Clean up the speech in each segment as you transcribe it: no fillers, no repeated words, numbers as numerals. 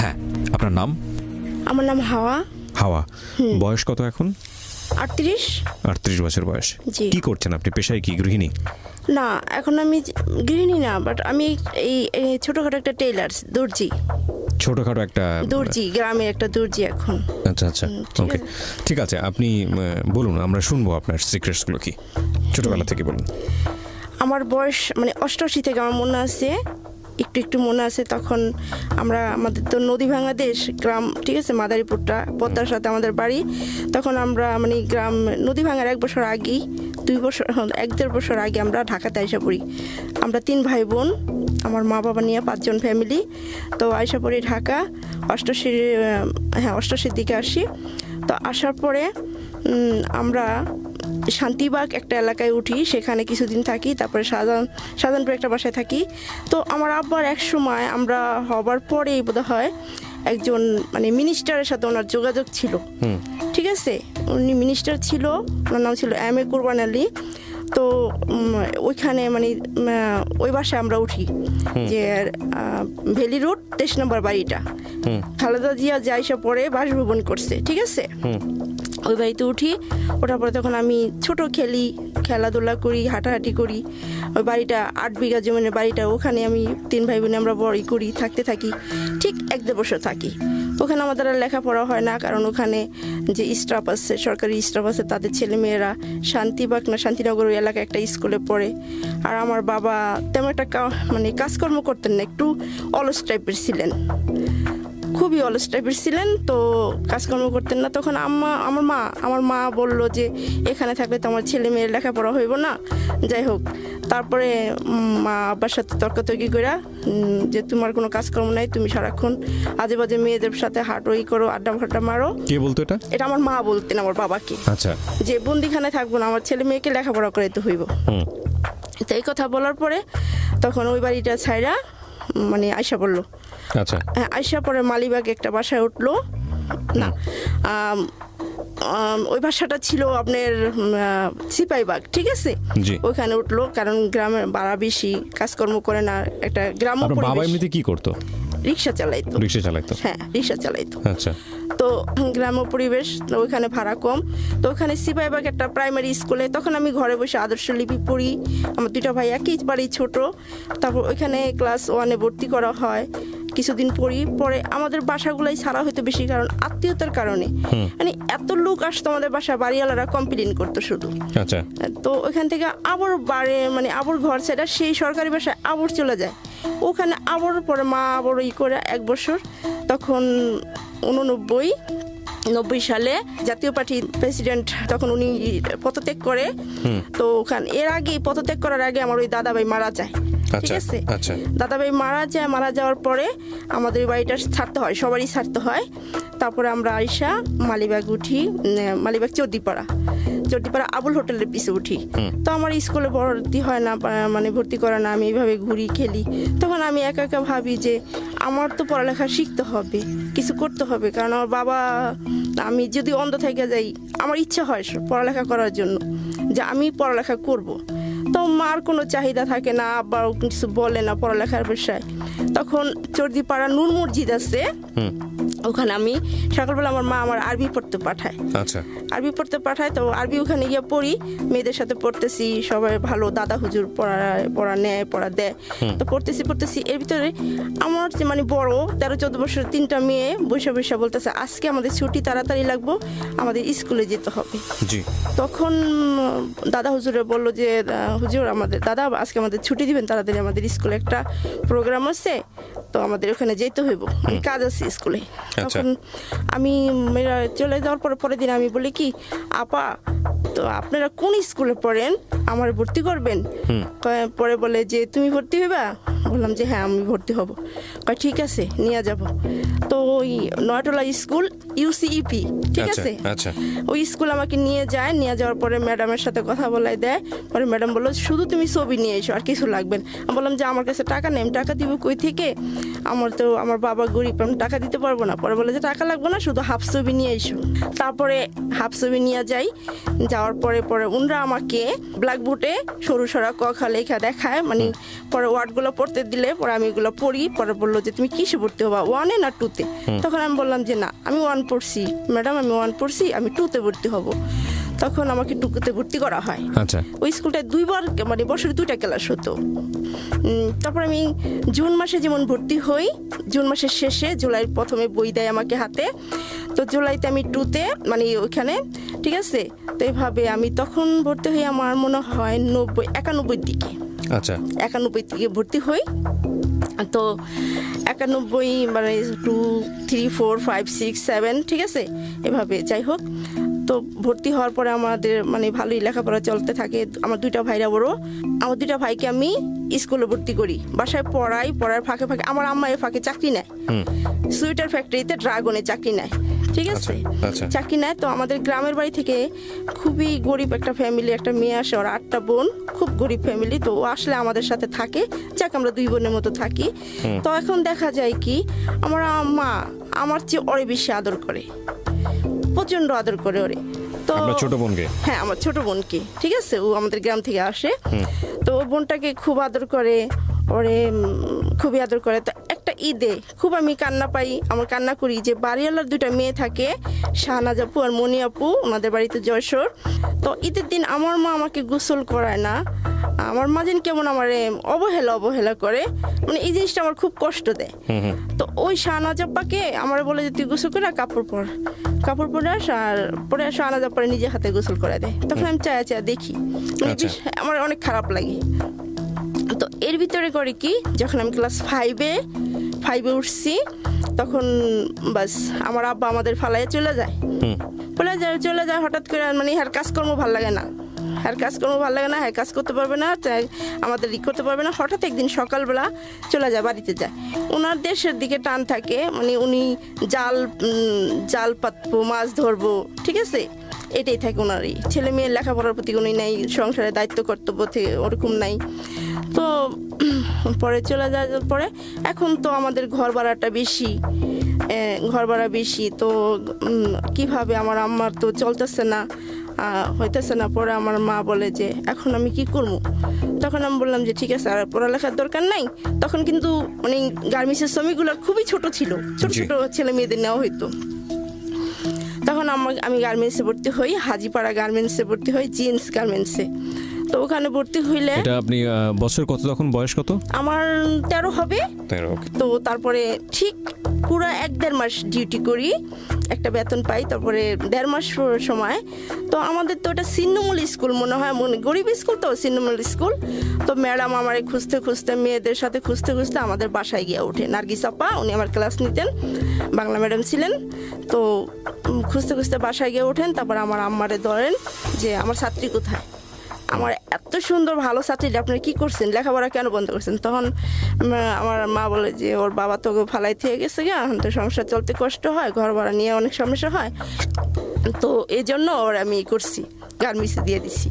হ্যাঁ, আপনার নাম? আমার নাম হাওয়া। হাওয়া। বয়স কত এখন? 38। 38 বছর বয়স। জি। কি করছেন আপনি? পেশায় কি? গৃহিণী? না, এখন আমি গৃহিণী না, বাট আমি এই ছোটখাটো একটা টেইলার, দর্জি। ছোটখাটো একটা দর্জি, গ্রামে একটা দর্জি এখন। আচ্ছা আচ্ছা, ওকে, ঠিক আছে। আপনি বলুন, আমরা শুনবো আপনার সিক্রেটসগুলো কি, ছোটবেলা থেকে বলুন। আমার বয়স মানে 88 থেকে আমার মনে আছে, একটু একটু মনে আছে। তখন আমাদের তো নদী ভাঙা দেশ, গ্রাম, ঠিক আছে, মাদারীপুরটা পদ্মার সাথে আমাদের বাড়ি। তখন আমরা মানে গ্রাম নদী ভাঙার 1 বছর আগেই, 2 বছর 1-1.5 বছর আগে আমরা ঢাকাতে আইসা পড়ি। আমরা 3 ভাই বোন, আমার মা বাবা নিয়ে 5 জন ফ্যামিলি। তো আইসা পড়ি ঢাকা 88 দিকে আসি। তো আসার পরে আমরা শান্তিবাগ একটা এলাকায় উঠি, সেখানে কিছুদিন থাকি। তারপরে শাহজাহানপুর একটা বাসায় থাকি। তো আমার আব্বার এক সময় আমরা হবার পরেই বোধ হয় একজন মানে মিনিস্টারের সাথে ওনার যোগাযোগ ছিল, ঠিক আছে। উনি মিনিস্টার ছিল, ওনার নাম ছিল এম এ কোরবান আলী। তো ওইখানে মানে ওই বাসায় আমরা উঠি, যে ভ্যালি রোড 23 নম্বর বাড়িটা, খালেদা জিয়া যাইসা পরে বাসভবন করছে, ঠিক আছে। ওই বাড়িতে উঠি, ওঠার পরে তখন আমি ছোট খেলাধুলা করি, হাঁটাহাঁটি করি। ওই বাড়িটা 8 বিঘা জমিনের বাড়িটা, ওখানে আমি 3 ভাই বোনে আমরা বড়ই করি, থাকি ঠিক 1-1.5 বছর থাকি। ওখানে আমাদের আর লেখাপড়া হয় না, কারণ ওখানে যে স্টাফ আছে, সরকারি স্টাফ আছে, তাদের ছেলেমেয়েরা শান্তিবাগ না শান্তিনগর ওই এলাকায় একটা স্কুলে পড়ে। আর আমার বাবা তেমন একটা মানে কাজকর্ম করতেন না, একটু অলস টাইপের ছিলেন, খুবই অলস টাইপের ছিলেন। তো কাজকর্ম করতেন না। তখন আমার মা বলল যে এখানে থাকলে তো আমার ছেলে মেয়ের লেখাপড়া হইব না। যাই হোক, তারপরে মা আব্বার সাথে তর্কাতর্কি করে যে তোমার কোনো কাজকর্ম নাই, তুমি সারাক্ষণ আজে বাজে মেয়েদের সাথে হাঁটোই করো, আড্ডা ফাড্ডা মারো। কে বলতো এটা? এটা আমার মা বলতেন আমার বাবাকে। আচ্ছা। যে বন্দিখানে থাকবো না, আমার ছেলে মেয়েকে লেখাপড়া করাইতে হইব। তো এই কথা বলার পরে তখন ওই বাড়িটা ছাইরা মানে আয়সা পড়লো। আচ্ছা। আয়সা পরে মালিবাগে একটা বাসায় উঠলো না, ওই বাসাটা ছিল আপনার সিপাহীবাগ, ঠিক আছে। ওইখানে উঠলো, কারণ গ্রামের ভাড়া বেশি, কাজকর্ম করে না, একটা গ্রাম্য পরিবেশ। বাবা এমনিতে কি করতো? রিক্সা চালাইতো। হ্যাঁ, রিক্সা চালাইতো। আচ্ছা। তো গ্রাম্য পরিবেশ, ওইখানে ভাড়া কম। তো ওখানে সিপাহীবাগ একটা প্রাইমারি স্কুলে তখন আমি ঘরে বসে আদর্শ লিপি পড়ি। আমার 2টা ভাই একই বাড়ি ছোট। তারপর ওইখানে ক্লাস 1-এ ভর্তি করা হয়, কিছুদিন পড়ি। পরে আমাদের বাসাগুলাই ছাড়া হইতো বেশি, কারণ আত্মীয়তার কারণে মানে এত লোক আসতো আমাদের বাসা, বাড়িওয়ালারা কমপ্লেন করতো শুধু। আচ্ছা। তো ওইখান থেকে আবার মানে আবার ঘর ছেড়ে সেই সরকারি বাসায় আবার চলে যায়। ওখানে আবার পরে মা আবার করে 1 বছর, তখন 89 সালে জাতীয় পার্টির প্রেসিডেন্ট, তখন উনি পদত্যাগ করে। তো ওখানে এর আগে পদত্যাগ করার আগে আমার ওই দাদাভাই মারা যায়, ঠিক আছে। দাদাভাই মারা যাওয়ার পরে আমাদের বাড়িটা ছাড়তে হয়, সবারই ছাড়তে হয়। তারপরে আমরা আইসা মালিবাগ উঠি, মালিবাগ চর্দিপাড়া আবুল হোটেলের পিছে উঠি। তো আমার স্কুলে ভর্তি হয় না, মানে ভর্তি করে না, আমি এইভাবে ঘুরি খেলি। তখন আমি একা একা ভাবি যে আমার তো পড়ালেখা শিখতে হবে, কিছু করতে হবে, কারণ আমার বাবা, আমি যদি অন্ধ থেকে যাই, আমার ইচ্ছা হয় পড়ালেখা করার জন্য, যে আমি পড়ালেখা করব। তো মার কোনো চাহিদা থাকে না, আবার কিছু বলে না পড়ালেখার বিষয়ে। তখন চর্দিপাড়া নূর মসজিদ আছে, ওখানে আমি সকালবেলা আমার মা আমার আরবি পড়তে পাঠায়। আচ্ছা। আরবি পড়তে পাঠায়, তো আরবি ওখানে গিয়ে পড়ি, মেয়েদের সাথে পড়তেছি, সবাই ভালো দাদা হুজুর পড়া দেয়। তো পড়তেছি এর ভিতরে আমার যে মানে বড় 13-14 বছর 3টা মেয়ে বসে বলতেছে আজকে আমাদের ছুটি, তাড়াতাড়ি লাগবো, আমাদের স্কুলে যেতে হবে। তখন দাদা হুজুরে বললো যে হুজুর দাদা আজকে আমাদের ছুটি দিবেন, তাড়াতাড়ি আমাদের স্কুলে একটা প্রোগ্রাম আছে, তো আমাদের ওখানে যেতে হইব, কাজ আছে স্কুলে। তখন আমি চলে যাওয়ার পরের দিন আমি বলি কি, আপা তো আপনারা কোন স্কুলে পড়েন, আমার ভর্তি করবেন? পরে বলে যে তুমি ভর্তি হইবা? বললাম যে হ্যাঁ আমি ভর্তি হব। কয় ঠিক আছে, নিয়ে যাব। তো ওই নয়টলা স্কুল ইউসিইপি, ঠিক আছে, ওই স্কুল আমাকে নিয়ে যাওয়ার পরে ম্যাডামের সাথে কথা বলাই দেয়। পরে ম্যাডাম বললো শুধু তুমি ছবি নিয়ে এসো, আর কিছু লাগবে না। আমি বললাম যে আমার কাছে টাকা নেই, আমি টাকা দিব কই থেকে, আমার বাবা গরিব, আমি টাকা দিতে পারবো না। পরে বলে যে টাকা লাগবে না, শুধু হাফ ছবি নিয়ে এসো। তারপরে হাফ ছবি নিয়ে যাওয়ার পরে উনরা আমাকে ব্ল্যাকবোর্ডে সরু সরা ক খ লেখা দেখায়, মানে পরে ওয়ার্ডগুলো পড়তে পড়তে দিলে পরে আমি এগুলো পড়ি, পরে বললো যে তুমি কিসে ভর্তি হবা, 1-এ না 2-তে? তখন আমি বললাম যে না, আমি 1 পড়ছি ম্যাডাম, আমি 1 পড়ছি, আমি 2-তে ভর্তি হব। তখন আমাকে 2-তে ভর্তি করা হয়। আচ্ছা, ওই স্কুলটায় 2বার মানে বছরে 2টা ক্লাস হতো। তারপর আমি জুন মাসে যেমন ভর্তি হই, জুন মাসের শেষে জুলাইয়ের প্রথমে বই দেয় আমাকে হাতে। তো জুলাইতে আমি 2-তে মানে ওইখানে, ঠিক আছে। তো এইভাবে আমি তখন ভর্তি হই, আমার মনে হয় 91 দিকে, আচ্ছা, 91 দিকে ভর্তি হই। তো 91 মানে 2, 3, 4, 5, 6, 7, ঠিক আছে, এভাবে যাই হোক। তো ভর্তি হওয়ার পরে আমাদের মানে ভালোই লেখাপড়া চলতে থাকে। আমার 2টা ভাইরা বড়, আমার 2টা ভাইকে আমি স্কুলে ভর্তি করি, বাসায় পড়ার ফাঁকে ফাঁকে আমার আম্মা এর ফাঁকে চাকরি নেয়, সুইটার ফ্যাক্টরিতে ড্রাগনে চাকরি নেয়, ঠিক আছে, আচ্ছা। চাকরি নেয়। তো আমাদের গ্রামের বাড়ি থেকে খুবই গরিব একটা ফ্যামিলি, একটা মেয়ে আসে, ওর 8টা বোন, খুব গরিব ফ্যামিলি। তো ও আসলে আমাদের সাথে থাকে, যাক আমরা 2 বোনের মতো থাকি। তো এখন দেখা যায় কি, আমার আম্মা আমার চেয়ে ওরে বেশি আদর করে, প্রচন্ড আদর করে ওরে। তো আপনার ছোট বোনকে? হ্যাঁ, আমার ছোট বোনকে, ঠিক আছে, ও আমাদের গ্রাম থেকে আসে। তো ও বোনটাকে খুব আদর করে, ওরে খুবই আদর করে। তো একটা ঈদে খুব আমি কান্না পাই, আমার কান্না করি যে বাড়িওয়ালার 2টা মেয়ে থাকে, শাহনাজ আপু আর মনি আপু, আমাদের বাড়িতে যশোর। তো ঈদের দিন আমার মা আমাকে গোসল করায় না, আমার মা যেন কেমন আমার অবহেলা করে, মানে এই জিনিসটা আমার খুব কষ্ট দেয়। তো ওই শাহনাজ আপ্পাকে আমার বলে যে তুই গোসল করে কাপড় পরে আস, আর পরে শাহনাজ আপ্পারে নিজে হাতে গোসল করে দেয়। তখন আমি চায়া দেখি, মানে আমার অনেক খারাপ লাগে। তো এর ভিতরে করে কি, যখন আমি ক্লাস 5-এ উঠছি, তখন বাস আমার আব্বা আমাদের ফালাইয়া চলে যায়। হঠাৎ করে, মানে হ্যাঁ কাজকর্ম ভালো লাগে না, হ্যাঁ কাজ করতে পারবে না, আমাদের করতে পারবে না। হঠাৎ একদিন সকালবেলা চলে যায়, বাড়িতে যায়। ওনার দেশের দিকে টান থাকে, মানে উনি জাল পাতবো, মাছ ধরবো, ঠিক আছে, এটাই থাকে ওনারই। ছেলে মেয়ের লেখাপড়ার প্রতি উনি নাই, সংসারের দায়িত্ব কর্তব্য থেকে ওরকম নাই। তো পরে চলে যাওয়ার পরে এখন তো আমাদের ঘর ভাড়া বেশি। তো কিভাবে আমার আম্মার তো চলতেছে না, হইতেছে না। পরে আমার মা বলে যে এখন আমি কি করব। তখন আমি বললাম যে ঠিক আছে, আর পড়ালেখার দরকার নাই। তখন কিন্তু মানে গার্মেন্টসের শ্রমিকগুলো খুবই ছোট ছিল, ছোট ছেলে মেয়েদের নেওয়া হইতো। তখন আমি গার্মেন্টসে ভর্তি হই, হাজিপাড়া গার্মেন্টসে ভর্তি হই, জিন্স গার্মেন্টসে। তো ওখানে ভর্তি হইলে এটা আপনি বছর কত, তখন বয়স কত? আমার 13 হবে। তো তারপরে ঠিক পুরো 1-1.5 মাস ডিউটি করি, একটা বেতন পাই। তারপরে 1.5 মাস সময় তো আমাদের তো ওটা ছিন্নমূল স্কুল মনে হয়, গরিব স্কুল, তো ছিন্নমূল স্কুল। তো ম্যাডাম আমারে খুঁজতে মেয়েদের সাথে খুঁজতে আমাদের বাসায় গিয়ে ওঠে। নার্গিস আপা, উনি আমার ক্লাস নিতেন, বাংলা ম্যাডাম ছিলেন। তো খুঁজতে বাসায় গিয়ে ওঠেন। তারপর আমার আম্মারে ধরেন যে আমার ছাত্রী কোথায়, আমার এত সুন্দর ভালো ছাত্রী, আপনারা কি করছেন, লেখাপড়া কেন বন্ধ করছেন? তখন আমার মা বলে যে ওর বাবা তো ফালাই থেকে গেছে, এখন তো সংসার চলতে কষ্ট হয়, ঘর ভাড়া নিয়ে অনেক সমস্যা হয়, তো এই জন্য ওর আমি করছি, গার্মেন্টসে দিয়ে দিছি।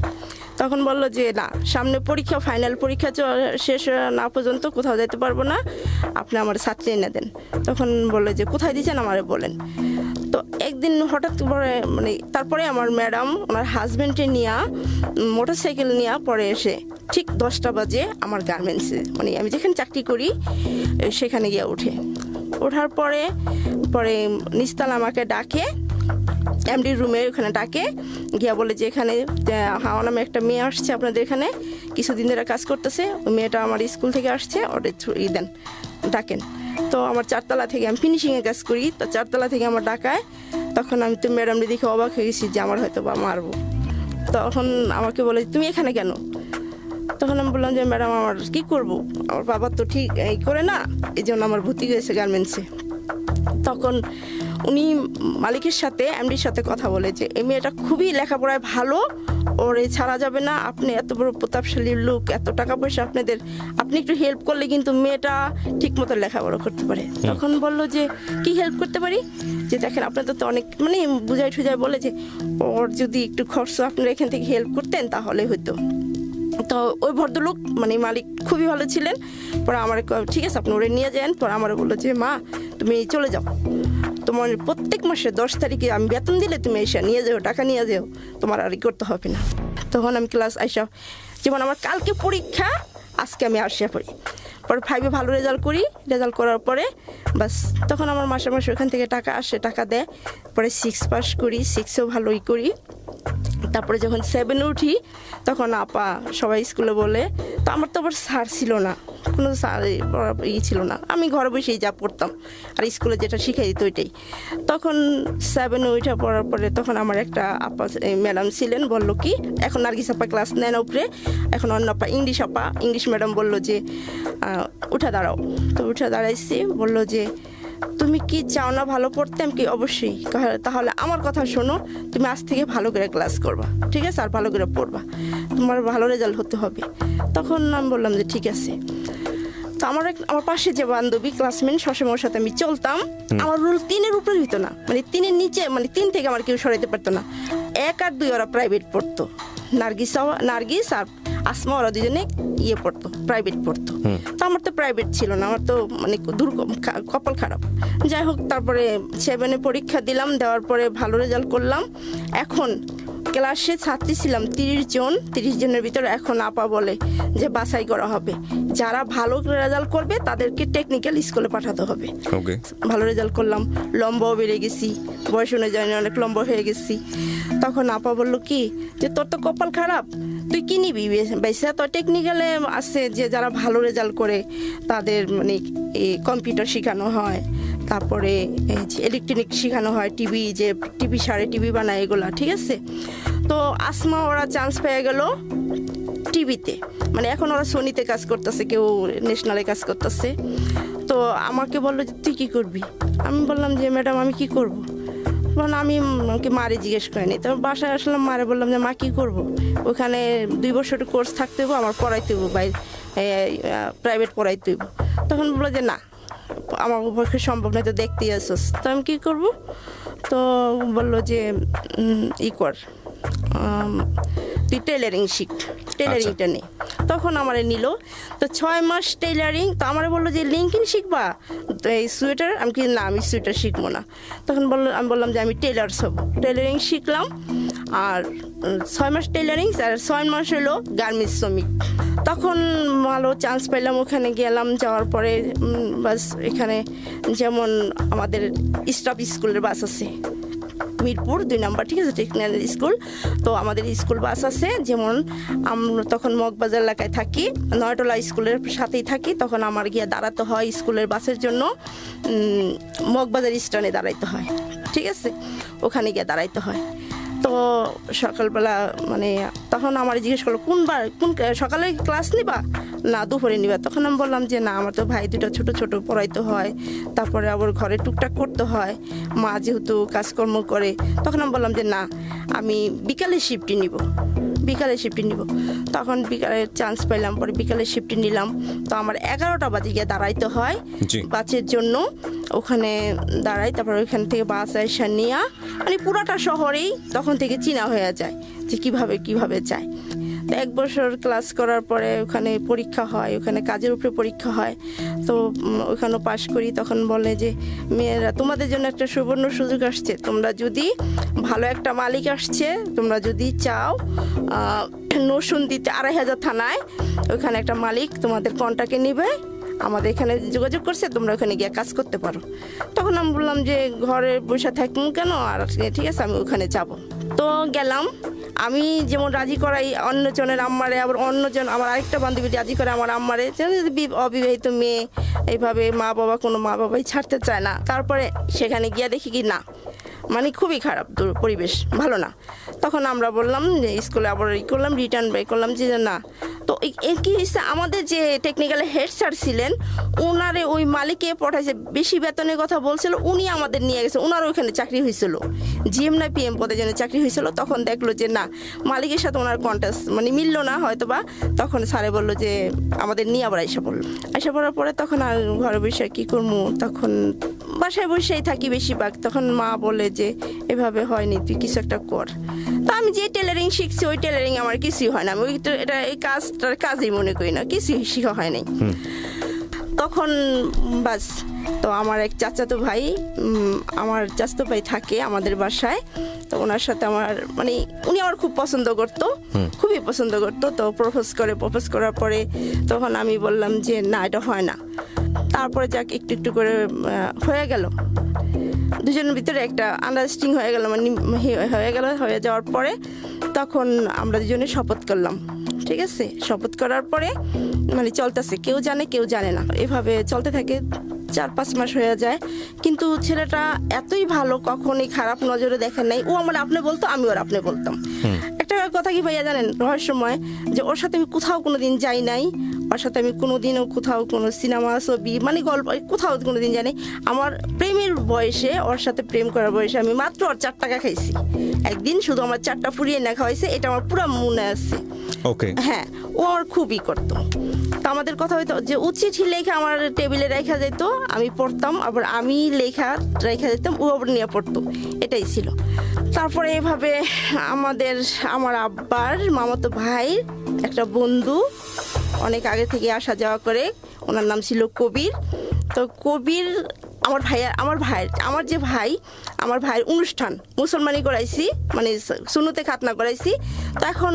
তখন বললো যে না, সামনে পরীক্ষা, ফাইনাল পরীক্ষা শেষ না পর্যন্ত কোথাও যেতে পারবো না, আপনি আমার ছাত্রী এনে দেন। তখন বললো যে কোথায় দিয়েছেন আমারে বলেন। তো একদিন হঠাৎ করে মানে তারপরে আমার ম্যাডাম ওনার হাজব্যান্ডে নিয়ে মোটরসাইকেল নিয়ে পরে এসে ঠিক 10টা বাজে আমার গার্মেন্টসে, মানে আমি যেখানে চাকরি করি সেখানে গিয়ে ওঠার পরে নিস্তাল আমাকে ডাকে, এমডি রুমে ওখানে ডাকে, গিয়া বলে যে এখানে হাওয়া নামে একটা মেয়ে আসছে আপনাদের এখানে, কিছুদিন ধরে কাজ করতেছে, ওই মেয়েটা আমার স্কুল থেকে আসছে, ওটা ডাকেন। তো আমার 4তলা থেকে, আমি ফিনিশিংয়ে কাজ করি, তো 4তলা থেকে আমার ডাকায়। তখন আমি তো ম্যাডামকে দেখে অবাক হয়ে গেছি যে আমার হয়তো বা মারবো। তখন আমাকে বলে তুমি এখানে কেন? তখন আমি বললাম যে ম্যাডাম আমার কি করব, আমার বাবা তো ঠিক এই করে না, এই জন্য আমার ভর্তি হয়েছে গার্মেন্টসে। তখন উনি মালিকের সাথে, এমডির সাথে কথা বলে যে এই মেয়েটা খুবই লেখাপড়ায় ভালো, ওরে ছাড়া যাবে না, আপনি এত বড় প্রতাপশালী লোক, এত টাকা পয়সা আপনাদের, আপনি একটু হেল্প করলে কিন্তু মেয়েটা ঠিক মতো লেখাপড়া করতে পারে। তখন বললো যে কি হেল্প করতে পারি, যে দেখেন আপনাদের তো অনেক মানে বুঝাই ঠুজাই বলে যে ওর যদি একটু খরচ আপনারা এখান থেকে হেল্প করতেন তাহলে হতো। তো ওই ভদ্রলোক মানে মালিক খুবই ভালো ছিলেন। পরে আমার ঠিক আছে আপনি ওরে নিয়ে যান। পরে আমার বললো যে মা তুমি চলে যাও, তোমার প্রত্যেক মাসে 10 তারিখে আমি বেতন দিলে তুমি এসে নিয়ে যাও, টাকা নিয়ে যাও, তোমার আর করতে হবে না। তখন আমি ক্লাস আইসা, যেমন আমার কালকে পরীক্ষা, আজকে আমি আসিয়া পড়ি, পরে 5-এ ভালো রেজাল্ট করি, রেজাল্ট করার পরে বাস তখন আমার মাসে মাসে ওখান থেকে টাকা আসে, টাকা দেয়। পরে 6 পাস করি, 6-এও ভালোই করি। তারপরে যখন 7-এ উঠি তখন আপা সবাই স্কুলে বলে, তো আমার তো আবার স্যার ছিল না, কোনো স্যার ছিল না, আমি ঘরে বসেই যা পড়তাম আর স্কুলে যেটা শিখাই দিত ওইটাই। তখন 7-এ উঠে পড়ার পরে তখন আমার একটা আপা ম্যাডাম ছিলেন, বললো কি এখন নার্গিস আপা ক্লাস নেন উপরে, এখন অন্য আপা ইংলিশ ম্যাডাম বললো যে উঠে দাঁড়াও। তো উঠে দাঁড়াইছি, বললো যে তুমি কি চাও না ভালো পড়তে? আমি কি অবশ্যই। তাহলে আমার কথা শোনো, তুমি আজ থেকে ভালো করে ক্লাস করবা, ঠিক আছে, আর ভালো করে পড়বা, তোমার ভালো রেজাল্ট হতে হবে। তখন আমি বললাম যে ঠিক আছে। তো আমার পাশে যে বান্ধবী ক্লাসমেট সবসময় ওর সাথে আমি চলতাম, আমার রুল 3-এর উপরে হইতো না, মানে 3-এর নিচে, মানে 3 থেকে আমার কেউ সরাইতে পারতো না। 1 আর 2 ওরা প্রাইভেট পড়তো, নার্গিস আর আসমা ওরা দুজনে পড়তো, প্রাইভেট পড়তো। তো আমার তো প্রাইভেট ছিল না, আমার তো মানে কপাল খারাপ। যাই হোক, তারপরে 7-এ পরীক্ষা দিলাম, দেওয়ার পরে ভালো রেজাল্ট করলাম। এখন ক্লাসে ছাত্রী ছিলাম 30 জনের ভিতরে। এখন আপা বলে যে বাছাই করা হবে, যারা ভালো রেজাল্ট করবে তাদেরকে টেকনিক্যাল স্কুলে পাঠাতে হবে। ভালো রেজাল্ট করলাম, লম্বাও বেড়ে গেছি, বয়স অনুযায়ী অনেক লম্বা হয়ে গেছি। তখন আপা বললো কি যে তোর তো কপাল খারাপ, তুই কি নিবি বাইসা? তো টেকনিক্যালে আছে যে যারা ভালো রেজাল্ট করে তাদের মানে কম্পিউটার শেখানো হয়, তারপরে ইলেকট্রনিক শেখানো হয়, টিভি সারে টিভি বানায় এগুলা, ঠিক আছে। তো আসমা ওরা চান্স পেয়ে গেল টিভিতে, মানে এখন ওরা সোনিতে কাজ করতেছে, কেউ ন্যাশনালে কাজ করতেছে। তো আমাকে বললো যে তুই কী করবি? আমি বললাম যে ম্যাডাম আমি কি করব? আমি আমাকে মারে জিজ্ঞেস করিনি। তো বাসায় আসলাম, মারে বললাম যে মা কী করবো, ওখানে 2 বছর কোর্স থাকতে হইব, আমার পড়াইতে হইব, প্রাইভেট পড়াইতে হইব। তখন বললো যে না, আমার পক্ষে সম্ভব নয়, তো দেখতেই আসছ, তো আমি কী করবো? তো বললো যে কর, তুই টেলারিং শিখ, টেলারিংটা নেই। তখন আমারে নিল, তো 6 মাস টেলারিং। তো আমারে বললো যে লিঙ্কিং শিখবা, এই সোয়েটার। আমি কি না, আমি সোয়েটার শিখবো না। তখন আমি বললাম যে আমি টেলার্স হব। টেলারিং শিখলাম, আর 6 মাস টেলারিং, আর 6 মাস হলো গার্মেন্টস শ্রমিক। তখন ভালো চান্স পেলাম, ওখানে গেলাম। যাওয়ার পরে বাস এখানে যেমন আমাদের স্টাফ স্কুলের বাস আছে মিরপুর 2 নম্বর, ঠিক আছে, টেকনিক্যাল স্কুল। তো আমাদের স্কুল বাস আছে, যেমন আমরা তখন মগবাজার এলাকায় থাকি, নয়টলা স্কুলের সাথেই থাকি। তখন আমার গিয়ে দাঁড়াতে হয় স্কুলের বাসের জন্য, মগবাজার স্ট্যান্ডে দাঁড়াইতে হয়, ঠিক আছে, ওখানে গিয়ে দাঁড়াইতে হয়। তো সকালবেলা মানে তখন আমার জিজ্ঞেস করলো কোন সকালে ক্লাস নিবা না দুপুরে নিবা? তখন আমি বললাম যে না, আমার তো ভাই 2টা ছোট ছোট পড়াইতে হয়, তারপরে আবার ঘরে টুকটাক করতে হয়, মা যেহেতু কাজকর্ম করে। তখন আমি বললাম যে না, আমি বিকালে শিফটে নিব। তখন বিকালে চান্স পেলাম, পরে বিকালে শিফটে নিলাম। তো আমার 11টা বাজে গিয়ে দাঁড়াইতে হয় বাসের জন্য, ওখানে দাঁড়াই। তারপরে ওইখান থেকে বাস আইসা নিয়ে মানে পুরাটা শহরেই তখন থেকে চিনা হয়ে যায় যে কিভাবে যায়। তো 1 বছর ক্লাস করার পরে ওখানে পরীক্ষা হয়, ওখানে কাজের উপরে পরীক্ষা হয়। তো ওখানেও পাশ করি। তখন বলে যে মেয়েরা, তোমাদের জন্য একটা সুবর্ণ সুযোগ আসছে, তোমরা যদি ভালো একটা মালিক আসছে, তোমরা যদি চাও নরসিংদীতে 2500 থানায় ওখানে একটা মালিক তোমাদের কন্ট্রাক্টে নিবে, আমাদের এখানে যোগাযোগ করছে, তোমরা ওখানে গিয়ে কাজ করতে পারো। তখন আমি বললাম যে ঘরে বসে থাকবো কেন, আর ঠিক আছে আমি ওখানে যাব। তো গেলাম। আমি যেমন রাজি করাই অন্যজনের আম্মারে, আবার অন্যজন আমার আরেকটা বান্ধবী রাজি করে আমার আম্মারে, অবিবাহিত মেয়ে, এইভাবে মা বাবাই ছাড়তে চায় না। তারপরে সেখানে গিয়ে দেখি কি না, মানে খুবই খারাপ পরিবেশ, ভালো না। তখন আমরা বললাম যে স্কুলে আবার করলাম, রিটার্ন বাই করলাম যে না। তো কি হয়েছে, আমাদের যে টেকনিক্যাল হেড স্যার ছিলেন, ওনারে ওই মালিকে পাঠাইছে, বেশি বেতনের কথা বলছিল, উনি আমাদের নিয়ে গেছে, ওনার ওইখানে চাকরি হয়েছিল, জিএম না পিএম পদে যেন চাকরি হয়েছিল। তখন দেখলো যে না, মালিকের সাথে ওনার কন্ট্যাক্ট মানে মিললো না হয়তো বা। তখন স্যারে বললো যে আমাদের নিয়ে আবার আইসা পড়ার পরে তখন আর ঘরে বসে কী করবো, তখন বাসায় বসেই থাকি বেশিরভাগ। তখন মা বলে যে এভাবে হয়নি, তুই কিছু একটা কর। তো আমি যে টেলারিং শিখছি, ওই টেলারিং আমার কিছুই হয় না, আমি এই কাজটার কাজই মনে করি না, কিছুই শেখা হয় নাই। তখন বাস, তো আমার এক চাচাতো ভাই, আমার চাচাতো ভাই থাকে আমাদের বাসায়, তো ওনার সাথে আমার মানে উনি আমার খুব পছন্দ করতো, খুবই পছন্দ করতো। তো প্রপোজ করার পরে তখন আমি বললাম যে না, এটা হয় না। তারপরে যাক একটু একটু করে হয়ে গেল, দুজনের ভিতরে একটা আন্ডারস্ট্যান্ডিং হয়ে গেল, মানে হয়ে যাওয়ার পরে তখন আমরা দুজনে শপথ করলাম। ঠিক আছে, শপথ করার পরে মানে চলতেছে, কেউ জানে না, এভাবে চলতে থাকে। 4-5 মাস হয়ে যায়, কিন্তু ছেলেটা এতই ভালো, কখনই খারাপ নজরে দেখেন নাই। ও আমার আপনি বলতো, আমি ওর আপনি বলতাম। একটা কথা কি ভাইয়া জানেন, রহস্যময়, যে ওর সাথে আমি কোথাও কোনোদিন যাই নাই, ওর সাথে আমি কোনোদিনও কোথাও কোনো সিনেমা ছবি মানে গল্প কোথাও কোনোদিন যাই নাই। আমার প্রেমের বয়সে, ওর সাথে প্রেম করার বয়সে আমি মাত্র ওর 4 টাকা খাইছি একদিন, শুধু আমার 4টা পুড়িয়ে না খাওয়াইছে, এটা আমার পুরো মনে আছে। ওকে, হ্যাঁ, ও আমার খুবই করতো। তো আমাদের কথা হইতো যে ও চিঠি লেখা আমার টেবিলে রেখা যেত, আমি পড়তাম, আবার আমি লেখা রেখা যেতাম, ও আবার নিয়ে পড়তো, এটাই ছিল। তারপরে এভাবে আমার আব্বার মামাতো ভাই একটা বন্ধু অনেক আগে থেকে আসা যাওয়া করে, ওনার নাম ছিল কবির। তো কবির আমার ভাইয়ের অনুষ্ঠান মুসলমানি করাইছি, মানে সুন্নতে খাতনা করাইছি। তো এখন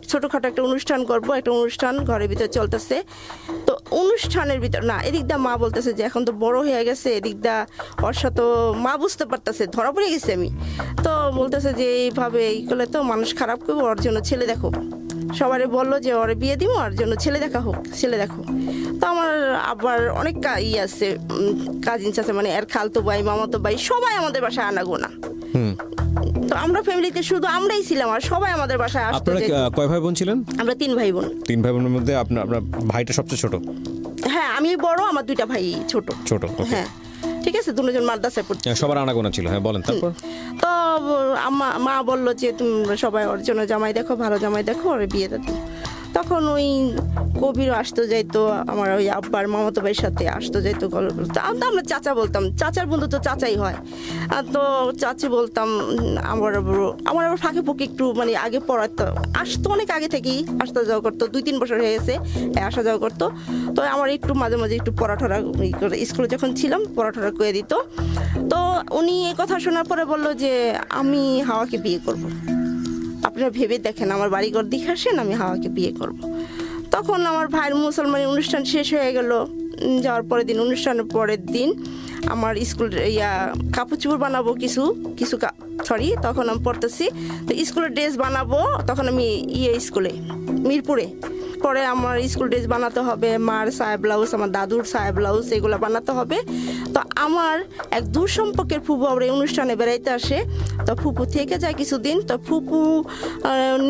ছোটোখাটো একটা অনুষ্ঠান করবো, একটা অনুষ্ঠান ঘরের ভিতরে চলতেছে। তো অনুষ্ঠানের ভিতর না, এদিক দা মা বলতেছে যে এখন তো বড় হয়ে গেছে, এদিক দা ওর সাথে মা বুঝতে পারতেছে, ধরা পড়ে গেছি আমি। তো বলতেছে যে এইভাবে এই করলে তো মানুষ খারাপ করবো, ওর জন্য ছেলে দেখো। সবারে বললো যে ওরে বিয়ে দিব, ওর জন্য ছেলে দেখো। তো আমার আবার অনেক আছে, কাজিনস আছে, মানে এর খালতো ভাই, মামাতো ভাই, সবাই আমাদের বাসায় আনাগোনা। তো আমরা ফ্যামিলিতে শুধু আমরাই ছিলাম, আর সবাই আমাদের বাসায় আসতো। আপনারা কয় ভাই বোন ছিলেন? আমরা 3 ভাই বোন। 3 ভাই বোনের মধ্যে আপনার ভাইটা সবচেয়ে ছোট? হ্যাঁ, আমি বড়, আমার 2টা ভাই ছোট। ওকে। হ্যাঁ, ঠিক আছে, দুজন মাদ্রাসায় পড়ছে। সবার আনাগোনা ছিল, হ্যাঁ বলেন। তারপর তো মা বললো যে তুমি সবাই ওর জন্য জামাই দেখো, ভালো জামাই দেখো, ওর বিয়েটা দিও। তখন ওই কবিরও আসতো যাইতো, আমার ওই আব্বার মামাতো ভাইয়ের সাথে আসতো যাইতো, গল্প বলতো। আমরা চাচা বলতাম, চাচার বন্ধু তো চাচাই হয়। তো চাচি বলতাম। আমার আবার ফাঁকে ফুঁকে একটু মানে আগে পড়াতো, আসতো অনেক আগে থেকেই আসতে যাওয়া করতো, 2-3 বছর হয়ে গেছে আসা যাওয়া করতো। তো আমার একটু মাঝে মাঝে একটু পড়াঠরা স্কুলে যখন ছিলাম পড়াঠরা করে দিত। তো উনি এই কথা শোনার পরে বললো যে আমি হাওয়াকে বিয়ে করব। আপনারা ভেবে দেখেন, আমার বাড়িঘর দেখে আসেন, আমি হাওয়াকে বিয়ে করব। তখন আমার ভাইয়ের মুসলমানি অনুষ্ঠান শেষ হয়ে গেল। যাওয়ার অনুষ্ঠানের পরের দিন আমার স্কুল কাপড় চোপড় বানাবো কিছু তখন আমি পড়তেছি। তো স্কুলের ড্রেস বানাবো, তখন আমি স্কুলে মিরপুরে। পরে আমার স্কুল ড্রেস বানাতে হবে, মার সায়া ব্লাউজ, আমার দাদুর সায়া ব্লাউজ, এগুলো বানাতে হবে। তো আমার এক দূর সম্পর্কের ফুপু আবার এই অনুষ্ঠানে বেড়াইতে আসে। তো ফুপু থেকে যায় কিছুদিন। তো ফুপু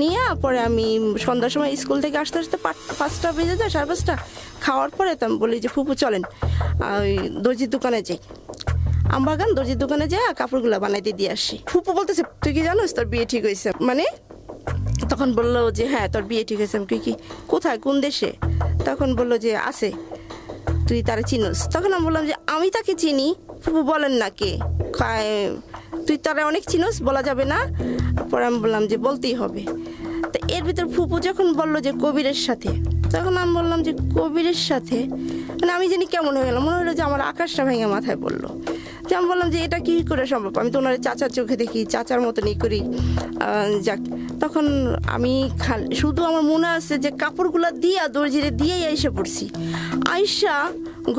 নিয়ে পরে আমি সন্ধ্যার সময় স্কুল থেকে আসতে 5টা বেজে যায়, 5:30। খাওয়ার পরে তো আমি বলি যে ফুপু চলেন ওই দর্জির দোকানে যাই, আমবাগান দর্জির দোকানে যাই, কাপড়গুলো বানাইতে দিয়ে আসি। ফুপু বলতেছে তুই কি জানোস তোর বিয়ে ঠিক হয়েছে? মানে তখন বললো যে হ্যাঁ তোর বিয়ে ঠিক হয়েছে। আমি কি কোথায়, কোন দেশে? তখন বললো যে আছে, তুই তারা চিনোস? তখন আমি বললাম যে আমি তাকে চিনি। ফুপু বলেন না কে? তুই তারা অনেক চিনোস, বলা যাবে না? পরে আমি বললাম যে বলতেই হবে। তো এর ভিতর ফুপু যখন বললো যে কবিরের সাথে, তখন আমি বললাম যে কবিরের সাথে, মানে আমি জানি কেমন হয়ে গেলাম, মনে হলো যে আমার আকাশটা ভেঙে মাথায় পড়লো। যে আমি বললাম যে এটা কি করে সম্ভব? আমি তো ওনার চাচার চোখে দেখি, চাচার মতনই করি। যাক, তখন আমি শুধু আমার মনে আছে যে কাপড়গুলো দিয়া দর্জিরে দিয়েই এসে পড়ছি। আইসা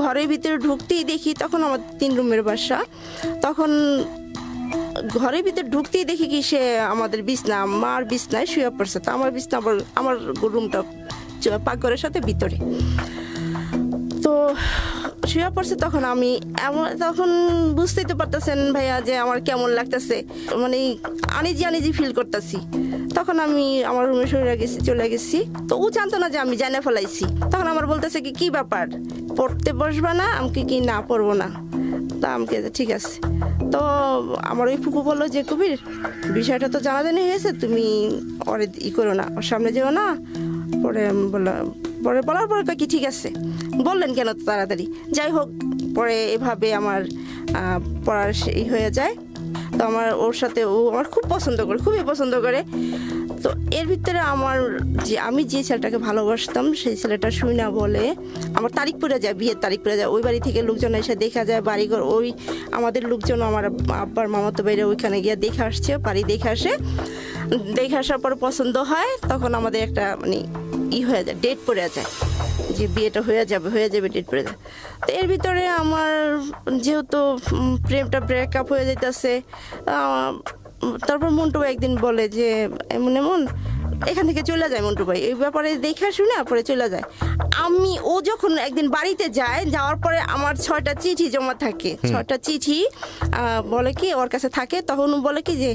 ঘরের ভিতরে ঢুকতেই দেখি, তখন আমার 3 রুমের বাসা। তখন ঘরের ভিতরে ঢুকতেই দেখি কি সে আমাদের বিছনা, মার বিছনায় শুয়ে পড়ছে। তো আমার বিছনা আমার রুমটা পাকঘরের সাথে ভিতরে, তো শুয়ে পড়ছে। তখন আমি তখন বুঝতেই তো পারতেছেন ভাইয়া যে আমার কেমন লাগতেছে, মানে আনিজি ফিল করতেছি। তখন আমি আমার রুমে চলে গেছি। তো ও জানতো না যে আমি জানে ফেলাইছি। তখন আমার বলতেছে কি ব্যাপার, পড়তে বসবা না? আমাকে কি না পড়বো না? তা আমাকে ঠিক আছে। তো আমার ওই ফুপু বললো যে কবির বিষয়টা তো জানাজানি হয়েছে, তুমি ওরে করো না, ওর সামনে যেও না। পরে বলার পরে কি ঠিক আছে, বললেন কেন তো তাড়াতাড়ি? যাই হোক, পরে এভাবে আমার পড়ার হয়ে যায়। তো ওর সাথে ও আমার খুব পছন্দ করে, খুবই পছন্দ করে। তো এর ভিতরে আমার আমি যে ছেলেটাকে ভালোবাসতাম সেই ছেলেটা শুই না বলে আমার তারিখ পড়ে যায়, বিয়ের তারিখ পড়ে যায়। ওই বাড়ি থেকে লোকজন এসে দেখা যায় বাড়িঘর, ওই আমাদের লোকজন আমার আব্বার মামাতো বাইরে ওইখানে গিয়ে দেখে আসছে, বাড়ি দেখে আসে। দেখে আসার পরে পছন্দ হয়, তখন আমাদের একটা মানে হয়ে যায়, ডেট পড়ে যায় যে বিয়েটা হয়ে যাবে, ডেট পড়ে যায়। তো এর ভিতরে আমার যেহেতু প্রেমটা ব্রেকআপ হয়ে যাইতেছে, তারপর মন্টু ভাই একদিন বলে যে এমন এখান থেকে চলে যায়। মন্টু ভাই এই ব্যাপারে দেখে শুনে পরে চলে যায়। ও যখন একদিন বাড়িতে যায়, যাওয়ার পরে আমার 6টা চিঠি জমা থাকে, 6টা চিঠি বলে কি ওর কাছে থাকে। তখন ও বলে কি যে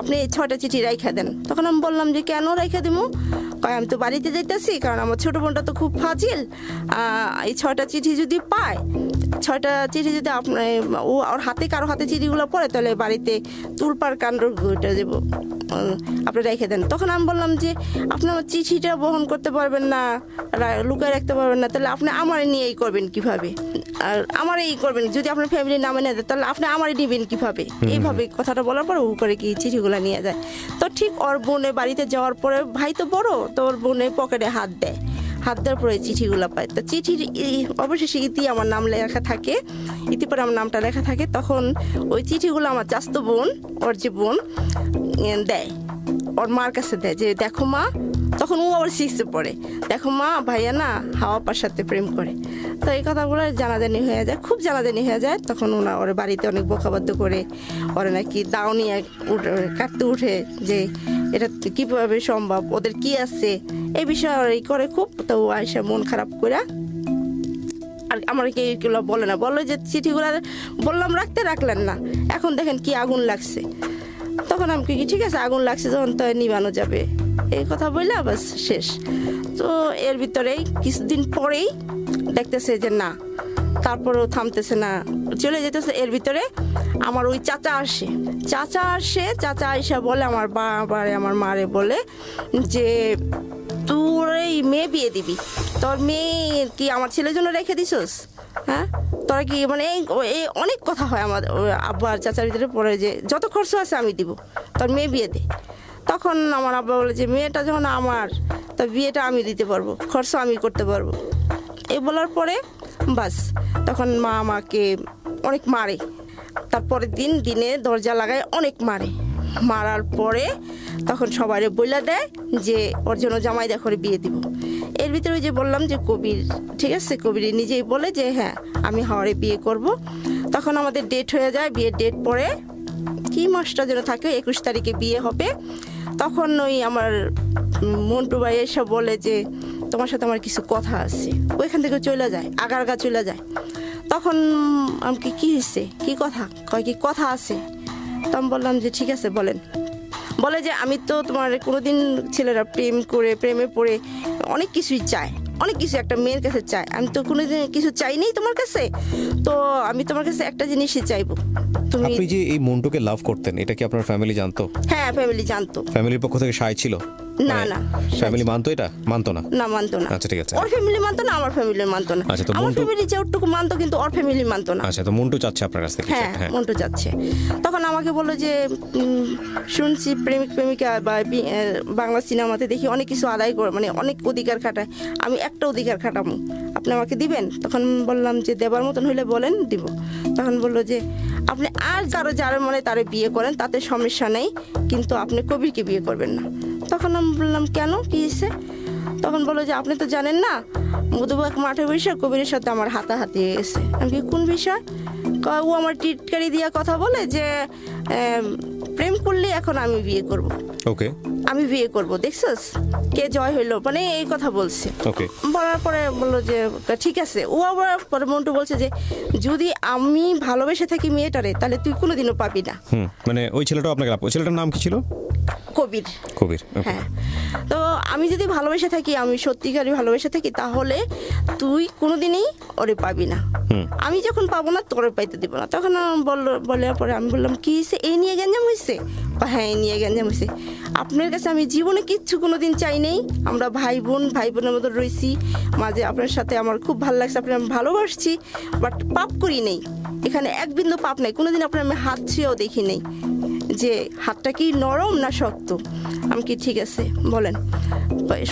আপনি এই 6টা চিঠি রাইখা দেন। তখন আমি বললাম যে কেন রাইখা দিব? আমি তো বাড়িতে যাইতেছি, কারণ আমার ছোট বোনটা তো খুব ফাজিল। এই 6টা চিঠি যদি পায়, 6টা চিঠি যদি আপনার ওর হাতে কারো হাতে চিঠিগুলো পড়ে, তাহলে বাড়িতে তুলপার কাণ্ড ঘটে যাব, আপনি রেখে দেন। তখন আমি বললাম যে আপনি আমার চিঠিটা বহন করতে পারবেন না, লুকায় রাখতে পারবেন না, তাহলে আপনি আমার নিয়েই করবেন কিভাবে? আর আমার এই করবেন যদি আপনার ফ্যামিলির নামে নেয়, তাহলে আপনি আমারই নেবেন কিভাবে? এইভাবে কথাটা বলার পর ও করে কি চিঠিগুলো নিয়ে যায়। তো ঠিক ওর বোনের বাড়িতে যাওয়ার পরে, ভাই তো বড়, তো ওর বোনের পকেটে হাত দেওয়ার পরে চিঠিগুলো পায়। তো চিঠির অবশেষে ইতি আমার নাম লেখা থাকে, ইতি পরে আমার নামটা লেখা থাকে। তখন ওই চিঠিগুলো আমার চাস্তো বোন, ওর যে বোন দেয়, ওর মার কাছে দেয় যে দেখো মা, তখন ও আবার 6-এ পড়ে, দেখো মা ভাইয়া না হাওয়া পার সাথে প্রেম করে। তো এই কথাগুলো জানাজানি হয়ে যায়, খুব জানাজানি হয়ে যায়। তখন ওর বাড়িতে অনেক বকাবাদ্য করে, ওরা নাকি দাও নিয়ে কাটতে উঠে যে এটা কীভাবে সম্ভব, ওদের কি আছে এই বিষয়ে করে খুব। তো আয়সা মন খারাপ করে আর আমার কি এইগুলো বলে যে চিঠিগুলো বললাম রাখতে, রাখলেন না, এখন দেখেন কি আগুন লাগছে। তখন আমি কি ঠিক আছে, আগুন লাগছে যখন তো নিবানো যাবে, এই কথা বললে বাস শেষ। তো এর ভিতরেই কিছুদিন পরেই দেখতেছে যে না, তারপরেও থামতেছে না, চলে যেতেছে। এর ভিতরে আমার ওই চাচা আসে, চাচা আইসা বলে আমার বাবারে, আমার মারে বলে যে তোর এই মেয়ে বিয়ে দিবি, তোর মেয়ে কি আমার ছেলের জন্য রেখে দিছস? হ্যাঁ, তোরা কি মানে এই অনেক কথা হয় আমাদের আব্বা আর চাচার ভিতরে পড়ে যে যত খরচ আছে আমি দিব, তোর মেয়ে বিয়ে দে। তখন আমার আব্বা বলে যে মেয়েটা যখন আমার, তা বিয়েটা আমি দিতে পারবো, খরচ আমি করতে পারবো। এই বলার পরে বাস, তখন মা আমাকে অনেক মারে। তারপরের দিনে দরজা লাগায় অনেক মারার পরে তখন সবাই বইলা দেয় যে ওর জন্য জামাই দেখরে বিয়ে দিব। এর ভিতরে যে বললাম যে কবির, ঠিক আছে, কবির নিজেই বলে যে হ্যাঁ আমি হাওড়ে বিয়ে করব। তখন আমাদের ডেট হয়ে যায়, বিয়ের ডেট পরে কি মাসটা যেন থাকে, 21 তারিখে বিয়ে হবে। তখন ওই আমার মন্টু ভাই এসে বলে যে তোমার সাথে আমার কিছু কথা আছে, ওইখান থেকে চলে যায়, আগা চলে যায়। তখন আমাকে কি হয়েছে, কি কথা কয়, কি কথা আছে? তো আমি বললাম যে ঠিক আছে বলেন। বলে যে আমি তো তোমার কোনোদিন ছেলেরা প্রেমে পড়ে অনেক কিছুই চায়, অনেক কিছু একটা মেয়ের কাছে চায়, আমি তো কোনোদিন কিছু চাইনি তোমার কাছে, তো আমি তোমার কাছে একটা জিনিসই চাইবো। আপনি যে এই মন্টুকে লাভ করতেন, এটা কি আপনার ফ্যামিলি জানতো? হ্যাঁ, ফ্যামিলি জানতো। ফ্যামিলির পক্ষ থেকে সায় ছিল? না না, ফ্যামিলি মানতো? এটা মানতো না? না, মানতো না। আচ্ছা ঠিক আছে, ওর ফ্যামিলি মানতো না, আমার ফ্যামিলি মানতো না। আচ্ছা, তো আমার ফ্যামিলি যেটুকু মানতো কিন্তু ওর ফ্যামিলি মানতো না। আচ্ছা, তো মন্টু চাচ্ছে আপনার কাছ থেকে? হ্যাঁ, মন্টু চাচ্ছে। তখন আমাকে বললো যে শুনছি প্রেমিক প্রেমিকা বা বাংলা সিনেমাতে দেখি অনেক কিছু আদায় করে, মানে অনেক অধিকার খাটায়, আমি একটা অধিকার খাটাবো, আপনি আমাকে দিবেন? তখন বললাম যে দেবার মতন হইলে বলেন, দিব। তখন বললো যে আপনি আর যার মনে তারে বিয়ে করেন, তাতে সমস্যা নেই, কিন্তু আপনি কবিরকে বিয়ে করবেন না। তখন আমি বললাম কেন, কি হয়েছে? তখন বললো যে আপনি তো জানেন না, মধুবাগ মাঠে বসে কবিরের সাথে আমার হাতাহাতি হয়ে গেছে। আমি কি কোন বিষয়? ও আমার টিটকারি দিয়া কথা বলে যে প্রেম করলে এখন আমি বিয়ে করব। ওকে, আমি বিয়ে করব, দেখছস কে জয় হইলো, মানে এই কথা বলছে। ওকে, বলার পরে বললো যে ঠিক আছে। ও আবার পরে মন্টু বলছে যে যদি আমি ভালোবেসে থাকি মেয়েটারে, তাহলে তুই কোনোদিনও পাবি না। মানে ওই ছেলেটাও আপনাকে, ওই ছেলেটার নাম কি ছিল? কবির। হ্যাঁ, তো আমি যদি ভালোবেসে থাকি, আমি সত্যিকারই ভালোবেসে থাকি, তাহলে তুই কোনোদিনই ওরে পাবি না, আমি যখন পাবো না তোরে পাইতে দিব না। তখন বলার পরে আমি বললাম কি হয়েছে, এই নিয়ে গ্যাঞ্জাম হয়েছে? হ্যাঁ, এই নিয়ে গ্যাঞ্জাম হয়েছে। আপনার কাছে আমি জীবনে কিচ্ছু কোনোদিন চাই নেই, আমরা ভাই বোনের মতো রয়েছি, মাঝে আপনার সাথে আমার খুব ভালো লাগছে, আপনার আমি ভালোবাসছি, বাট পাপ করি নেই, এখানে এক বিন্দু পাপ নাই, কোনোদিন আপনার আমি হাত ছুঁয়েও দেখি নেই। যে হাতটা কি নরম না শক্ত। আমি কি ঠিক আছে বলেন,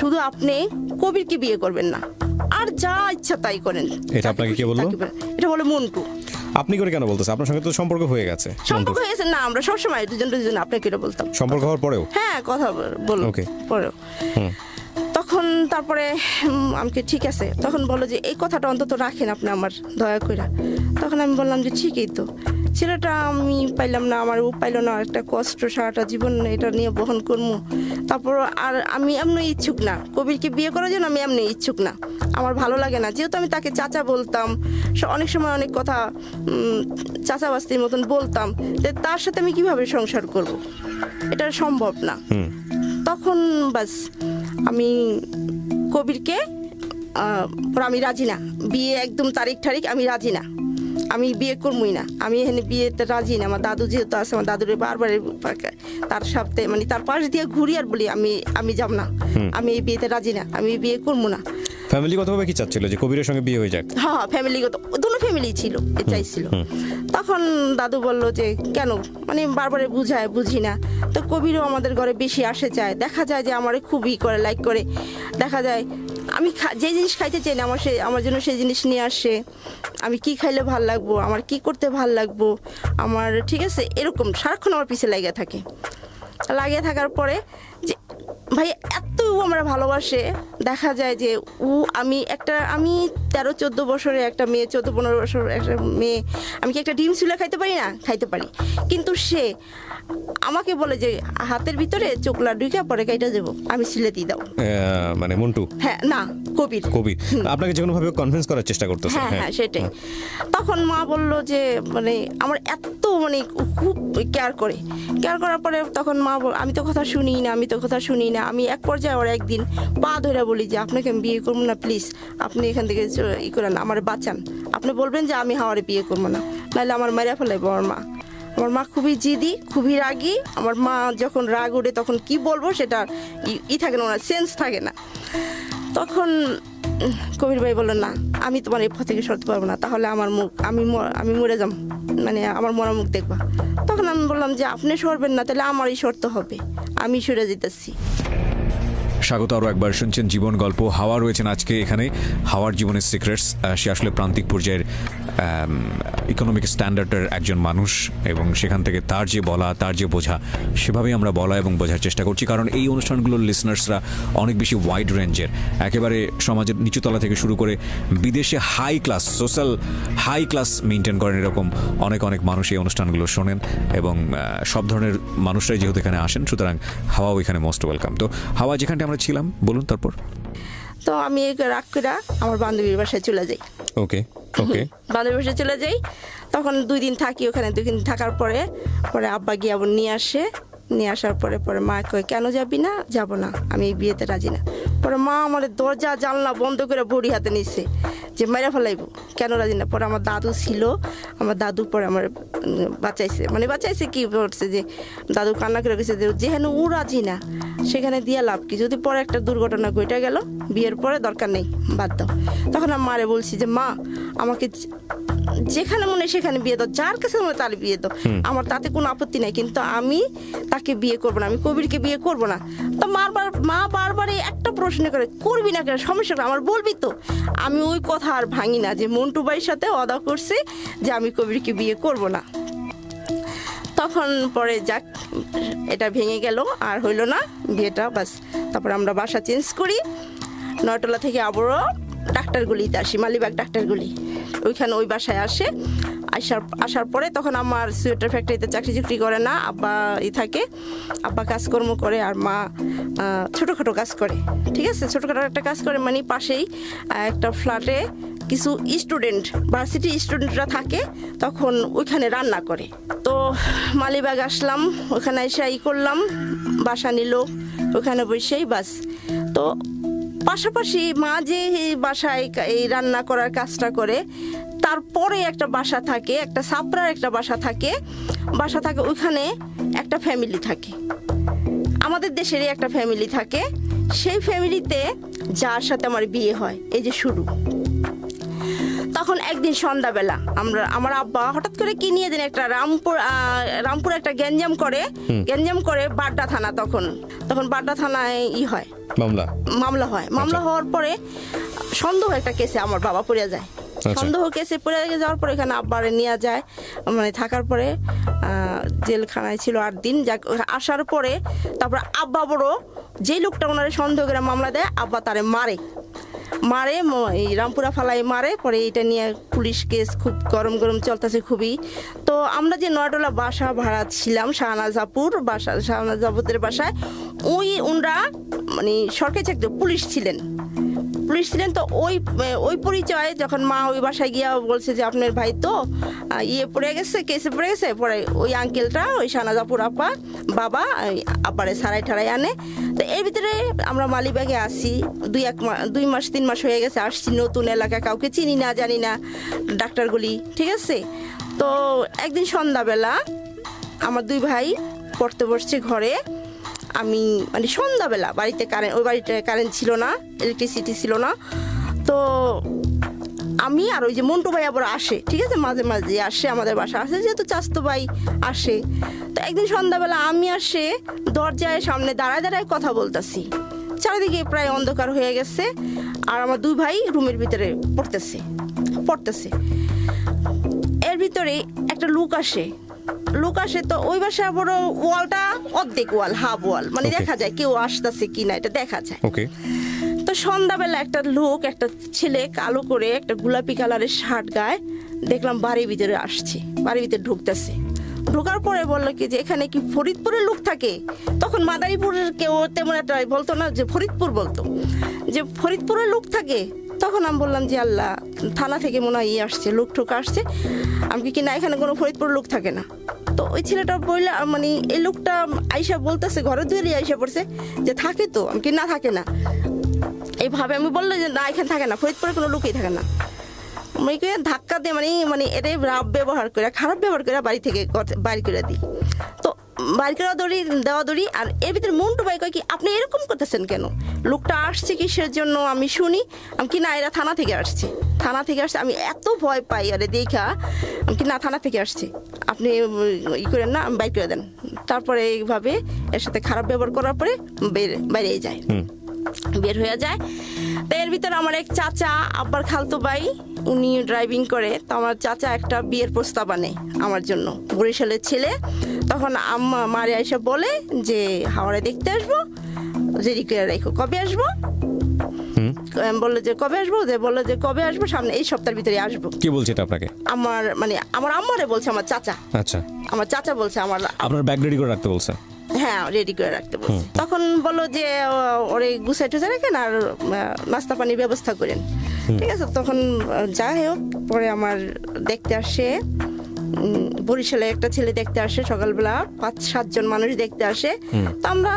শুধু আপনি কবিরকে বিয়ে করবেন না, আর যা ইচ্ছা তাই করেন। এটা আপনাকে কে বললো? এটা বলে মন্টু। আপনি করে কেন বলতেছেন? আপনার সঙ্গে তো সম্পর্ক হয়ে গেছে। সম্পর্ক হয়ে গেছে না, আমরা সবসময় দুজন আপনাকে এটা বলতাম। সম্পর্ক হওয়ার পরেও? হ্যাঁ, কথা বল ওকে, পরেও। তখন তারপরে আমাকে ঠিক আছে, তখন বলো যে এই কথাটা অন্তত রাখেন আপনি আমার, দয়া করে। তখন আমি বললাম যে ঠিকই তো, ছেলেটা আমি পাইলাম না, আমার ও পাইল না, একটা কষ্ট সারাটা জীবন এটা নিয়ে বহন করবো। তারপর আর আমি এমনি ইচ্ছুক না কবিরকে বিয়ে করার জন্য, আমি এমনি ইচ্ছুক না, আমার ভালো লাগে না। যেহেতু আমি তাকে চাচা বলতাম, অনেক সময় অনেক কথা চাচা বাস্তির মতন বলতাম, যে তার সাথে আমি কিভাবে সংসার করব, এটা সম্ভব না। তখন বাস আমি কবিরকে আমি রাজি না, বিয়ে একদম তারিখ আমি রাজি না, আমি বিয়ে করবই না, আমি এখানে বিয়েতে রাজি না। আমার দাদু যেহেতু আছে, আমার দাদুর বারবার তার সাথে মানে তার পাশ দিয়ে ঘুরি আর বলি আমি যাব না, আমি এই বিয়েতে রাজি না, আমি বিয়ে করবো না। ফ্যামিলিগতভাবে কি চাচ্ছিল যে কবিরের সঙ্গে বিয়ে হয়ে যাক? হ্যাঁ, ফ্যামিলিগত দুটো ফ্যামিলি ছিল, চাইছিল। তখন দাদু বলল যে কেন, মানে বারবারে বুঝি না। তো কবিরও আমাদের ঘরে বেশি আসে যায়, দেখা যায় যে আমারে খুবই করে লাইক করে, দেখা যায় আমি যে জিনিস খাইতে চাই না আমার জন্য সেই জিনিস নিয়ে আসে, আমি কি খাইলে ভাল লাগবো, আমার কি করতে ভাল লাগবো আমার, ঠিক আছে, এরকম সারাক্ষণ আমার পিছে লাগিয়ে থাকার পরে যে ভাই এত আমরা ভালোবাসে, দেখা যায় যে আমি 13-14 বছরে একটা মেয়ে, 14-15 বছর একটা মেয়ে, আমি কি একটা ডিম চুলে খাইতে পারি না? খাইতে পারি। কিন্তু সে আমাকে বলে যে হাতের ভিতরে চোখলা ঢুকে পরে কাইটা যাবো, আমি সিলে দিয়ে দাও। মানে মন্টু? হ্যাঁ, না কবির আপনাকে যে কোনোভাবে কনভিন্স করার চেষ্টা করতেছে। হ্যাঁ, সেটাই। তখন মা বলল যে মানে আমার এত মানে খুব কেয়ার করার পরে তখন মা আমি তো কথা শুনি না, আমি এক পর্যায়ে ওর একদিন পা ধরে বলি যে আপনাকে আমি বিয়ে করবো না, প্লিজ আপনি এখান থেকে ই করেন, আমার বাঁচান, আপনি বলবেন যে আমি হাওয়ারে বিয়ে করবো না, নাহলে আমার মেরে ফেলাইবো। আমার মা খুবই জিদি, খুবই রাগী। আমার মা যখন রাগ ওঠে তখন কি বলবো সেটা থাকে না, সেন্স থাকে না। তখন কবির ভাই বললো না, আমি তোমার এই পথ থেকে সরতে পারবো না, তাহলে আমার মুখ আমি মরে যাম, মানে আমার মরা মুখ দেখবা। তখন আমি বললাম যে আপনি সরবেন না, তাহলে আমারই সরতে হবে, আমি সরে যেতেছি। স্বাগত আরও একবার, শুনছেন জীবন গল্প। হাওয়া রয়েছেন আজকে এখানে, হাওয়ার জীবনের সিক্রেটস। সে আসলে প্রান্তিক পর্যায়ের ইকোনমিক স্ট্যান্ডার্ডের একজন মানুষ, এবং সেখান থেকে তার যে বলা, তার যে বোঝা, সেভাবেই আমরা বলা এবং বোঝার চেষ্টা করছি। কারণ এই অনুষ্ঠানগুলোর লিসনার্সরা অনেক বেশি ওয়াইড রেঞ্জের, একেবারে সমাজের নিচুতলা থেকে শুরু করে বিদেশে high class, social high class maintain করেন, এরকম অনেক মানুষ এই অনুষ্ঠানগুলো শোনেন, এবং সব ধরনের মানুষরাই যেহেতু এখানে আসেন, সুতরাং হাওয়াও এখানে মোস্ট ওয়েলকাম। তো হাওয়া, যেখানটা আমরা ছিলাম, বলুন তারপর। তো আমি রাগ করে আমার বান্ধবীর বাসায় চলে যাই। ওকে, বান্ধবীর বাসায় চলে যাই, তখন 2 দিন থাকি ওখানে। 2 দিন থাকার পরে আব্বা গিয়ে আবার নিয়ে আসার পরে মা কয় কেন যাবি না? যাব না, আমি এই বিয়েতে রাজি না। পরে মা আমার দরজা জানলা বন্ধ করে বড়ি হাতে নিচ্ছে যে মেরে ফেলাইবো, কেন রাজি না। পরে আমার দাদু ছিল, আমার দাদু পরে আমার বাঁচাইছে কি করছে যে দাদু কান্না করে গেছে যে যেখানে ও রাজি না সেখানে দিয়ে লাভ কি, যদি পরে একটা দুর্ঘটনা ঘটে গেল, বিয়ের পরে দরকার নেই, বাদ দাও। তখন আমি মারে বলছি যে মা আমাকে যেখানে মনে সেখানে বিয়ে দাও, যার কাছে মনে তার বিয়ে দাও, আমার তাতে কোনো আপত্তি নাই, কিন্তু আমি তাকে বিয়ে করবো না, আমি কবিরকে বিয়ে করবো না। তো মা বারবার একটা প্রশ্ন করে, করবি না কেন, সমস্যা আমার বলবি তো। আমি ওই কথা আর ভাঙি না, যে মন্টু ভাইয়ের সাথে ওয়াদা করছি যে আমি কবিরকে বিয়ে করবো না। তখন পরে যাক, এটা ভেঙে গেল, আর হইল না বিয়েটা, বাস। তারপর আমরা বাসা চেঞ্জ করি, নয়তলা থেকে আবারও ডাক্তারগুলিতে আসি, মালিবাগ ডাক্তারগুলি, ওইখানে ওই বাসায় আসার পরে তখন আমার সোয়েটার ফ্যাক্টরিতে চাকরি করে না, আব্বা থাকে, আব্বা কাজকর্ম করে, আর মা ছোটোখাটো কাজ করে, ঠিক আছে, ছোটোখাটো একটা কাজ করে, মানে পাশেই একটা ফ্ল্যাটে কিছু স্টুডেন্ট, ভার্সিটি স্টুডেন্টরা থাকে, তখন ওইখানে রান্না করে। তো মালিবাগ আসলাম, ওখানে এসে করলাম, বাসা নিল, ওখানে বসেই বাস। তো পাশাপাশি মা যে বাসায় এই রান্না করার কাজটা করে, তারপরে একটা বাসা থাকে, একটা সাপড়ার একটা বাসা থাকে, ওইখানে একটা ফ্যামিলি থাকে, আমাদের দেশেরই একটা ফ্যামিলি থাকে। সেই ফ্যামিলিতে যার সাথে আমার বিয়ে হয়, এই যে শুরু। তখন একদিন সন্ধ্যাবেলা আমার আব্বা হঠাৎ করে কি নিয়ে দিন একটা রামপুর একটা গ্যাঞ্জাম করে বাড্ডা থানা, তখন বাড্ডা থানায় হয় মামলা হয়। মামলা হওয়ার পরে সন্দেহ একটা কেসে আমার বাবা পড়ে যায়। সন্দেহ কেসে পড়ে যাওয়ার পরে এখানে আব্বারে নিয়ে যায়, মানে থাকার পরে জেলখানায় ছিল 8 দিন। আসার পরে তারপরে আব্বা বড় যে লোকটা ওনারে সন্দেহ করে মামলা দেয়, আব্বা তারে মারে এই রামপুরা ফালাই মারে। পরে এটা নিয়ে পুলিশ কেস খুব গরম চলতেছে খুবই। তো আমরা যে নয়ডলা বাসা ভাড়া ছিলাম শাহনাজাপুরের বাসায়, ওনরা মানে সরকারি চাকরি পুলিশ ছিলেন। তো ওই পরিচয়ে যখন মা ওই বাসায় গিয়া বলছে যে আপনার ভাই তো কেসে পড়ে গেছে, পরে ওই আঙ্কেলটা ওই শাহনাজাপুর বাবা আব্বারে সারাই ঠারাই আনে। তো এর ভিতরে আমরা মালিবাগে আসি, 2 মাস 3 মাস হয়ে গেছে আসছি, নতুন এলাকা, কাউকে চিনি না জানি না, ডাক্তারগুলি, ঠিক আছে। তো একদিন সন্ধ্যাবেলা আমার 2 ভাই পড়তে বসছে ঘরে, আমি মানে সন্ধ্যাবেলা ওই বাড়িতে কারেন্ট ছিল না, ইলেকট্রিসিটি ছিল না। তো আমি আর ওই যে মন্টু ভাই আবার আসে, ঠিক আছে, মাঝে মাঝে আসে আমাদের বাসা, আসে যেহেতু চাচতো ভাই আসে। তো একদিন সন্ধ্যাবেলা আমি আসে দরজায় সামনে দাঁড়ায় কথা বলতেছি, চারিদিকে প্রায় অন্ধকার হয়ে গেছে, আর আমার 2 ভাই রুমের ভিতরে পড়তেছে। এর ভিতরে একটা লোক আসে। তো ওই বাসায় বড় ওয়ালটা অর্ধেক ওয়াল, হাফ ওয়াল, মানে দেখা যায় কেউ আসতেছে কিনা, এটা দেখা যায়। তো সন্ধ্যাবেলা একটা ছেলে কালো করে একটা গোলাপি কালারের শার্ট গায়ে দেখলাম বাড়ির ভিতরে আসছে, বাড়ির ভিতরে ঢোকার পরে বললো কি যে এখানে কি ফরিদপুরের লোক থাকে? তখন মাদারীপুরের কেউ তেমন একটা বলতো না, যে ফরিদপুর বলতো, যে ফরিদপুরের লোক থাকে। তখন আমি বললাম যে আল্লাহ, থানা থেকে মনে হয় আসছে, লোক ঠোক আসছে। আমি কি না, এখানে কোনো ফরিদপুর লোক থাকে না। তো ওই ছেলেটা বললে, মানে এই লোকটা আইসা বলতেছে, ঘরে দুয়ারে আইসা পড়ছে যে থাকে তো, আমি কি না থাকে না, এইভাবে আমি বললাম যে না, এখানে থাকে না, ফরিদপুরে কোনো লোকই থাকে না। আমি ধাক্কা দিয়ে মানে এর খারাপ ব্যবহার করে বাড়ি থেকে বাইর করে দিই। তো বাইর করা দৌড়ি। আর এর ভিতরে মন্টু ভাই কয় কি আপনি এরকম করতেছেন কেন? লোকটা আসছে কিসের জন্য আমি শুনি। আমি কি না, এরা থানা থেকে আসছে। আমি এত ভয় পাই আরে দেখা, আমি কি না, থানা থেকে আসছে, আপনি করেন না, বাইর করে দেন। তারপরে এইভাবে এর সাথে খারাপ ব্যবহার করার পরে বের হয়ে যায়। তো এর ভিতরে আমার এক চাচা, আব্বার খালতো ভাই, উনি ড্রাইভিং করে। তো আমার চাচা একটা বিয়ের প্রস্তাব আনে আমার জন্য, বরিশালের ছেলে। তখন আম্মা মারে আইসা বলে যে হাওড়ে দেখতে আসবো, রেডি করে রাখো, কবে আসবো? বললো যে কবে আসবো, সামনে এই সপ্তাহের ভিতরে আসবো। কি বলছে এটা আপনাকে? আমার আম্মারে বলছে আমার চাচা। আচ্ছা, আমার চাচা বলছে আপনার ব্যাগ রেডি করে রাখতে বলছে? হ্যাঁ, রেডি করে রাখতে বলছে। তখন বললো যে ওরে গুছাই টুছাই রাখেন আর নাস্তা পানির ব্যবস্থা করেন, ঠিক আছে। তখন যাই হোক, পরে আমার দেখতে আসে, বরিশালে একটা ছেলে দেখতে আসে সকালবেলা, 5-7 জন মানুষ দেখতে আসে। তো আমরা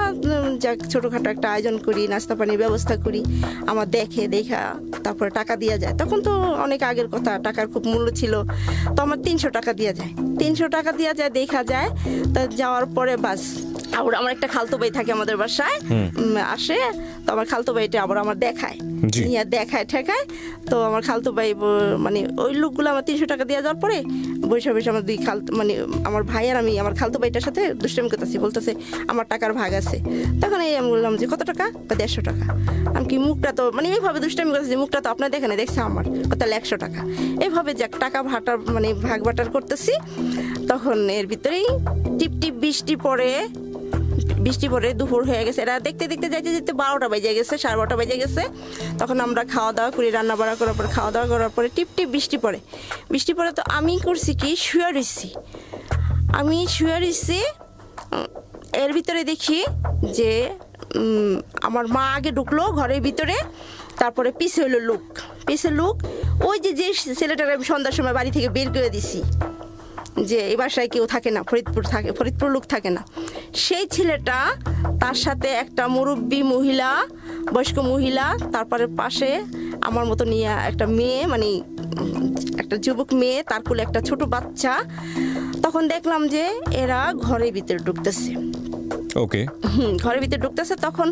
ছোটখাটো একটা আয়োজন করি, নাস্তা পানির ব্যবস্থা করি। আমার দেখা তারপরে টাকা দিয়ে যায়। তখন তো অনেক আগের কথা, টাকার খুব মূল্য ছিল। তো আমার 300 টাকা দিয়ে যায়, দেখা যায়। তা যাওয়ার পরে বাস, আবার আমার একটা খালতো ভাই থাকে আমাদের বাসায়, আসে। তো আমার খালতো ভাইটা আবার আমার দেখায় ঠেকায়। তো আমার খালতো ভাই মানে ওই লোকগুলো আমার 300 টাকা দিয়ে যাওয়ার পরে বসে আমার 2 মানে আমার ভাই আর আমি আমার খালতো ভাইটার সাথে দুষ্টামি করতেছি, বলতেছে আমার টাকার ভাগ আছে। তখন আমি বললাম যে কত টাকা? 150 টাকা। আমি কি মুখটা তো মানে এইভাবে দুষ্টামি করতেছি, মুখটা তো আপনার দেখে দেখছে আমার, তাহলে 100 টাকা। এইভাবে যাক টাকা মানে ভাগ বাটার করতেছি। তখন এর ভিতরেই টিপ বৃষ্টি পরে দুপুর হয়ে গেছে। এরা দেখতে যাইতে 12টা বেজে গেছে, 12:30 বেজে গেছে। তখন আমরা খাওয়া দাওয়া করি, রান্না বাড়া করার পরে টিপ বৃষ্টি পড়ে। তো আমি করছি কি, শুয়ে রইছি। এর ভিতরে দেখি যে আমার মা আগে ঢুকলো ঘরের ভিতরে, তারপরে পিছে লোক ওই যে ছেলেটার আমি সন্ধ্যার সময় বাড়ি থেকে বের করে দিছি, যে এই বাসায় কেউ থাকে না, ফরিদপুর লোক থাকে না। সেই ছেলেটা, তার সাথে একটা মুরব্বী মহিলা, বয়স্ক মহিলা, তারপরে পাশে আমার মতো নিয়ে একটা মেয়ে, মানে একটা যুবক মেয়ে, তার কোলে একটা ছোট বাচ্চা। তখন দেখলাম যে এরা ঘরের ভিতরে ঢুকতেছে। ওকে, ঘরের ভিতরে ঢুকতেছে, তখন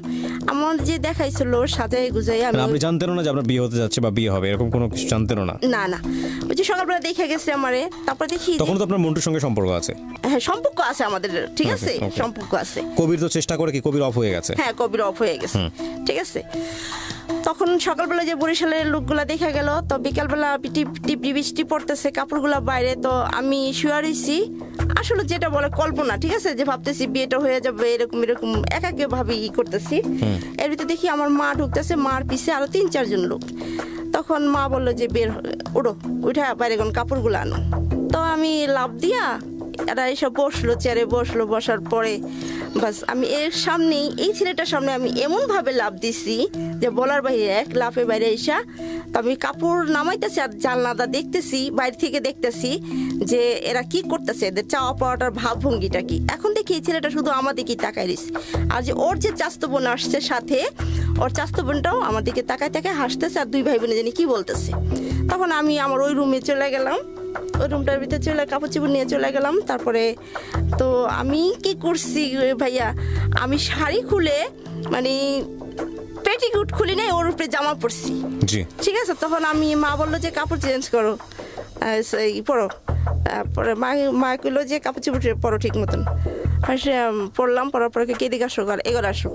আমার যে দেখাইছিল সাজাই গুজাই আমি আপনি জানতেন না যে আপনার বিয়ে হতে যাচ্ছে বা বিয়ে হবে, এরকম কোনো কিছু জানতেন না? না না, ওই যে সকালবেলা দেখে গেছে আমারে, তারপর দেখি যে- তখন তো আপনার মন্টুর সঙ্গে সম্পর্ক আছে? হ্যাঁ সম্পর্ক আছে আমাদের, ঠিক আছে, Okay, okay. সম্পর্ক আছে। কবির তো চেষ্টা করে কি, কবির অফ হয়ে গেছে? হ্যাঁ কবির অফ হয়ে গেছে, ঠিক আছে। তখন সকালবেলা যে বরিশালের লোকগুলা দেখা গেল, তো বিকালবেলা টিপটি বৃষ্টি পড়তেছে, কাপড়গুলা বাইরে, তো আমি শুয়ে রইছি, আসলে যেটা বলে কল্পনা, ঠিক আছে, যে ভাবতেছি বিয়েটা হয়ে যাবে, এরকম এরকম একাকে ভাবি করতেছি। এর ভিতরে দেখি আমার মা ঢুকতেছে, মার পিছে আরো 3-4 জন লোক। তখন মা বললো যে উঠো, উঠা বাইরে কোন কাপড়গুলো আনো। তো আমি লাফ দিয়া এরা এসব বসলো, চেয়ারে বসলো, বসার পরে বাস আমি এর সামনেই, এই ছেলেটার সামনে আমি এমনভাবে লাফ দিছি যে বলার বাইরে, এক লাফে বাইরে এসা তো আমি কাপড় নামাইতেছি আর জানলাটা দেখতেছি, বাইরে থেকে দেখতেছি যে এরা কি করতেছে, এদের চাওয়া পাওয়াটার ভাবভঙ্গিটা কি। এখন দেখি এই ছেলেটা শুধু আমার দিকেই তাকায় রয়েছে, আর যে ওর যে চাস্তো বোন আসছে সাথে, ওর চাস্তো বোনটাও আমার দিকে তাকায় তাকায় হাসতেছে, আর 2 ভাই বোনে জানি কি বলতেছে। তখন আমি আমার ওই রুমে চলে গেলাম, ওই রুমটার ভিতরে চলে কাপড় চোপড় নিয়ে চলে গেলাম। তারপরে তো আমি কি করছি ভাইয়া, আমি শাড়ি খুলে মানে পেটিকুট খুলি নাই, ওর উপরে জামা পরছি, জি, ঠিক আছে। তখন আমি, মা বললো যে কাপড় চেঞ্জ করো, পরো। তারপরে মা কইলো যে কাপড় চোপড় পরো ঠিক মতন। আর সে পরলাম, পরার পরে এদিকে আসো, এগোর আসো,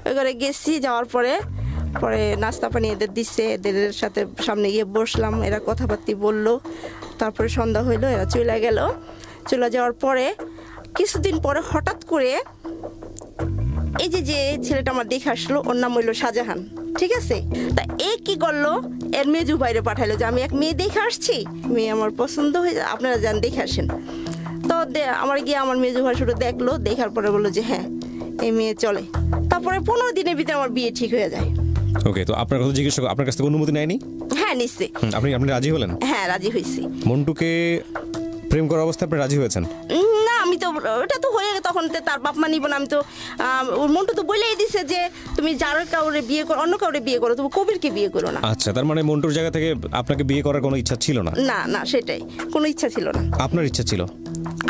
এগোরে গেছি। যাওয়ার পরে নাস্তা পানি এদের দিচ্ছে, এদের সাথে সামনে গিয়ে বসলাম, এরা কথাবার্তি বললো। তারপরে সন্ধ্যা হইলো, এরা চলে গেল। চলে যাওয়ার পরে কিছুদিন পরে হঠাৎ করে এই যে ছেলেটা আমার দেখে আসলো, ওর নাম হইলো শাহজাহান, ঠিক আছে। তা এ কি করলো, এর মেজু বাইরে পাঠাইলো যে আমি এক মেয়ে দেখে আসছি, মেয়ে আমার পছন্দ হয়ে যায়, আপনারা যান দেখে আসেন। তো আমার গিয়ে আমার মেজু ভাই শুধু দেখলো, দেখার পরে বললো যে হ্যাঁ এই মেয়ে চলে। তারপরে 15 দিনের ভিতরে আমার বিয়ে ঠিক হয়ে যায়। ওকে, তো আপনার কথা জিজ্ঞেস, আপনার কাছ থেকে অনুমতি নেয়নি? হ্যাঁ নিশ্চয়ই। আপনি রাজি হলেন? হ্যাঁ রাজি হয়েছি। মন্টুকে প্রেম করার অবস্থায় আপনি রাজি হয়েছেন? না আমি তো, ওটা তো হয়ে গেছে, তখন তো তার বাপ মা নিব না। আমি তো ওর মন্টু তো বলেই দিছে যে তুমি যার কাউরে বিয়ে করো, অন্য কাউরে বিয়ে করো, তুমি কবিরকে বিয়ে করো না। আচ্ছা, তার মানে মন্টুর জায়গা থেকে আপনাকে বিয়ে করার কোনো ইচ্ছা ছিল না? না না, সেটাই, কোনো ইচ্ছা ছিল না। আপনার ইচ্ছা ছিল?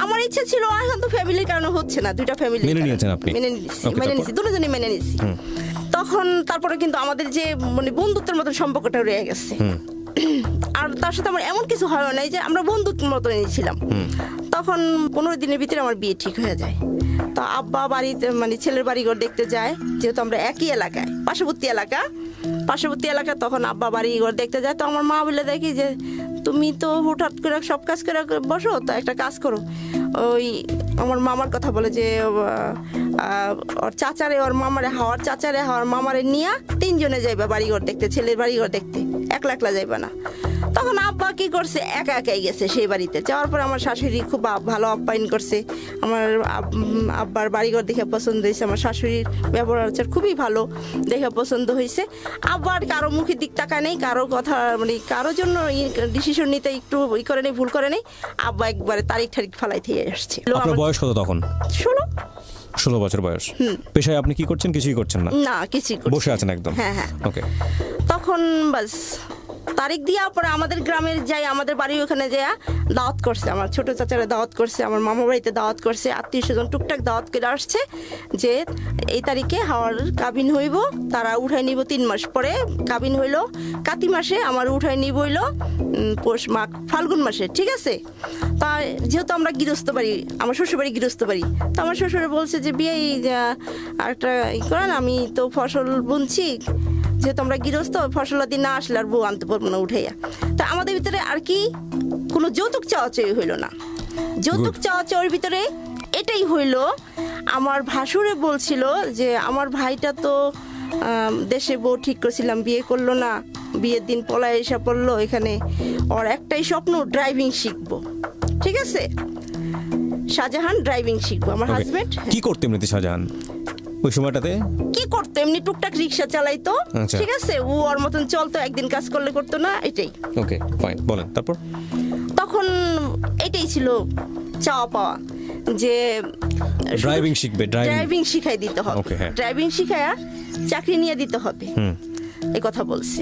আমার ইচ্ছা ছিল, এখন তো ফ্যামিলির কারণে হচ্ছে না, 2টা ফ্যামিলি মেনে নিয়েছেন আপনি? মেনে নিয়েছি, Okay, মেনে তারপর? নিয়েছি, দুজনই মেনে নিয়েছি। তখন তারপরে কিন্তু আমাদের যে মানে বন্ধুত্বের মতো সম্পর্কটা রয়ে গেছে। আর তার সাথে আমার এমন কিছু হয় নাই, যে আমরা বন্ধুত্বের মতো নিয়েছিলাম। তখন 15 দিনের ভিতরে আমার বিয়ে ঠিক হয়ে যায়। তো আব্বা বাড়িতে মানে ছেলের বাড়িঘর দেখতে যায়, যেহেতু আমরা একই এলাকায়, পার্শ্ববর্তী এলাকা। তখন আব্বা বাড়িঘর দেখতে যায়। তো আমার মা বলে দেখি যে তুমি তো হুটহাট করে সব কাজ করে বসো, তো একটা কাজ করো। ওই আমার মামার কথা বলে যে ওর চাচারে, ওর মামারে, হাওয়ার চাচারে, হাওয়ার মামারে নিয়ে 3 জনে যাইবা বাড়িঘর দেখতে, ছেলের বাড়িঘর দেখতে, একলা একলা যাইবা না। তখন আব্বা কি করছে, একা একাই গেছে সেই বাড়িতে। যাওয়ার পর আমার শাশুড়ি খুব ভালো আপ্যায়ন করছে। আমার আব্বার বাড়িঘর দেখে পছন্দ হয়েছে, আমার শাশুড়ির ব্যবহার আচার খুবই ভালো দেখে পছন্দ হয়েছে। আব্বার কারো মুখের দিক তাকায় নেই, কারো কথা মানে কারোর জন্য ডিসিশন নিতে একটু করে নেই, ভুল করে নেই। আব্বা একবারে তারিখ ফালাই থেকে আসছে। আপনার বয়স কত তখন? 16 বছর বয়স। পেশায় আপনি কি করছেন? কিছুই করছেন না? না, কিছুই বসে আছেন একদম? হ্যাঁ হ্যাঁ। ওকে, তখন বাস তারিখ দিয়া পরে আমাদের গ্রামের যাই, আমাদের বাড়ি ওখানে যাইয়া দাওয়াত করছে, আমার ছোট চাচারা দাওয়াত করছে, আমার মামা বাড়িতে দাওয়াত করছে, আত্মীয় স্বজন টুকটাক দাওয়াত করে আসছে যে এই তারিখে হাওয়ার কাবিন হইব, তারা উঠাই নিব 3 মাস পরে। কাবিন হইল কাতি মাসে, আমার উঠাই নিব হইল পৌষ মাঘ ফাল্গুন মাসে, ঠিক আছে। তা যেহেতু আমরা গৃহস্থ বাড়ি, আমার শ্বশুর বাড়ি গৃহস্থ বাড়ি, তো আমার শ্বশুরে বলছে যে বিয়ে আরেকটা করেন, আমি তো ফসল বুনছি, যেহেতু আমরা গৃহস্থ, ফসলের দিন না আসলে আর বউ আনতে পারবো না উঠাইয়া। তা আমাদের ভিতরে আর কি কোনো যৌতুক চাওয়াচাই হইল না। যৌতুক চাওয়াচাওয়ার ভিতরে এটাই হইল, আমার ভাসুরে বলছিল যে আমার ভাইটা তো দেশে বউ ঠিক করছিলাম, বিয়ে করলো না, বিয়ের দিন পলায় এসে পড়লো এখানে, ওর একটাই স্বপ্ন ড্রাইভিং শিখবো, ঠিক আছে। শাহজাহান ড্রাইভিং শিখবো, আমার হাজবেন্ড। কি করতে এমনিতে শাহজাহান ওই সময়টাতে? কি করতো, এমনি টুকটাক রিক্সা চালাইতো, আচ্ছা। ঠিক আছে। ও ওর মতন চলতো, একদিন কাজ করলে করতো না, এটাই। ওকে ফাইন, বলেন তারপর। তখন এটাই ছিল চাওয়া পাওয়া, যে ড্রাইভিং শিখবে, ড্রাইভিং শিখাই দিতে হবে, Okay, হ্যাঁ। ড্রাইভিং শিখায়া চাকরি নিয়ে দিতে হবে। এই কথা বলছে।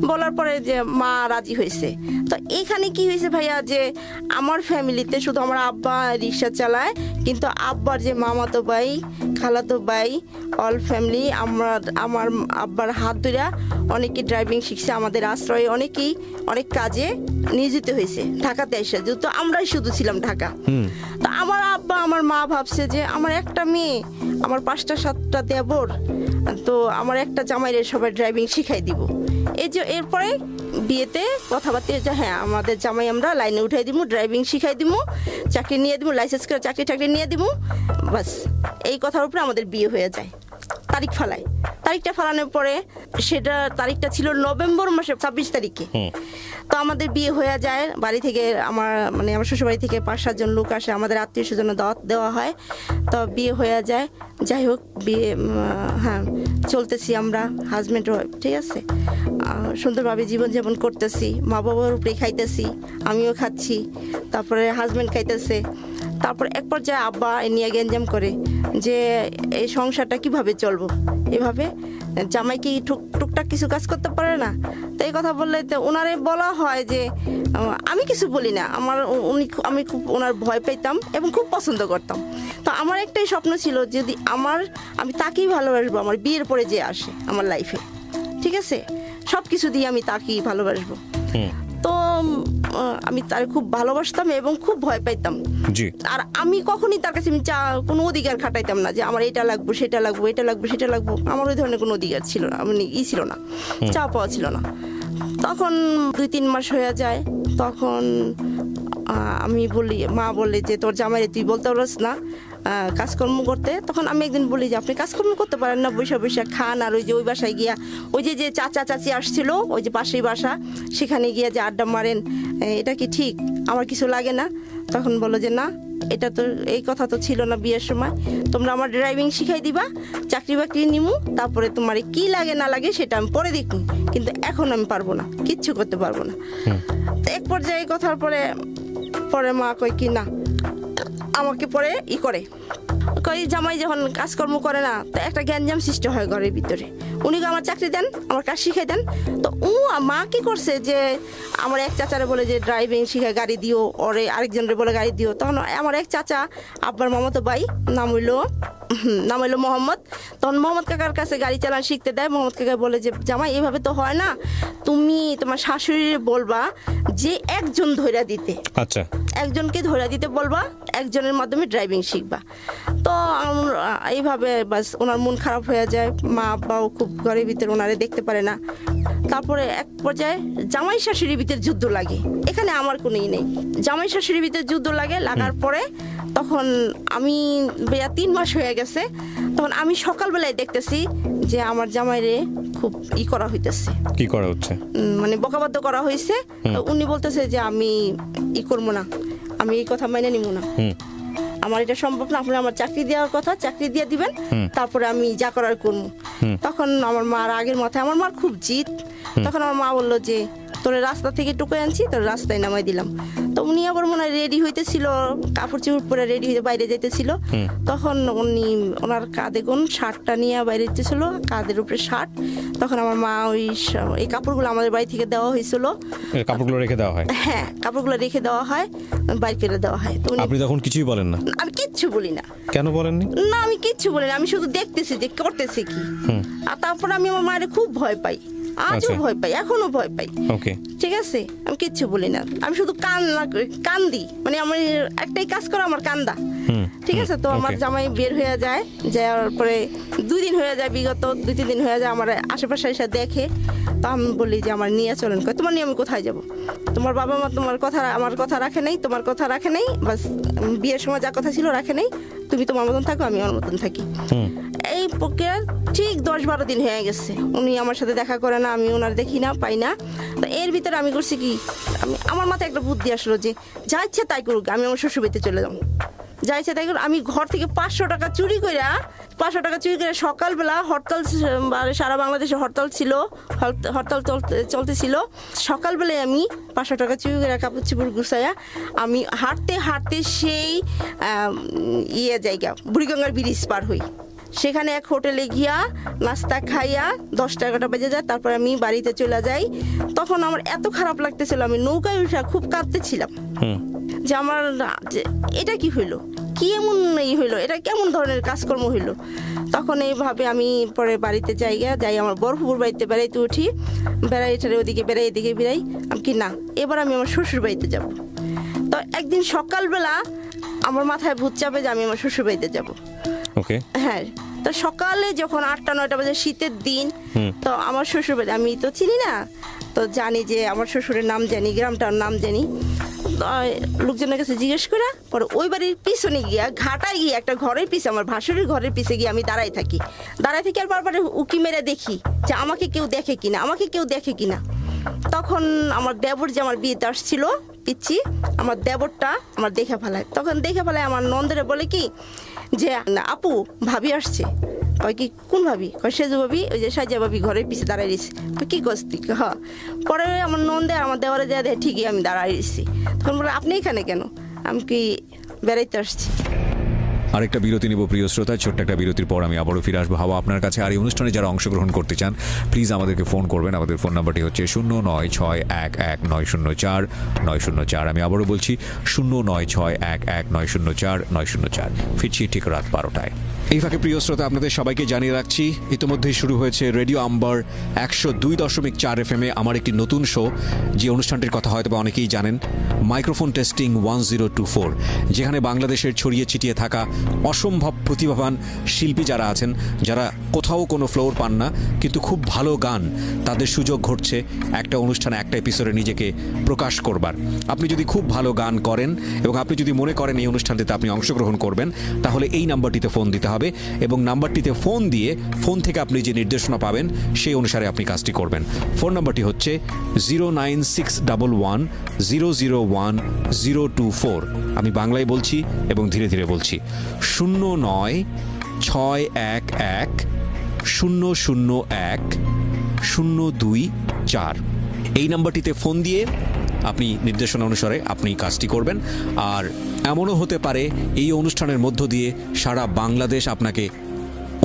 বলার পরে যে মা রাজি হয়েছে। তো এখানে কি হয়েছে ভাইয়া, যে আমার ফ্যামিলিতে শুধু আমার আব্বা রিক্সা চালায়, কিন্তু আব্বার যে মামাতো ভাই, খালাতো ভাই, অল ফ্যামিলি আমার আব্বার হাত ধরে অনেকে ড্রাইভিং শিখছে, আমাদের আশ্রয়ে অনেকেই অনেক কাজে নিয়োজিত হয়েছে ঢাকাতে এসে, যেহেতু আমরাই শুধু ছিলাম ঢাকা। তো আমার আব্বা আমার মা ভাবছে যে আমার একটা মেয়ে, আমার 5টা 7টা দেবর, তো আমার একটা জামাইরে সবাই ড্রাইভিং শিখাই দিব। এই যে এরপরে বিয়েতে কথাবার্তা যে হ্যাঁ আমাদের জামাই আমরা লাইনে উঠাই দিব, ড্রাইভিং শিখাই দিব, চাকরি নিয়ে দিব, লাইসেন্স করে চাকরি নিয়ে দিব, বাস এই কথার উপরে আমাদের বিয়ে হয়ে যায়। তারিখ ফালায়, তারিখটা ফালানোর পরে সেটা তারিখটা ছিল নভেম্বর মাসের 26 তারিখে। তো আমাদের বিয়ে হয়ে যায়। বাড়ি থেকে আমার শ্বশুর বাড়ি থেকে 5-7 জন লোক আসে, আমাদের আত্মীয় স্বজনের দাওয়াত দেওয়া হয়। তো বিয়ে হয়ে যায়। যাই হোক, বিয়ে হ্যাঁ চলতেছি আমরা হাজব্যান্ড ওয়াইফ, ঠিক আছে, সুন্দরভাবে জীবনযাপন করতেছি, মা বাবার উপরে খাইতেছি, আমিও খাচ্ছি, তারপরে হাজব্যান্ড খাইতেছে। তারপর এক পর্যায়ে আব্বা নিয়ে গ্যাঞ্জাম করে যে এই সংসারটা কিভাবে চলবো, এভাবে জামাই কি টুকটাক কিছু কাজ করতে পারে না। তো এই কথা বললে তো ওনারে বলা হয় যে আমি কিছু বলি না, আমি খুব ওনার ভয় পেতাম এবং খুব পছন্দ করতাম। তো আমার একটাই স্বপ্ন ছিল, যদি আমি তাকেই ভালোবাসবো, আমার বিয়ের পরে যে আসে আমার লাইফে, ঠিক আছে, সব কিছু দিয়ে আমি তাকেই ভালোবাসবো। তো আমি তার খুব ভালোবাসতাম এবং খুব ভয় পাইতাম। আর আমি কখনই তার কাছে কোনো অধিকার খাটাইতাম না যে আমার এটা লাগবো, সেটা লাগবো, এটা লাগবো, সেটা লাগবো। আমার ওই ধরনের কোনো অধিকার ছিল না, ছিল না, চাওয়া পাওয়া ছিল না। তখন 2-3 মাস হয়ে যায়। তখন আমি বলি, মা বলে যে তোর জামাইরে তুই বলতে পারস না কাজকর্ম করতে। তখন আমি একদিন বলি যে আপনি কাজকর্ম করতে পারেন না, বৈশা খান, আর ওই বাসায় গিয়া ওই যে চাচা চাচি আসছিল, ওই যে পাশেই বাসা, সেখানে গিয়া যে আড্ডা মারেন, এটা কি ঠিক? আমার কিছু লাগে না। তখন বলো যে না, এটা তো এই কথা তো ছিল না বিয়ের সময়, তোমরা আমার ড্রাইভিং শিখাই দিবা, চাকরি বাকরি নিমু, তারপরে তোমার কি লাগে না লাগে সেটা আমি পরে দেখবো, কিন্তু এখন আমি পারবো না, কিচ্ছু করতে পারবো না। তো এক পর্যায়ে কথার পরে মা কয় কি না, আমাকে পরে করে জামাই যখন কাজকর্ম করে না, তো একটা গ্যাঞ্জাম সৃষ্টি হয় ঘরের ভিতরে। উনি আমার চাকরি দেন, আমার কাজ শিখাই দেন। তো মা কি করছে যে আমার এক চাচারে বলে যে ড্রাইভিং শিখে গাড়ি দিও, ওরে আরেকজনের বলে গাড়ি দিও। তখন আমার এক চাচা আব্বার মামাতো ভাই, নাম হইলো মোহাম্মদ। তখন মোহাম্মদ কাকার কাছে গাড়ি চালানো শিখতে দেয়। মোহাম্মদ কাকা বলে যে জামাই এভাবে তো হয় না, তুমি তোমার শাশুড়ির বলবা যে একজন ধইরা দিতে, আচ্ছা, একজনকে ধইরা দিতে বলবা, একজনের মাধ্যমে ড্রাইভিং শিখবা। তো এইভাবে বাস ওনার মন খারাপ হয়ে যায়। মা আব্বাও খুব ঘরের ভিতরে ওনারে দেখতে পারে না। তারপরে এক পর্যায়ে জামাই শাশুড়ির ভিতরে যুদ্ধ লাগে। এখানে আমার কোনোই নেই, জামাই শাশুড়ির ভিতরে যুদ্ধ লাগার পরে তখন আমি 3 মাস হয়ে গেছে। তখন আমি সকালবেলায় দেখতেছি যে আমার জামাইরে খুব করা হইতেছে। কি করা হচ্ছে? মানে বকাবাদ্য করা হয়েছে। উনি বলতেছে যে আমি করবো না, আমি এই কথা মেনে নিব না, আমার এটা সম্ভব না, আপনি আমার চাকরি দেওয়ার কথা, চাকরি দিয়ে দিবেন, তারপরে আমি যা করার করবো। তখন আমার মার আগের মাথায়, আমার মার খুব জিদ। তখন আমার মা বললো যে তোর রাস্তা থেকে টুকে আনছি, তোর রাস্তায় নামাই দিলাম। তো উনি আবার মনে হয় রেডি হইতেছিল, কাপড় চোপড় পরে রেডি হইতে বাইরে যেতেছিল। তখন ওনার কাঁধে শার্টটা নিয়ে বাইরে যেতেছিল, কাঁধের উপরে শার্ট। তখন আমার মা এই কাপড়গুলো আমাদের বাড়ি থেকে দেওয়া হয়েছিল। কাপড়গুলো রেখে দেওয়া হয়? হ্যাঁ, কাপড়গুলো রেখে দেওয়া হয়, বাইরে করে দেওয়া হয়। আপনি তখন কিছুই বলেন না? আমি কিচ্ছু বলি না। কেন বলেননি? না, আমি কিচ্ছু বলি না, আমি শুধু দেখতেছি যে করতেছে কি। আর তারপর আমি আমার মায়ের খুব ভয় পাই, আজও ভয় পাই, এখনো ভয় পাই। ঠিক আছে, আমি কিচ্ছু বলি না, আমি শুধু কান্দি, মানে আমার একটাই কাজ করা, আমার কান্দা। ঠিক আছে। তো আমার জামাই বের হয়ে যায়, যাওয়ার পরে 2 দিন হয়ে যায়, বিগত 2-3 দিন হয়ে যায়, আমার আশেপাশে এসে দেখে। তো আমি বলি যে আমার নিয়ে চলেন। তোমার নিয়ে আমি কোথায় যাব? তোমার বাবা মা আমার কথা রাখে নাই, তোমার কথা রাখে নাই, বাস বিয়ের সময় যা কথা ছিল রাখে নাই, তুমি তোমার মতন থাকো, আমি আমার মতন থাকি। এই প্রক্রিয়া ঠিক 10-12 দিন হয়ে গেছে, উনি আমার সাথে দেখা করে না, আমি ওনার দেখি না, পাই না। তো এর ভিতরে আমি করছি কি, আমার মাথায় একটা বুদ্ধি আসলো যে যা ইচ্ছে তাই করুক, আমি আমার শ্বশুর বাড়িতে চলে যাব, যা ইচ্ছে তাই করুক। আমি ঘর থেকে 500 টাকা চুরি করে সকালবেলা হরতাল, সারা বাংলাদেশে হরতাল ছিল, হরতাল চলতেছিল। সকালবেলায় আমি 500 টাকা চুরি করে কাপড় চোপড় গুছাইয়া আমি হাঁটতে সেই জায়গা বুড়িগঙ্গার ব্রিজ পার হই। সেখানে এক হোটেলে গিয়া নাস্তা খাইয়া 10টা-11টা বেজে যায়, তারপর আমি বাড়িতে চলে যাই। তখন আমার এত খারাপ লাগতেছিল, আমি নৌকায় উঠা খুব কাঁদতেছিলাম যে আমার যে এটা কি হইলো, কি এমন হইলো, এটা কেমন ধরনের কাজকর্ম হইলো। তখন এইভাবে আমি পরে বাড়িতে যাই আমার বরফুপুর বাড়িতে বেড়াইতে উঠি, বেড়াইটারে ওদিকে বেড়াই এদিকে বেড়াই, আমি কি না এবার আমি আমার শ্বশুর বাড়িতে যাব। তো একদিন সকালবেলা আমার মাথায় ভূত চাপে যে আমি আমার শ্বশুর বাড়িতে যাবো। ওকে, হ্যাঁ, তো সকালে যখন 8টা-9টা বাজে, শীতের দিন, তো আমার শ্বশুর বাড়ি আমি তো চিনি না, তো জানি যে আমার শ্বশুরের নাম জানি, গ্রামটার নাম জানি। লোকজনের কাছে জিজ্ঞেস করে পরে ওই বাড়ির পিছনে গিয়া ঘাটায় গিয়ে একটা ঘরের পিছে, আমার ভাসুরের ঘরের পিছে গিয়ে আমি দাঁড়াই থাকি আর বারবার উকি মেরে দেখি যে আমাকে কেউ দেখে কিনা। তখন আমার দেবর যে আমার বিয়েতে আসছিল পিচ্ছি, আমার দেবরটা আমার দেখে ফেলায়। তখন দেখে ফেলায় আমার নন্দেরে বলে কি যে আপু ভাবি আসছে। কয় কি কোন ভাবি? কয় সেজু ভাবি, ওই যে সাজা ভাবি ঘরের পিছে দাঁড়াই রয়েছে। কি করছি? হ্যাঁ। পরে আমার নন্দে আমার দেওয়ারে দেওয়া দেয় ঠিকই আমি দাঁড়াই রয়েছি। তখন বলে আপনি এখানে কেন? আমি কি বেড়াইতে আসছি। আরেকটা বিরতি নিব প্রিয় শ্রোতা, ছোট্ট একটা বিরতির পর আমি আবারও ফিরে আসবো হাওয়া আপনার কাছে। আর এই অনুষ্ঠানে যারা অংশগ্রহণ করতে চান প্লিজ আমাদেরকে ফোন করবেন। আমাদের ফোন নাম্বারটি হচ্ছে 09611904 আমি আবারও বলছি 09611904 ফিরছি ঠিক রাত 12টায়। এই ফাঁকে প্রিয় শ্রোতা আপনাদের সবাইকে জানিয়ে রাখছি ইতিমধ্যেই শুরু হয়েছে রেডিও আম্বার 102.4 FM আমার একটি নতুন শো, যে অনুষ্ঠানটির কথা হয়তো অনেকেই জানেন, মাইক্রোফোন টেস্টিং 1024, যেখানে বাংলাদেশের ছড়িয়ে ছিটিয়ে থাকা অসম্ভব প্রতিভাবান শিল্পী যারা আছেন, যারা কোথাও কোনো ফ্লোর পান না কিন্তু খুব ভালো গান, তাদের সুযোগ ঘটছে একটা অনুষ্ঠানে একটা এপিসোডে নিজেকে প্রকাশ করবার। আপনি যদি খুব ভালো গান করেন এবং আপনি যদি মনে করেন এই অনুষ্ঠানটিতে আপনি অংশগ্রহণ করবেন, তাহলে এই নাম্বারটিতে ফোন দিতে হবে এবং নাম্বারটিতে ফোন দিয়ে ফোন থেকে আপনি যে নির্দেশনা পাবেন সেই অনুসারে আপনি কাজটি করবেন। ফোন নাম্বারটি হচ্ছে 09611001024। আমি বাংলায় বলছি এবং ধীরে ধীরে বলছি 09611001024। এই নাম্বারটিতে ফোন দিয়ে আপনি নির্দেশনা অনুসারে আপনি কাজটি করবেন। আর এমনও হতে পারে এই অনুষ্ঠানের মধ্য দিয়ে সারা বাংলাদেশ আপনাকে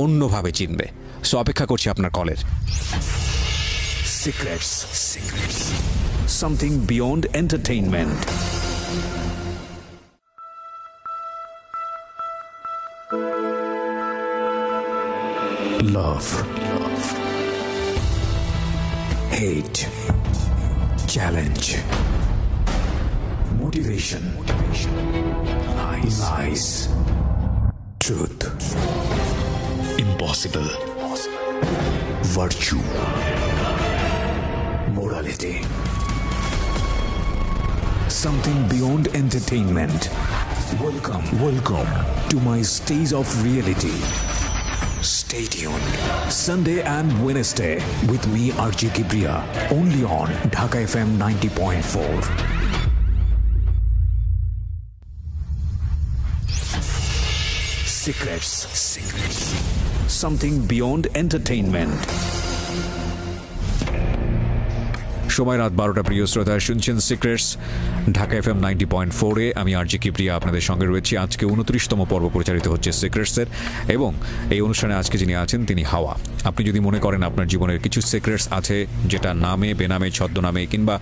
অন্যভাবে চিনবে। সো অপেক্ষা করছি আপনার কলের। Secrets. Something beyond entertainment. Love. Hate. Challenge. Motivation. Lies. Truth. Impossible. Virtue. Morality. Something beyond entertainment. Welcome to my stage of reality. Stay tuned. Sunday and Wednesday with me RJ Kibriya, only on Dhaka FM 90.4. Secrets. Something beyond entertainment. সময় রাত 12টা। প্রিয় শ্রোতা শুনছেন secrets Dhaka FM 90.4-এ। আমি আরজি কিপ্রিয়া আপনাদের সঙ্গে রয়েছি। আজকে 29তম পর্ব পরিচালিত হচ্ছে সিক্রেটসের এবং এই অনুষ্ঠানে আজকে যিনি আছেন তিনি হাওয়া। আপনি যদি মনে করেন আপনার জীবনের কিছু সিক্রেটস আছে যেটা নামে বেনামে ছদ্মনামে কিংবা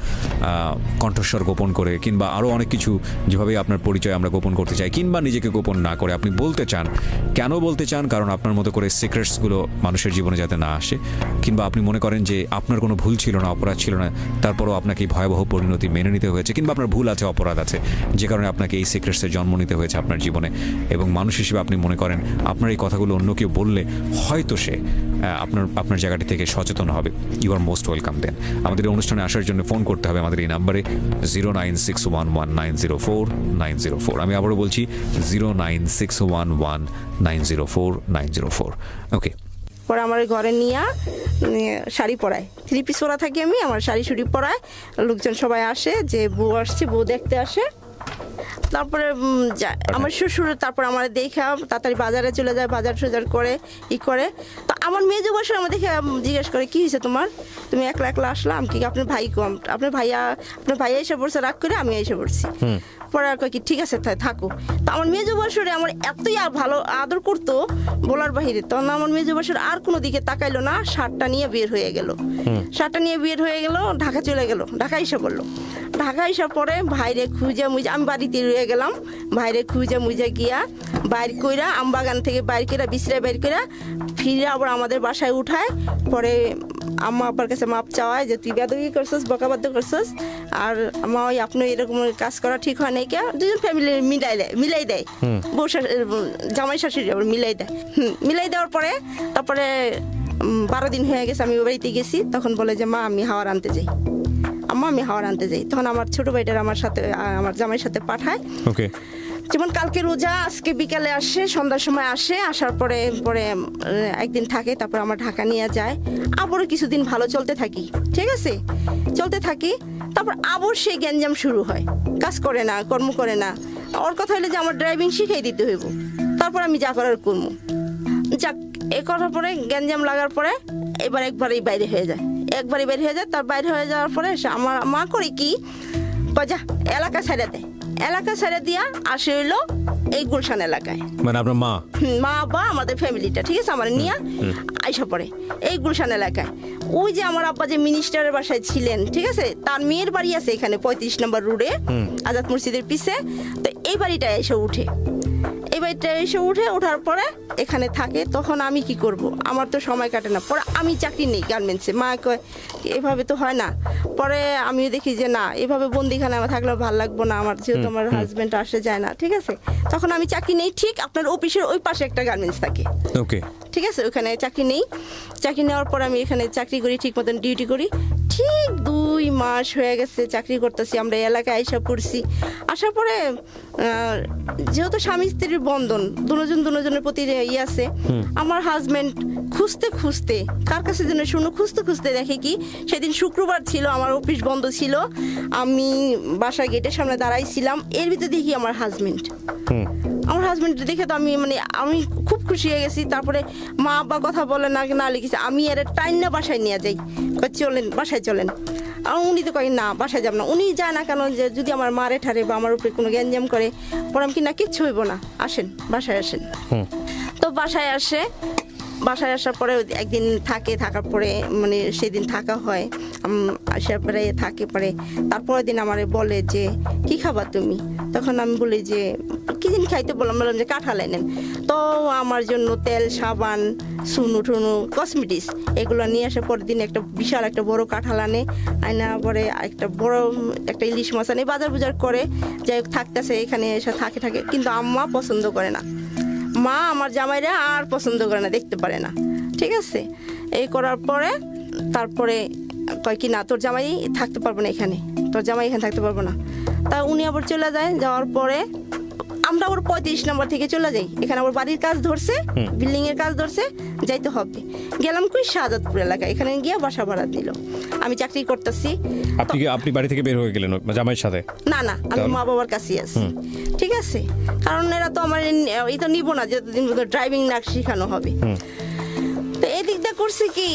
কণ্ঠস্বর গোপন করে কিংবা আরও অনেক কিছু যেভাবে আপনার পরিচয় আমরা গোপন করতে চাই কিংবা নিজেকে গোপন না করে আপনি বলতে চান, কেন বলতে চান? কারণ আপনার মতো করে সিক্রেটসগুলো মানুষের জীবনে যাতে না আসে, কিংবা আপনি মনে করেন যে আপনার কোনো ভুল ছিল না, অপরাধ ছিল না, তারপরও আপনাকে ভয়াবহ পরিণতি মেনে নিতে হয়েছে, কিংবা আপনার ভুল আছে, অপরাধ আছে, যে কারণে আপনাকে এই সিক্রেটসে জন্ম নিতে হয়েছে আপনার জীবনে। এবং মানুষ হিসেবে আপনি মনে করেন আপনার এই কথাগুলো অন্য কেউ বললে হয়তো সে আপনার জায়গাটি থেকে সচেতন হবে। ইউ আর মোস্ট ওয়েলকাম দেন। আমাদের এই অনুষ্ঠানে আসার জন্য ফোন করতে হবে আমাদের এই নাম্বারে 09611904904। আমি আবারও বলছি 09611904904। ওকে। পরে আমার ঘরে নিয়ে শাড়ি পরায়, 3 পিস পরা থাকি আমি, আমার শাড়ি শুড়ি পরায়, লোকজন সবাই আসে যে বউ আসছে, বউ দেখতে আসে। তারপরে আমার শ্বশুর তারপর আমার দেখা তাড়াতাড়ি বাজারে চলে যায়, বাজার টাজার করে করে। তো আমার মেয়ে বসে আমার দেখে জিজ্ঞেস করে কি হয়েছে তোমার, তুমি একলা একলা আসলাম কি, আপনার ভাই কম, আপনার ভাইয়া এসে পড়ছে রাগ করে, আমি এসে পড়ছি। পরে আর কয় কি ঠিক আছে থাকো। তো আমার মেজো বছরে আমার এতই ভালো আদর করতো বলার বাহিরে, তখন আমার মেজো বছর আর কোনো দিকে তাকাইলো না, শার্টটা নিয়ে বের হয়ে গেল। শার্টটা নিয়ে বের হয়ে গেল, ঢাকা চলে গেল, ঢাকা এসে পড়লো। ঢাকা এসে পরে ভাইরে খুঁজে মুজে আমি বাড়িতে রয়ে গেলাম। ভাইরে খুঁজে মুজে গিয়া বাইর কইরা আমবাগান থেকে বাইর কইরা বিছড়ায় বাইর কইরা ফিরে আবার আমাদের বাসায় উঠায়। পরে আম্মা আব্বার কাছে মাপ চাওয়ায় যে তুই বেদবি করছিস, বকাবাদ্য করছিস, আর মা ওই আপনি এরকম কাজ করা ঠিক হয় নাই কে। দুজন ফ্যামিলি মিলাই দেয় বউ জামাই শাশুড়ি আবার মিলাই দেয়। মিলাই দেওয়ার পরে তারপরে 12 দিন হয়ে গেছে আমি ওই বাড়িতে গেছি। তখন বলে যে মা আমি হাওয়ার আনতে যাই, আম্মা আমি হাওয়ার আনতে যাই। তখন আমার ছোট ভাইটার আমার সাথে আমার জামাইয়ের সাথে পাঠায়। ওকে, যেমন কালকে রোজা, আজকে বিকালে আসে, সন্ধ্যার সময় আসে, আসার পরে একদিন থাকে, তারপর আমার ঢাকা নিয়ে যায়। আবারও কিছুদিন ভালো চলতে থাকি, ঠিক আছে, চলতে থাকি। তারপর আবার সেই গ্যাঞ্জাম শুরু হয়, কাজ করে না, কর্ম করে না। ওর কথা হলো যে আমার ড্রাইভিং শিখাই দিতে হইব, তারপর আমি যা করার করবো। যাক, এ করার পরে গ্যাঞ্জাম লাগার পরে এবার একবারেই বাইরে হয়ে যায়, একবারই বাইরে হয়ে যায়। তার বাইরে হয়ে যাওয়ার পরে আমার মা করে কি যা এলাকা ছেড়ে দেয়, এলাকা ছেড়ে দিয়া আসে হইলো এই গুলশান এলাকায়। মানে আপনার মা মা বা আমাদের ফ্যামিলিটা, ঠিক আছে, আমার নিয়ে আইসা পড়ে এই গুলশান এলাকায়। ওই যে আমার আব্বা যে মিনিস্টারের বাসায় ছিলেন, ঠিক আছে, তার মেয়ের বাড়ি আছে এখানে 35 নম্বর রোডে আজাদ মসজিদের পিছে। তো এই বাড়িটা এসে উঠে, এই বাড়িটা এসে ওঠার পরে এখানে থাকে। তখন আমি কি করব, আমার তো সময় কাটে না। পরে আমি চাকরি নেই গার্মেন্টসে। মা কয় এভাবে তো হয় না। পরে আমিও দেখি যে না, এভাবে বন্দিখানে আমার থাকলেও ভালো লাগবো না, আমার যেহেতু আমার হাজবেন্ড আসে যায় না, ঠিক আছে। তখন আমি চাকরি নেই, ঠিক আপনার অফিসের ওই পাশে একটা গার্মেন্টস থাকে, ওকে, ঠিক আছে, ওখানে চাকরি নেই। চাকরি নেওয়ার পর আমি এখানে চাকরি করি, ঠিক মতন ডিউটি করি। ঠিক 2 মাস হয়ে গেছে চাকরি করতেছি, আমরা এই এলাকায় আইসা পড়ছি। আসার পরে যেহেতু স্বামী স্ত্রীর বন্ধন, দুজনের প্রতি ইয়ে আছে, আমার হাজবেন্ড খুঁজতে খুঁজতে কার কাছে যেন শুনো, খুঁজতে খুঁজতে দেখে কি সেদিন শুক্রবার ছিল, আমার অফিস বন্ধ ছিল, আমি বাসায় গেটের সামনে দাঁড়াইছিলাম। এর ভিতরে দেখি আমার হাজবেন্ড দেখে তো আমি খুব খুশি হয়ে গেছি। তারপরে মা আব্বা কথা বলে না লিখেছে, আমি এর টাইম না বাসায় নিয়ে যাই, চলেন বাসায় চলেন। আর উনি তো কয় না বাসায় যাব না। উনি যায় না কেন, যে যদি আমার মারে ঠারে বা আমার উপরে কোনো গ্যাঞ্জাম করে, পরে আমি কি না কিচ্ছু হইব না, আসেন বাসায় আসেন। তো বাসায় আসে, বাসায় আসার পরে একদিন থাকার পরে সেদিন থাকা হয়, আসার পরে থাকে। পরে তারপরের দিন আমারে বলে যে কি খাবা তুমি? তখন আমি বলি যে কি দিন খাইতে বললাম যে কাঁঠাল এনেন। তো আমার জন্য তেল, সাবান, সুনু টুনু, কসমেটিক্স এগুলো নিয়ে আসার পরের দিন একটা বিশাল একটা বড় কাঁঠাল আনা পরে একটা ইলিশ মাছ আনে, বাজার করে যাই হোক থাকতেছে, এখানে এসে থাকে। কিন্তু আম্মা পছন্দ করে না, মা আমার জামাইরা আর পছন্দ করে না, দেখতে পারে না, ঠিক আছে। এই করার পরে তারপরে কয় কি না, তোর জামাই থাকতে পারবো না এখানে, তোর জামাই এখানে থাকতে পারবো না। তা উনি আবার চলে যায়। যাওয়ার পরে আমরা আবার 35 নম্বর থেকে চলে যাই। এখানে আবার বাড়ির কাজ ধরছে, বিল্ডিং এর কাজ ধরছে, যাইতে হবে। গেলাম কই শাহাদাতপুর এলাকায়, এখানে গিয়ে বাসা ভাড়া দিল। আমি চাকরি করতেছি। আপনি বাড়ি থেকে বের হয়ে গেলেন জামাইয়ের সাথে? না, আমি মা বাবার কাছেই আছি, ঠিক আছে, কারণ এরা তো আমার এই তো নিব না, যতদিন ড্রাইভিং না শেখানো হবে। তো এদিকটা করছে কি,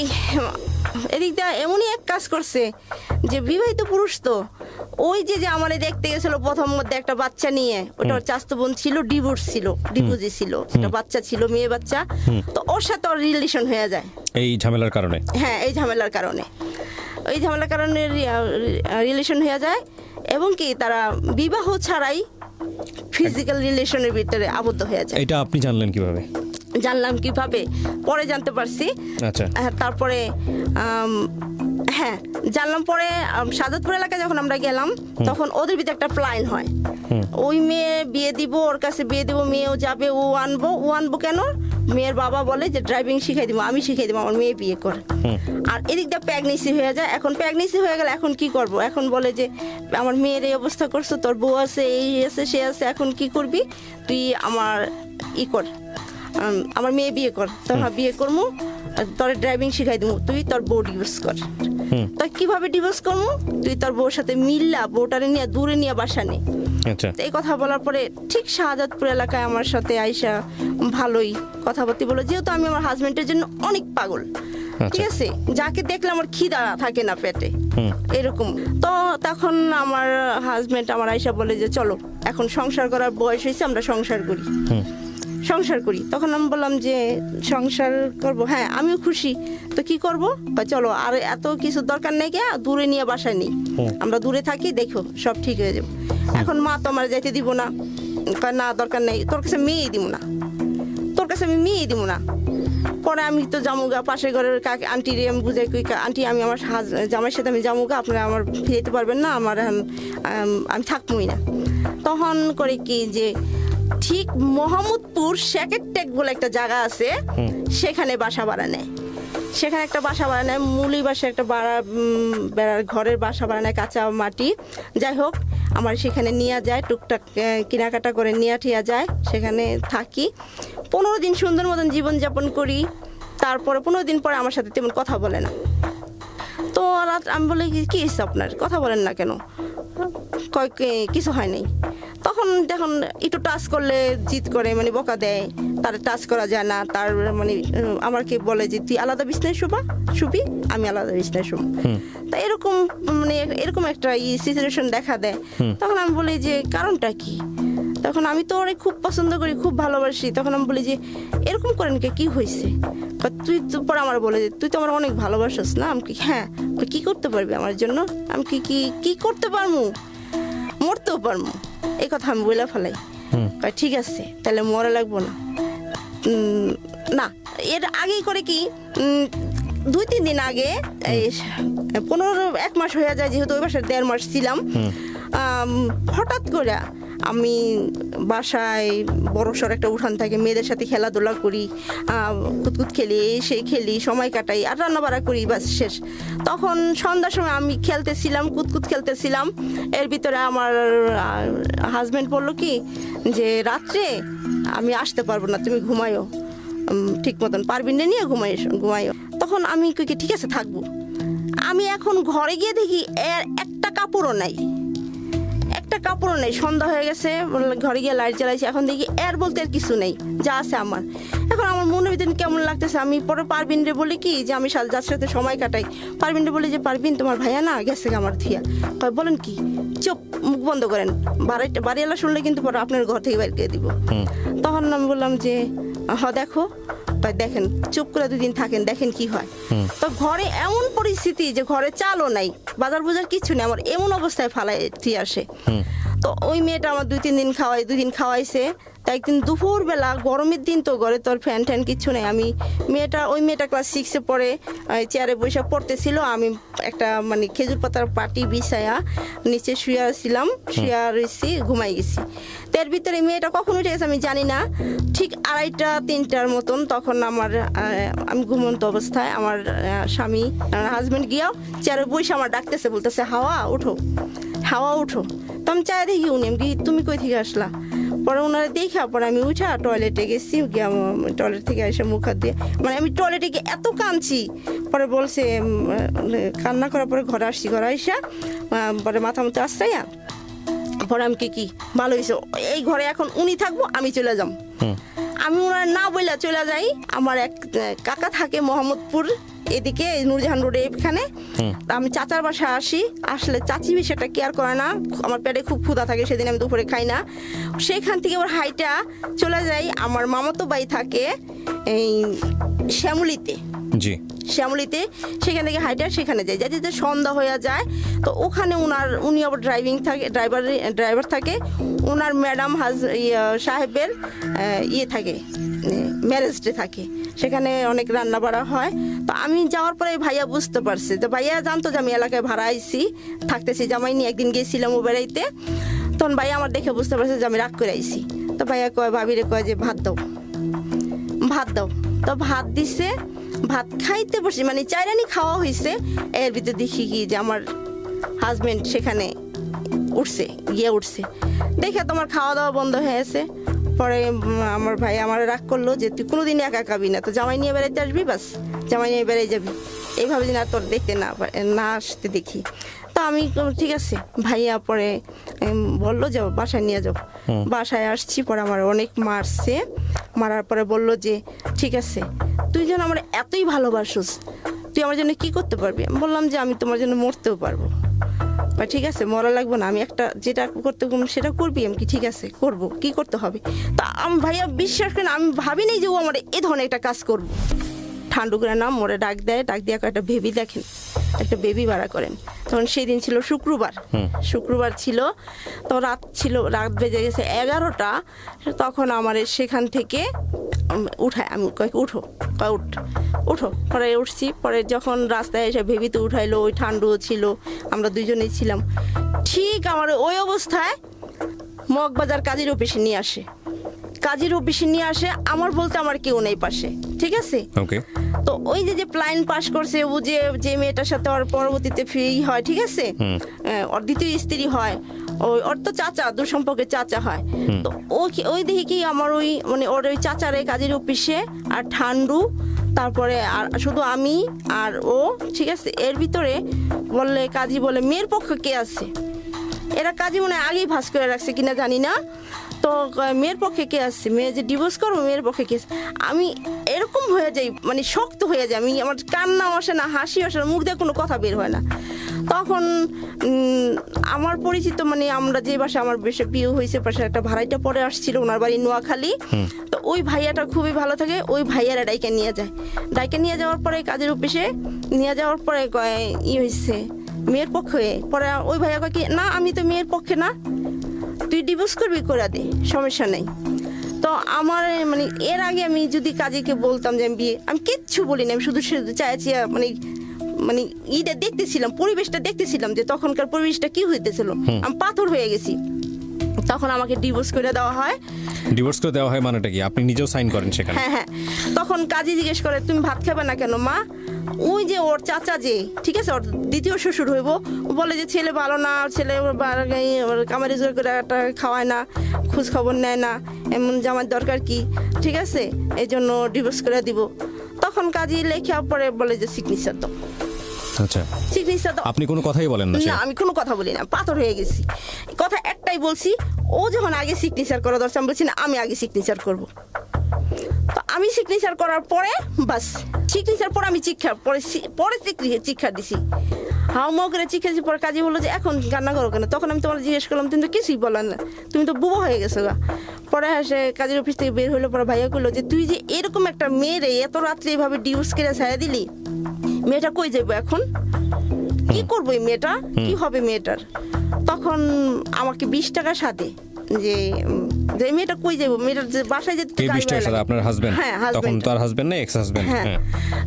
এদিকটা এমনই এক কাজ করছে যে বিবাহিত পুরুষ তো ওই যে আমার দেখতে গেছিল প্রথম মধ্যে একটা বাচ্চা নিয়ে, ওটা ওর চাচাতো বোন ছিল, ডিভোর্সি ছিল, একটা বাচ্চা ছিল, মেয়ে বাচ্চা। তো ওর সাথে ওর রিলেশন হয়ে যায় এই ঝামেলার কারণে। হ্যাঁ, এই ঝামেলার কারণে রিলেশন হয়ে যায়, এবং কি তারা বিবাহ ছাড়াই ফিজিক্যাল রিলেশনের ভিতরে আবদ্ধ হয়ে যায়। এটা আপনি জানলেন কিভাবে? জানলাম কিভাবে, পরে জানতে পারছি। আচ্ছা, তারপরে জানলাম পরে শাহাদাতপুর এলাকায় যখন আমরা গেলাম, তখন ওদের ভিতরে একটা প্ল্যান হয়, ওই মেয়ে বিয়ে দিব, ওর কাছে বিয়ে দিব, মেয়েও যাবে, ও আনবো কেন? মেয়ের বাবা বলে যে ড্রাইভিং শিখাই দিব, আমি শিখাই দিব, আমার মেয়ে বিয়ে করে। আর এদিক দিয়ে প্রেগনেন্সি হয়ে যায়। এখন প্রেগনেন্সি হয়ে গেলে এখন কি করব? এখন বলে যে আমার মেয়ের এই অবস্থা করছো, তোর বউ আছে, এই আছে, সে আছে, এখন কি করবি তুই? আমার আমার মেয়ে বিয়ে কর। তখন বিয়ে করবো, তোর ড্রাইভিং শিখাই দিব, তুই তোর বউ ডিভোর্স কর। তা কিভাবে ডিভোর্স করবো? তুই তোর বউর সাথে মিললা, বউটারে নিয়ে দূরে নিয়ে বাসা নে। এই কথা বলার পরে ঠিক শাহাদাতপুর এলাকায় আমার সাথে আইসা ভালোই কথাবার্তা বলো, যেহেতু আমি আমার হাজবেন্ডের জন্য অনেক পাগল, ঠিক আছে, যাকে দেখলে আমার খিদা থাকে না পেটে, এরকম। তো তখন আমার হাজবেন্ড আমার আয়সা বলে যে চলো এখন সংসার করার বয়স হয়েছে, আমরা সংসার করি। তখন আমি বললাম যে সংসার করব, হ্যাঁ আমিও খুশি, তো কি করব, চলো আর এত কিছু দরকার নেই, কে দূরে নিয়ে বাসায় নেই, আমরা দূরে থাকি, দেখো সব ঠিক হয়ে যাবে। এখন মা তো আমার যাইতে দিব না, না দরকার নেই, তোর কাছে মেয়েই দিব না, পরে আমি তো জামুগা পাশের ঘরের কাকে আন্টি রে আমি বুঝাই কই, আন্টি আমি আমার জামাইয়ের সাথে আমি জামুগা, আপনারা আমার ফিরাইতে পারবেন না, আমার আমি থাকবোই না। তখন করে কি যে ঠিক মোহাম্মদপুর শেকের টেক বলে একটা জায়গা আছে, সেখানে বাসা ভাড়া নেয়, মুলি বাসা একটা বেড়ার ঘরের বাসা ভাড়া নেয়, কাঁচা মাটি, যাই হোক আমার সেখানে নিয়ে যায়, টুকটাক কেনাকাটা করে নিয়ে ঠিয়া যায়, সেখানে থাকি 15 দিন সুন্দর মতন জীবনযাপন করি। তারপরে 15 দিন পরে আমার সাথে তেমন কথা বলে না। তো আমি বলি কি হয়েছে আপনার, কথা বলেন না কেন, কয় কিছু হয় নাই। তখন দেখুন একটু টাচ করলে জিদ করে, মানে বকা দেয়, তার টাচ করা যায় না, তার মানে আমাকে বলে যে তুই আলাদা বিছনায় শুবি, আমি আলাদা বিছনায় শুব। তা এরকম মানে এরকম একটা সিচুয়েশন দেখা দেয়। তখন আমি বলি যে কারণটা কি, তখন আমি তো অনেক খুব পছন্দ করি, খুব ভালোবাসি। তখন আমি বলি যে এরকম করেন কি হয়েছে, তুই তো পরে আমার বলে যে তুই তো আমার অনেক ভালোবাসিস না। আমি কি হ্যাঁ, কি করতে পারবি আমার জন্য, আমি কি করতে পারবো, মরতেও পারবো, এই কথা আমি বলে ফেলাই। ঠিক আছে তাহলে মরে লাগবো না। না এর আগেই করে কি 2-3 দিন আগে, 1 মাস হয়ে যায়, যেহেতু ওই বাসায় 1.5 মাস ছিলাম, হঠাৎ করে আমি বাসায় বড়সড় একটা উঠান থাকে, মেয়েদের সাথে খেলাধুলা করি, কুতকুত খেলি, সময় কাটাই, আর রান্না বাড়া করি, বাস শেষ। তখন সন্ধ্যার সময় আমি কুতকুত খেলতেছিলাম, এর ভিতরে আমার হাজবেন্ড বললো কি যে রাত্রে আমি আসতে পারবো না, তুমি ঘুমায়ো ঠিক মতন, পারবিন না নিয়ে ঘুমাইও। তখন আমি কি ঠিক আছে থাকবো। আমি এখন ঘরে গিয়ে দেখি এর একটা কাপড়ও নাই, সন্ধ্যা হয়ে গেছে, ঘরে গিয়ে লাইট জ্বালাইছি, এখন দেখি এর বলতে আর কিছু নেই, যা আছে আমার। এখন আমার মনের ভিতরে কেমন লাগতেছে, আমি পরে পারবিন রে বলি কি যে আমি যার সাথে সময় কাটাই, পারবিন রে বলি যে পারবিন তোমার ভাইয়া না গেছে আমার থিয়া। বলেন কি, চুপ, মুখ বন্ধ করেন, বাড়িওয়ালা শুনলে কিন্তু পরে আপনার ঘর থেকে বাইর করে দিব। তখন আমি বললাম যে দেখো, দেখেন চুপ করে 2 দিন থাকেন, দেখেন কি হয়। তো ঘরে এমন পরিস্থিতি যে ঘরে চালও নাই, বাজার কিছু নেই, আমার এমন অবস্থায় ফালাই দিয়ে আসে। তো ওই মেয়েটা আমার 2-3 দিন 2 দিন খাওয়াইছে। তাই একদিন দুপুরবেলা, গরমের দিন তো, ঘরে তোর ফ্যান কিছু নেই, ওই মেয়েটা ক্লাস 6-এ পড়ে, চেয়ারে বসে পড়তেছিল, আমি একটা মানে খেজুর পাতার পাটি বিছায়া নিচে শুয়া রয়েছি, ঘুমাই গেছি। তো এর ভিতরে মেয়েটা কখন উঠে গেছে আমি জানি না, ঠিক 2:30-3টার মতন, তখন আমি ঘুমন্ত অবস্থায় আমার স্বামী হাজবেন্ড গিয়াও চেয়ারে বসে আমার ডাকতেছে, বলতেছে হাওয়া উঠো। তো আমি চাই দেখি উনি, তুমি কই থেকে আসলা? পরে ওনারা দেখা পরে আমি উঠা টয়লেটে গেছি, টয়লেট থেকে এসে মুখ হাত দিয়ে, মানে আমি টয়লেটে গিয়ে এত কাঁদছি। পরে বলছে, কান্না করার পরে ঘরে আসছি, ঘরে আসা পরে মাথা মতো আশ্রাইয়া পরে আমি কি ভালো হয়েছে, এই ঘরে এখন উনি থাকবো, আমি চলে যাম। আমি ওনার না বইলা চলে যাই। আমার এক কাকা থাকে মোহাম্মদপুর এদিকে, নূরজাহান রোডে এখানে। আমি চাচার বাসায় আসলে চাচি বিষয়টা কেয়ার করে না, আমার পেটে খুব ক্ষুধা থাকে, সেদিন আমি দুপুরে খাই না। সেখান থেকে ওর হাইটা চলে যাই, আমার মামাতো ভাই থাকে এই শ্যামলিতে, শ্যামলিতে, সেখান থেকে হাইটা সেখানে যাই, যাতে সন্ধ্যা হয়ে যায়। তো ওখানে উনি আবার ড্রাইভার থাকে, ওনার ম্যাডাম সাহেবের থাকে, ম্যারেজ ডে থাকে, সেখানে অনেক রান্না বাড়া হয়। তো আমি যাওয়ার পরে ভাইয়া বুঝতে পারছে, যে ভাইয়া জানতো যে আমি এলাকায় ভাড়া আইছি, থাকতেছি, জামাই নিয়ে একদিন গিয়েছিলাম ও বেড়াইতে। তখন ভাইয়া আমার দেখে বুঝতে পারছে যে আমি রাগ করে আইছি। তো ভাইয়া ভাবিরে কয় যে ভাত দাও। তো ভাত দিছে, ভাত খাইতে বসছি, মানে 4 রানি খাওয়া হয়েছে। এর ভিতরে দেখি কি যে আমার হাজবেন্ড সেখানে উঠছে, দেখে তোমার খাওয়া দাওয়া বন্ধ হয়েছে। পরে আমার ভাই আমার রাগ করলো যে তুই কোনোদিন একা খাবি না, তো জামাই নিয়ে বেড়াইতে আসবি, বাস জামাই নিয়ে বেড়াই যাবি, এইভাবে যেন আর তোর দেখতে না আসতে দেখি। তো আমি ঠিক আছে, ভাইয়া পরে বললো যে বাসায় নিয়ে যাও। বাসায় আসছি, পরে আমার অনেক মারার পরে বললো যে ঠিক আছে তুই যেন আমার এতই ভালোবাসোস, তুই আমার জন্য কি করতে পারবি? আমি বললাম যে আমি তোমার জন্য মরতেও পারবো। বা ঠিক আছে, মরা লাগবে না, আমি একটা যেটা করতে সেটা করবি। আমি কি ঠিক আছে করব, কি করতে হবে? তা আমি ভাইয়া বিশ্বাস করেন আমি ভাবিনি যে ও আমার এ ধরনের একটা কাজ করবো। ঠান্ডু করে নাম মোরে ডাক দেয়, ডাক দিয়ে একটা বেবি দেখেন, একটা বেবি ভাড়া করেন। তখন সেই দিন ছিল শুক্রবার ছিল, তো রাত বেজে গেছে 11টা। তখন আমার সেখান থেকে উঠায়, আমি উঠো উঠো। পরে উঠছি, পরে যখন রাস্তায় এসে বেবিতে উঠাইলো, ওই ঠান্ডুও ছিল, আমরা দুজনেই ছিলাম। ঠিক আমার ওই অবস্থায় মগবাজার কাজীর অফিসে নিয়ে আসে। আমার বলতে আমার কেউ নেই পাশে, ঠিক আছে। ওকে। তো ওই যে প্লাইন পাস করছে, ও যে মেয়েটার সাথে ওর পরবর্তীতে ফ্রি হয়, ঠিক আছে, ওর দ্বিতীয় স্ত্রী হয়, ওর তো চাচা, দূর সম্পর্কে চাচা হয়। তো ওই দেখি কি আমার ওই মানে ওর ওই চাচারে কাজের অফিসে আর ঠান্ডু, তারপরে আর শুধু আমি আর ও, ঠিক আছে। এর ভিতরে বললে কাজী বলে মেয়ের পক্ষ কে আছে? এরা কাজী মনে হয় আগেই ভাস করে রাখছে কিনা জানি না। তো মেয়ের পক্ষে কে আসছে, মেয়ে যে ডিভোর্স করবো, মেয়ের পক্ষে কে আসছে? আমি এরকম হয়ে যাই, মানে শক্ত হয়ে যায়, আমি আমার কান্নাও আসে না, হাসি আসে না, মুখ দিয়ে কোনো কথা বের হয় না। তখন আমার পরিচিত, মানে আমরা যে বাসায় আমার বেশি বিয়ে হয়েছে, পাশে একটা ভাড়াইটা পরে আসছিল, ওনার বাড়ি নোয়াখালী। তো ওই ভাইয়াটা খুবই ভালো থাকে, ওই ভাইয়ারা ডাইকে নিয়ে যাওয়ার পরে কাজের অফিসে নিয়ে যাওয়ার পরে হয়েছে মেয়ের পক্ষে। পরে ওই ভাইয়া কয় কি, না আমি তো মেয়ের পক্ষে না, তুই ডিভোর্স করবি, করে দে, সমস্যা নেই। তো আমার মানে এর আগে আমি যদি কাজীকে বলতাম যে আমি বিয়ে, আমি কিচ্ছু বলিনি, আমি শুধু চাইছি মানে ইটা দেখতেছিলাম, পরিবেশটা দেখতেছিলাম যে তখনকার পরিবেশটা কি হইতেছিল। আমি পাথর হয়ে গেছি। তখন আমাকে ডিভোর্স করে দেওয়া হয়। মানেটা কি? আপনি নিজেও সাইন করেন সেখানে? হ্যাঁ। তখন কাজী জিজ্ঞেস করে, তুমি ভাত খাবে না কেন মা? ওই যে ওর চাচা, যে ঠিক আছে ওর দ্বিতীয় শ্বশুর হইব, বলে যে ছেলে ভালো না, ছেলে কামারি জোর করে একটা খাওয়ায় না, খোঁজ খবর নেয় না, এমন জামার দরকার কি, ঠিক আছে, এই জন্য ডিভোর্স করে দিব। তখন কাজী লেখা পরে বলে যে সিগনেচার দাও। আচ্ছা, সিগনেচার দাও। আপনি কোনো কথাই বলেন না? না, আমি কোনো কথা বলি না, পাথর হয়ে গেছি। কথা একটাই বলছি, ও যখন আগে সিগনেচার করা দরকার, আমি বলছি না আমি আগে সিগনেচার করব। তো আমি সিগনেচার করার পরে বাস, সিগনেচার পরে আমি পরে চিক্ষা দিছি, হাউমাউ করে চিক্ষা দিছি। পরে কাজী বললো যে এখন কান্না করো কেন? তখন আমি তোমার জিজ্ঞেস করলাম, তুমি তো কিছুই বললেন না, তুমি তো বুবো হয়ে গেছো গা। পরে সে কাজের অফিস থেকে বের হইলো, পরে ভাইয়া করলো যে তুই যে এরকম একটা মেয়েরে এত রাত্রে এইভাবে ডিভোর্স করে ছাড়া দিলি, মেয়েটা কই যাইবো এখন, কি করবো এই মেয়েটা, কি হবে মেয়েটার? তখন আমাকে 20 টাকা সাথে যে মেয়েটা কই যাবো, মেয়েটার যে বাসায় যেতে। আপনার হাজবেন্ড? হ্যাঁ, তখন তার হাজবেন্ড না এক্স হাজবেন্ড? হ্যাঁ।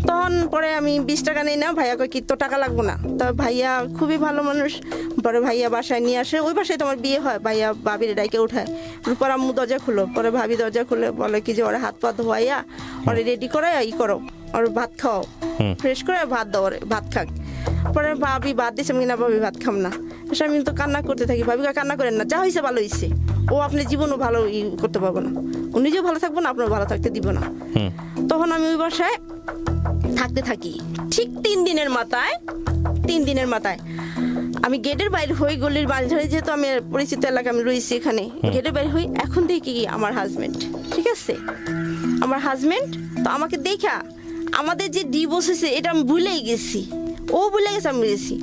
তখন পরে আমি 20 টাকা নেই না, ভাইয়া কয় কি তো টাকা লাগবো না। তো ভাইয়া খুবই ভালো মানুষ, পরে ভাইয়া বাসায় নিয়ে আসে, ওই বাসায় তোমার বিয়ে হয়, ভাইয়া ভাবির ডাইকে উঠায়, রূপার আম্মু দরজা খুলো। পরে ভাবি দরজা খুলে বলে কি যে ওরা হাত পা ধোয়াইয়া ওরে রেডি করে করো, ওর ভাত খাও, ফ্রেশ করে ভাত দাও, ভাত খাক। পরে ভাবি ভাত দিচ্ছে, আমি না ভাবি ভাত খাম না। আমি তো কান্না করতে থাকি, ভাবি কান্না করেন না, যা হয়েছে ভালো হয়েছে, ও আপনার জীবনও ভালো করতে পারবো না, ও নিজেও ভালো থাকবো না, আপনার ভালো থাকতে দিব না। তখন আমি ওই বাসায় থাকতে থাকি। ঠিক 3 দিনের মাথায় আমি গেটের বাইরে হই, গলির মাঝখানে, যেহেতু আমি পরিচিত এলাকা আমি রয়েছি এখানে, গেটের বাইরে হই, এখন দেখি আমার হাজবেন্ড, ঠিক আছে, আমার হাজবেন্ড। তো আমাকে দেখা আমাদের যে ডিভোর্স হয়েছে এটা আমি ভুলেই গেছি, ও ভুলে গেছে, আমি বুঝেছি।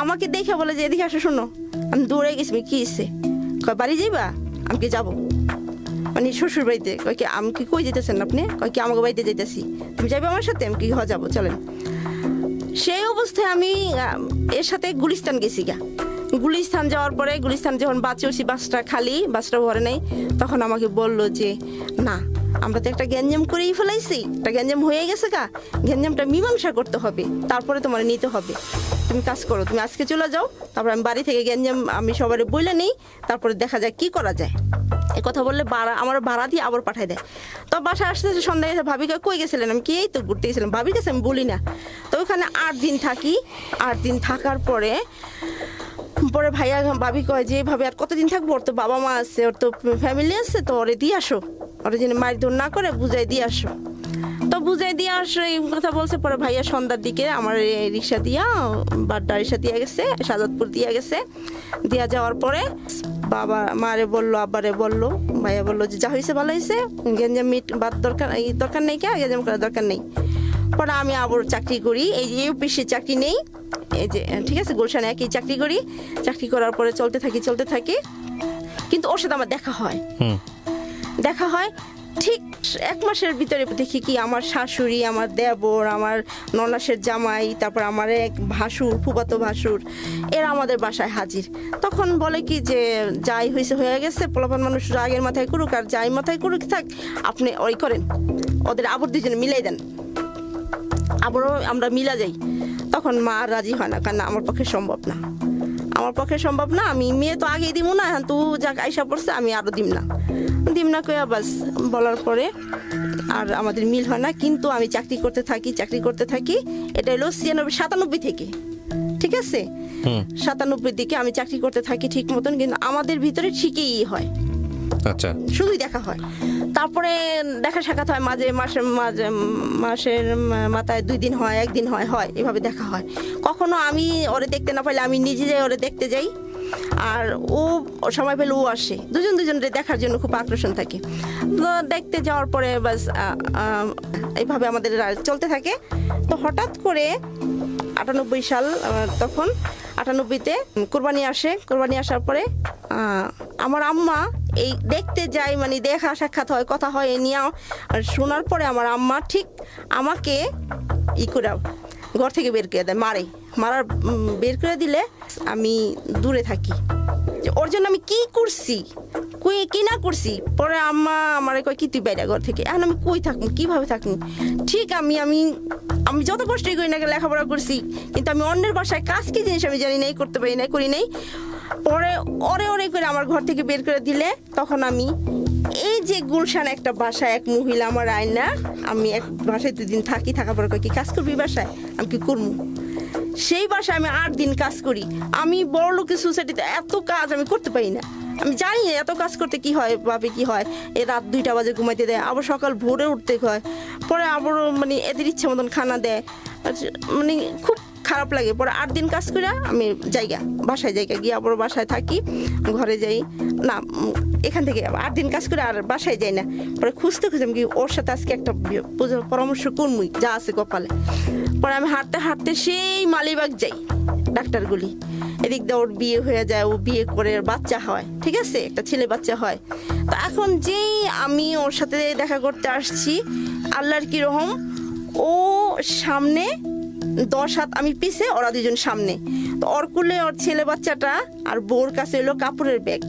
আমাকে দেখে বলে যে এদিকে আসো, শোনো। আমি দৌড়ে গেছি, কি হয়েছে? কয় বাড়ি যাইবা? আমি কি যাবো, মানে শ্বশুর বাড়িতে। কয় কি আমি কি কই যেতেছেন আপনি? কয় কি আমাকে বাড়িতে যাইতেছি, তুমি যাবে আমার সাথে? আমি কি যাবো, চলেন। সেই অবস্থায় আমি এর সাথে গুলিস্তান গেছি গা। গুলিস্তান যাওয়ার পরে, গুলিস্তান যখন বাসে উঠছি, বাসটা খালি, বাসটা ভরে নাই, তখন আমাকে বললো যে না, আমরা তো একটা গ্যাঞ্জাম করেই ফেলাইছি, একটা গ্যাঞ্জাম হয়ে গেছে গা, গ্যাঞ্জামটা মীমাংসা করতে হবে, তারপরে তোমার নিতে হবে। তুমি কাজ করো, তুমি আজকে চলে যাও, তারপর আমি বাড়ি থেকে গ্যাঞ্জাম আমি সবারে বলে নিই, তারপরে দেখা যায় কি করা যায়। এই কথা বললে আমার ভাড়া দিয়ে আবার পাঠাই দেয়। তো বাসায় আসতে সন্ধ্যায় এসে ভাবি কই গেছিলেন? আমি কি এই তো ঘুরতে গেছিলাম, ভাবির কাছে আমি বলি না। তো ওখানে 8 দিন থাকি। 8 দিন থাকার পরে ভাইয়া ভাবি কয় যে ভাবি আর কতদিন থাকবো, ওর তো বাবা মা আছে, ওর তো ফ্যামিলি আছে, তো ওরে দিয়ে আসো, ওরা যেন মারধর না করে বুঝাই দিয়ে আসো। তো বুঝাই দিয়ে আসো এই কথা বলছে। পরে ভাইয়া সন্ধ্যার দিকে আমার রিক্সা দিয়া বাড্ডা রিক্সা দিয়ে গেছে, সাজাদপুর দিয়ে গেছে। দিয়া যাওয়ার পরে বাবা মারে বললো, আব্বারে বললো, ভাইয়া বললো যে যা হয়েছে ভালো হয়েছে, গেঞ্জাম মিট বাদ দরকার নেই, কে গেঞ্জাম করার দরকার নেই। পরে আমি আবার চাকরি করি, এই যে অফিসে চাকরি নেই, এই যে ঠিক আছে গুলশানে একই চাকরি করি। চাকরি করার পরে চলতে থাকি, কিন্তু ওর সাথে আমার দেখা হয় ঠিক 1 মাসের ভিতরে দেখি কি আমার শাশুড়ি, আমার দেবর, আমার ননাসের জামাই, তারপর আমার এক ভাসুর, ফুফাতো ভাসুর, এরা আমাদের বাসায় হাজির। তখন বলে কি যে যাই হয়েছে হয়ে গেছে, পোলাপান মানুষ রাগের মাথায় করুক আর যাই মাথায় করুক থাক, আপনি ওই করেন, ওদের আবার দুজনে মিলাই দেন, আবারও আমরা মিলা যাই। তখন মা আর রাজি হয় না, কারণ আমার পক্ষে সম্ভব না, আমি মেয়ে তো আগেই দিব না, এখন তো যাক আইসা পড়ছে, আমি আরো দিম না কইয়া বাস বলার পরে আর আমাদের মিল হয় না। কিন্তু আমি চাকরি করতে থাকি, এটা হলো 97 থেকে, ঠিক আছে 97 দিকে আমি চাকরি করতে থাকি ঠিক মতন, কিন্তু আমাদের ভিতরে ঠিকই হয়, আচ্ছা, শুধুই দেখা হয়। তারপরে দেখা সাক্ষাৎ হয় মাসের মাথায় 2 দিন হয়, 1 দিন হয়, এভাবে দেখা হয়। কখনো আমি ওরে দেখতে না পাইলে আমি নিজে যাই ওরে দেখতে যাই, আর ও সময় পেলে ও আসে, দুজনের দেখার জন্য খুব আকর্ষণ থাকে। তো দেখতে যাওয়ার পরে বাস এইভাবে আমাদের চলতে থাকে। তো হঠাৎ করে 98 সাল, তখন 98-তে কোরবানি আসার পরে আমার আম্মা এই দেখতে যাই, মানে দেখা সাক্ষাৎ হয়, কথা হয়, এ নিয়ে শোনার পরে আমার আম্মা ঠিক আমাকে করে ঘর থেকে বের করে দেয়, বের করে দিলে আমি দূরে থাকি। ওর জন্য আমি কি করছি কি না করছি, পরে আম্মা আমারে কয় কি তুই বাইরে ঘর থেকে, এখন আমি কই থাকবো, কিভাবে থাকবো। ঠিক আমি যত কষ্টই করি না, লেখাপড়া করছি, কিন্তু আমি অন্যের বাসায় কাজ কি জিনিস আমি জানি নাই, করতে পারি নাই, করি নাই। পরে ওরে করে আমার ঘর থেকে বের করে দিলে তখন আমি এই যে গুলশানে একটা বাসায় এক মহিলা আমার আয়না, আমি এক বাসায় 2 দিন থাকার পরে কি কাজ করবি বাসায়, আমি কি করবো। সেই বাসায় আমি 8 দিন কাজ করি। আমি বড় লোকের সোসাইটিতে এত কাজ আমি করতে পারি না, আমি জানি না এত কাজ করতে কি হয়, ভাবে কি হয়। এ রাত 2টা বাজে ঘুমাইতে দেয়, আবার সকাল ভোরে উঠতে হয়, পরে আবার মানে এদের ইচ্ছে মতন খানা দেয়, মানে খুব খারাপ লাগে। পরে 8 দিন কাজ করে আমি বাসায় গিয়ে আবার বাসায় থাকি, ঘরে যাই না, এখান থেকে 8 দিন কাজ করে আর বাসায় যাই না। পরে খুঁজতে আমি কি ওর সাথে আজকে একটা পরামর্শ করবই, যা আছে কপালে। পরে আমি হাঁটতে সেই মালিবাগ যাই, ডাক্তারগুলি এদিক দিয়ে ওর বিয়ে হয়ে যায়, ও বিয়ে করে বাচ্চা হয়, ঠিক আছে, একটা ছেলে বাচ্চা হয়। তো এখন যেই আমি ওর সাথে দেখা করতে আসছি, আল্লাহর কি রহম, ও সামনে 10 হাত, আমি পিছে, ওরা 2জন সামনে। তো ওর কুলে ওর ছেলে বাচ্চাটা আর বউর কাছে এলো কাপড়ের ব্যাগ,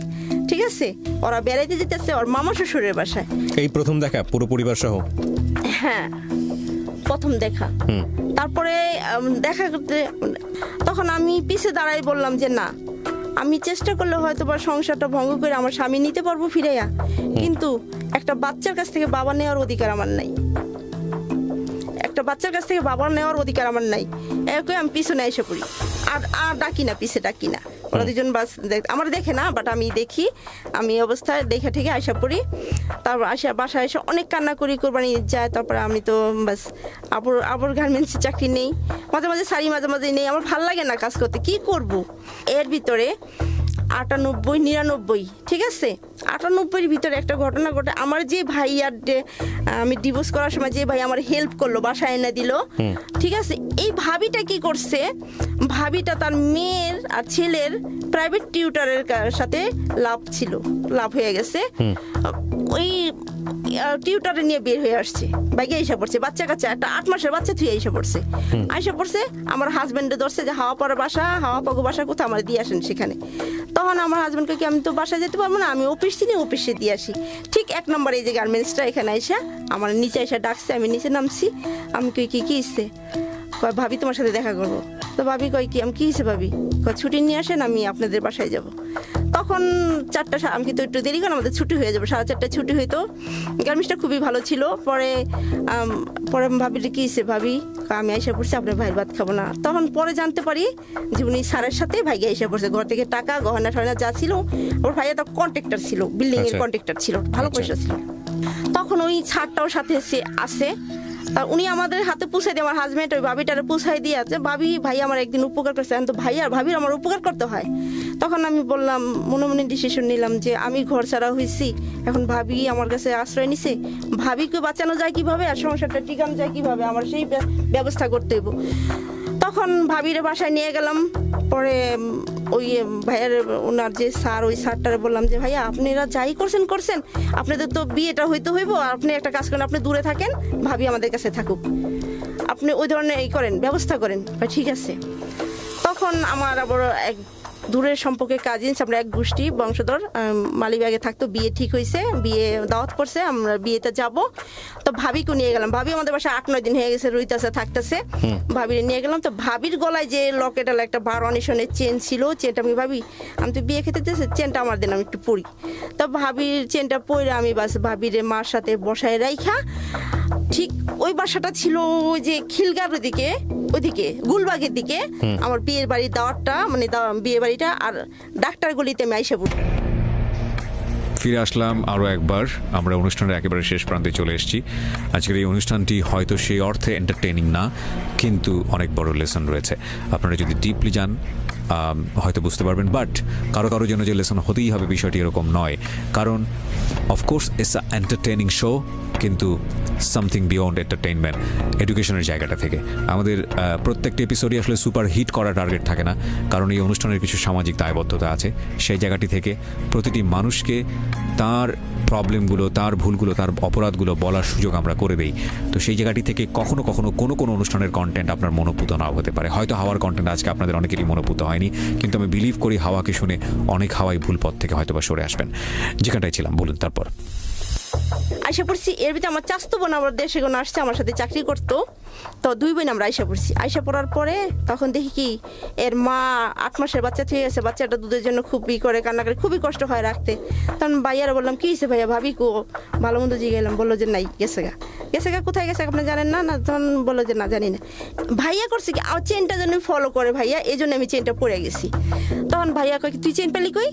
ঠিক আছে, ওরা বেড়াইতে যেতেছে ওর মামা শ্বশুরের বাসায়। এই প্রথম দেখা পুরো পরিবার সহ? হ্যাঁ, প্রথম দেখা। তারপরে দেখা করতে তখন আমি পিছে দাঁড়াই, বললাম যে না, আমি চেষ্টা করলে হয়তো বা সংসারটা ভঙ্গ করে আমার স্বামী নিতে পারবো ফিরাইয়া, কিন্তু একটা বাচ্চার কাছ থেকে বাবা নেওয়ার অধিকার আমার নাই, এরকম আমি পিছনে এসে পড়ি, আর ডাকি না, ওরা 2জন বাস আমার দেখে না, বাট আমি দেখি, আমি অবস্থায় দেখে থেকে আইসা পড়ি। তারপর বাসায় এসে অনেক কান্না করি, কোরবানি যায়। তারপরে আমি তো বাস আবার গার্মেন্টসে চাকরি নেই, মাঝে শাড়ি মাঝে নেই, আমার ভাল লাগে না কাজ করতে, কি করব। এর ভিতরে 98, 99, ঠিক আছে, 98-এর ভিতরে একটা ঘটনা ঘটে। আমার যে ভাই আর আমি ডিভোর্স করার সময় যে ভাই আমার হেল্প করলো, বাসায় এনে দিল, ঠিক আছে, এই ভাবিটা কি করছে, ভাবিটা তার মেয়ের আর ছেলের প্রাইভেট টিউটরের সাথে লাভ হয়ে গেছে, ওই টিউটারে নিয়ে বের হয়ে আসছে, বাইকে এসে পড়ছে, বাচ্চা কাচ্চা, একটা 8 মাসের বাচ্চা থুয়ে এসে পড়ছে। আমার হাজবেন্ডে ধরছে যে হাওয়া পাগো বাসা কোথাও আমার দিয়ে আসেন সেখানে। তখন আমার হাজবেন্ডকে কি আমি তো বাসায় যেতে পারবো না, আমি অফিসে দিয়ে আসি। ঠিক 1 নম্বরে এই যে গার্মেন্টসটা, এখানে এসে আমার নিচে এসে ডাকছে, আমি নিচে নামছি। আমি কি ইচ্ছে, কয় ভাবি তোমার সাথে দেখা করবো। তো ভাবি কয় কি, আমি কি হিসেবে ভাবি, কয় ছুটি নিয়ে আসেন, আমি আপনাদের বাসায় যাব। তখন 4টা, আমি কিন্তু একটু দেরি করে আমাদের ছুটি হয়ে যাবে, 4:30টায় ছুটি হইতো। গার্মেন্টসটা খুবই ভালো ছিল। পরে ভাবি কি হিসেবে, ভাবি আমি আইসা পড়ছি, আপনার ভাইয়ের ভাত খাবো না। তখন পরে জানতে পারি যে উনি স্যারের সাথে ভাইকে আইসা পড়ছে, ঘর থেকে টাকা গহনা টহনা যা ছিল, ওর ভাইয়া তো কন্ট্রাক্টর ছিল, বিল্ডিং এর কন্ট্রাক্টর ছিল, ভালো পয়সা ছিল। তখন ওই ছাড়টাও সাথে আসে, তা উনি আমাদের হাতে পুষাই দিয়ে, আমার হাজব্যান্ড ওই ভাবিটারে পুষাই দিয়ে আছে, ভাবি ভাই আমার একদিন উপকার করছে, তো ভাই আর ভাবির আমার উপকার করতে হয়। তখন আমি বললাম, মনে মনে ডিসিশন নিলাম যে আমি ঘর ছাড়া হয়েছি, এখন ভাবি আমার কাছে আশ্রয় নিছে, ভাবিকে বাঁচানো যায় কিভাবে আর সংসারটা টিকানো যায় কিভাবে, আমার সেই ব্যবস্থা করতে হইব। তখন ভাবির বাসায় নিয়ে গেলাম। পরে ওই ভাইয়ের ওনার যে স্যার, ওই স্যারটারে বললাম যে ভাইয়া আপনারা যাই করছেন, আপনাদের তো বিয়েটা হইতে হইব, আপনি একটা কাজ করেন, আপনি দূরে থাকেন, ভাবি আমাদের কাছে থাকুক, আপনি ওই ধরনের এই করেন, ব্যবস্থা করেন। ঠিক আছে। তখন আমার আবার এক দূরের সম্পর্কে কাজিনস, আমরা এক গোষ্ঠী বংশধর, মালিবাগে থাকতো, বিয়ে ঠিক হয়েছে, বিয়ে দাওয়াত করছে, আমরা বিয়েতে যাব। তো ভাবিকে নিয়ে গেলাম, ভাবি আমাদের বাসায় 8-9 দিন হয়ে গেছে, রইতাছে থাকতেছে, ভাবিরে নিয়ে গেলাম। তো ভাবির গলায় যে লকেটাল একটা 12 আনিশনের চেন ছিল, চেনটা আমি ভাবি আমি তো বিয়ে খেতে দিয়েছি, চেনটা আমার দিন আমি একটু পরি। তো ভাবির চেনটা পরে আমি বাস ভাবিরে মার সাথে বসায় রাইখা, ঠিক ওই বাসাটা ছিল ওই যে খিলগার ওইদিকে গুলবাগের দিকে, আমার বিয়ের বাড়ির দাওয়াতটা, মানে বিয়ে বাড়িটা, আর ডাক্তার গলিতে আমি আইসা পড়ি। ফিরে আসলাম আরও একবার, আমরা অনুষ্ঠানের একেবারে শেষ প্রান্তে চলে এসেছি। আজকের এই অনুষ্ঠানটি হয়তো সেই অর্থে এন্টারটেইনিং না, কিন্তু অনেক বড় লেসন রয়েছে। আপনারা যদি ডিপলি যান হয়তো বুঝতে পারবেন, বাট কারো কারো জন্য যে লেসন হতেই হবে বিষয়টি এরকম নয়, কারণ of course it's a entertaining show, কিন্তু সামথিং বিয়ন্ড এন্টারটেইনমেন্ট, এডুকেশনের জায়গাটা থেকে। আমাদের প্রত্যেকটি এপিসোডই আসলে সুপার হিট করা টার্গেট থাকে না, কারণ এই অনুষ্ঠানের কিছু সামাজিক দায়বদ্ধতা আছে। সেই জায়গাটি থেকে প্রতিটি মানুষকে তার প্রবলেমগুলো, তার ভুলগুলো, তার অপরাধগুলো বলার সুযোগ আমরা করে দিই। তো সেই জায়গাটি থেকে কখনো কখনো কোনো অনুষ্ঠানের কন্টেন্ট আপনার মনোপুত নাও হতে পারে। হয়তো হাওয়ার কন্টেন্ট আজকে আপনাদের অনেকেরই মনোপুত হয়নি, কিন্তু আমি বিলিভ করি হাওয়াকে শুনে অনেক হাওয়াই ভুল পথ থেকে হয়তো বা সরে আসবেন। যেখানটায় ছিলাম বলুন তারপর। আইসা পড়ছি, এর ভিতরে আমার চাচতো বোন আমার দেশে কোনো আসছে, আমার সাথে চাকরি করতো। তো 2 বোন আমরা আইসা পড়ছি। আইসা পড়ার পরে তখন দেখি কি এর মা 8 মাসের বাচ্চা থেকে গেছে, বাচ্চাটা দুধের জন্য খুবই করে, কান্না করে, খুবই কষ্ট হয় রাখতে। তখন ভাইয়ারা বললাম কি হয়েছে ভাইয়া, ভাবি কো, ভালো মন্দ জিজ্ঞাসা, বললো যে নাই, গেছে গা, কোথায় গেছে আপনি জানেন না? না, তখন বললো যে না জানি না। ভাইয়া করছে কি, আমার চেনটা যেন ফলো করে ভাইয়া, এই জন্য আমি চেনটা পরে গেছি। তখন ভাইয়া কয় কি তুই চেন পেলি কই?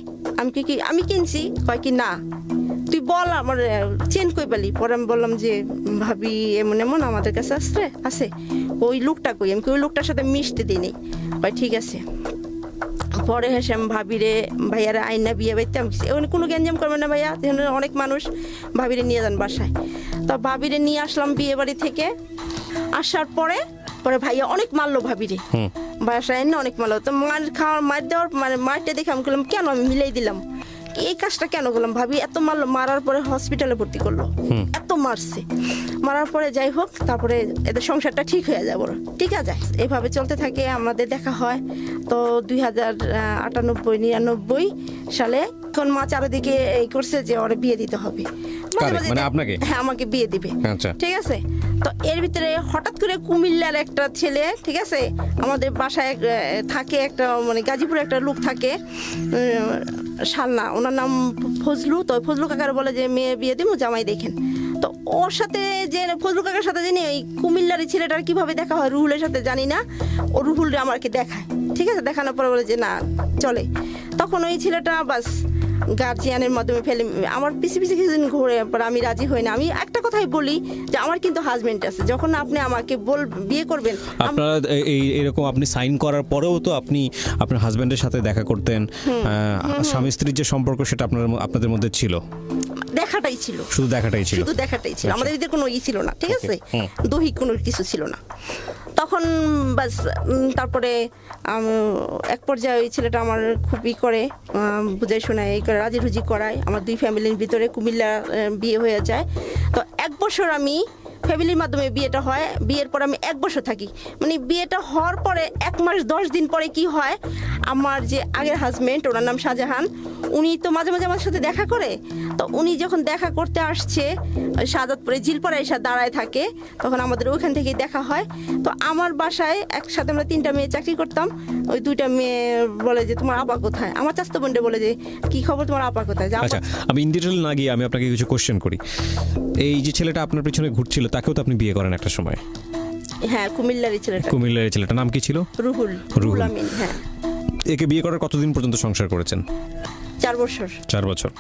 আমি কিনছি। কয় কি না, তুই বল আমার চেন কই পেলি? পরে আমি বললাম যে ভাবি এমন এমন আমাদের কাছে আছে, ওই লোকটা কই? আমি ওই লোকটার সাথে মিশতে দিই নি। ভাই ঠিক আছে। পরে হেসে আমি ভাইয়ারা আইনা বিয়ে বাড়িতে, আমি ওখানে কোনো গ্যাঞ্জাম করবে না ভাইয়া, অনেক মানুষ, ভাবিরে নিয়ে যান বাসায়। তো ভাবিরে নিয়ে আসলাম বিয়ে বাড়ি থেকে। আসার পরে ভাইয়া অনেক মারলো ভাবিরে, বাসায় এনে অনেক মারলো। তো মার দেওয়ার মানে মারটা দেখে আমি বললাম কেন, আমি মিলাই দিলাম এই কাজটা কেন করলাম। ভাবি এত মারলো, মারার পরে হসপিটালে ভর্তি করলো, এত মারছে। মারার পরে যাই হোক, তারপরে এদের সংসারটা ঠিক হয়ে যায়, বড় ঠিক আছে। এভাবে চলতে থাকে, আমাদের দেখা হয়। তো 2098-99 সালে এখন মা চারিদিকে এই করছে যে ওরে বিয়ে দিতে হবে, মানে আপনাকে? হ্যাঁ, আমাকে বিয়ে দিবে। আচ্ছা, ঠিক আছে। তো এর ভিতরে হঠাৎ করে কুমিল্লার একটা ছেলে, ঠিক আছে, আমাদের বাসায় থাকে একটা, মানে গাজীপুরে একটা লোক থাকে, শালনা, ওনার নাম ফজলু। তো ফজলু কাকার বলে যে মেয়ে বিয়ে দিব, জামাই দেখেন। তো ওর সাথে যে ফজলু কাকার সাথে জানি ওই কুমিল্লার ছেলেটার কিভাবে দেখা হয় রুহুলের সাথে জানি না, ও রুহুল আমাকে দেখায়। ঠিক আছে, দেখানোর পরে বলে যে না চলে। তখন ওই ছেলেটা বাস গার্জিয়ানের মাধ্যমে ফেলে আমার পিছিয়ে কিছুদিন ঘুরে, পর আমি রাজি হই না। আমি একটা কথাই বলি যে আমার কিন্তু হাজবেন্ড আছে, যখন আপনি আমাকে বিয়ে করবেন, আপনারা এরকম আপনি সাইন করার পরেও তো আপনি আপনার হাজবেন্ডের সাথে দেখা করতেন, স্বামী স্ত্রীর যে সম্পর্ক সেটা আপনাদের মধ্যে ছিল, দেখাটাই ছিল, শুধু দেখাটাই ছিল, আমাদের ভিতরে কোনো ছিল না। ঠিক আছে, দৈহিক কোনো কিছু ছিল না তখন। বাস তারপরে এক পর্যায়ে ওই ছেলেটা আমার খুবই করে বুঝাই শোনায়, এই করে রাজি রুজি করায়। আমার 2 ফ্যামিলির ভিতরে কুমিল্লা বিয়ে হয়ে যায়। তো 1 বছর আমি ফ্যামিলির মাধ্যমে বিয়েটা হয়। বিয়ের পর আমি 1 বছর থাকি, মানে বিয়েটা হওয়ার পরে 1 মাস 10 দিন পরে কি হয়, আমার যে আগের হাজবেন্ড, ওনার নাম শাহজাহান, উনি তো মাঝে মাঝে আমার সাথে দেখা করে। তো উনি যখন দেখা করতে আসছে শাহাদাতপুরে জিলপাড়া এসে দাঁড়ায় থাকে, তখন আমাদের ওইখান থেকেই দেখা হয়। তো আমার বাসায় একসাথে আমরা 3টা মেয়ে চাকরি করতাম। ওই 2টা মেয়ে বলে যে তোমার আপা কোথায়, আমার চাচতো বোনটা বলে যে কি খবর তোমার আপা কোথায়। আচ্ছা, আমি ইন ডিটেল না গিয়ে আমি আপনাকে কিছু কোশ্চেন করি। এই যে ছেলেটা আপনার পিছনে ঘুরছিল তাকেও তো আপনি বিয়ে করেন একটা সময়? হ্যাঁ, কুমিল্লার ছেলেটার নাম কি ছিল? রুহুল আমিন। হ্যাঁ। একে বিয়ে করার কতদিন পর্যন্ত সংসার করেছেন? 4 বছর। 4 বছর।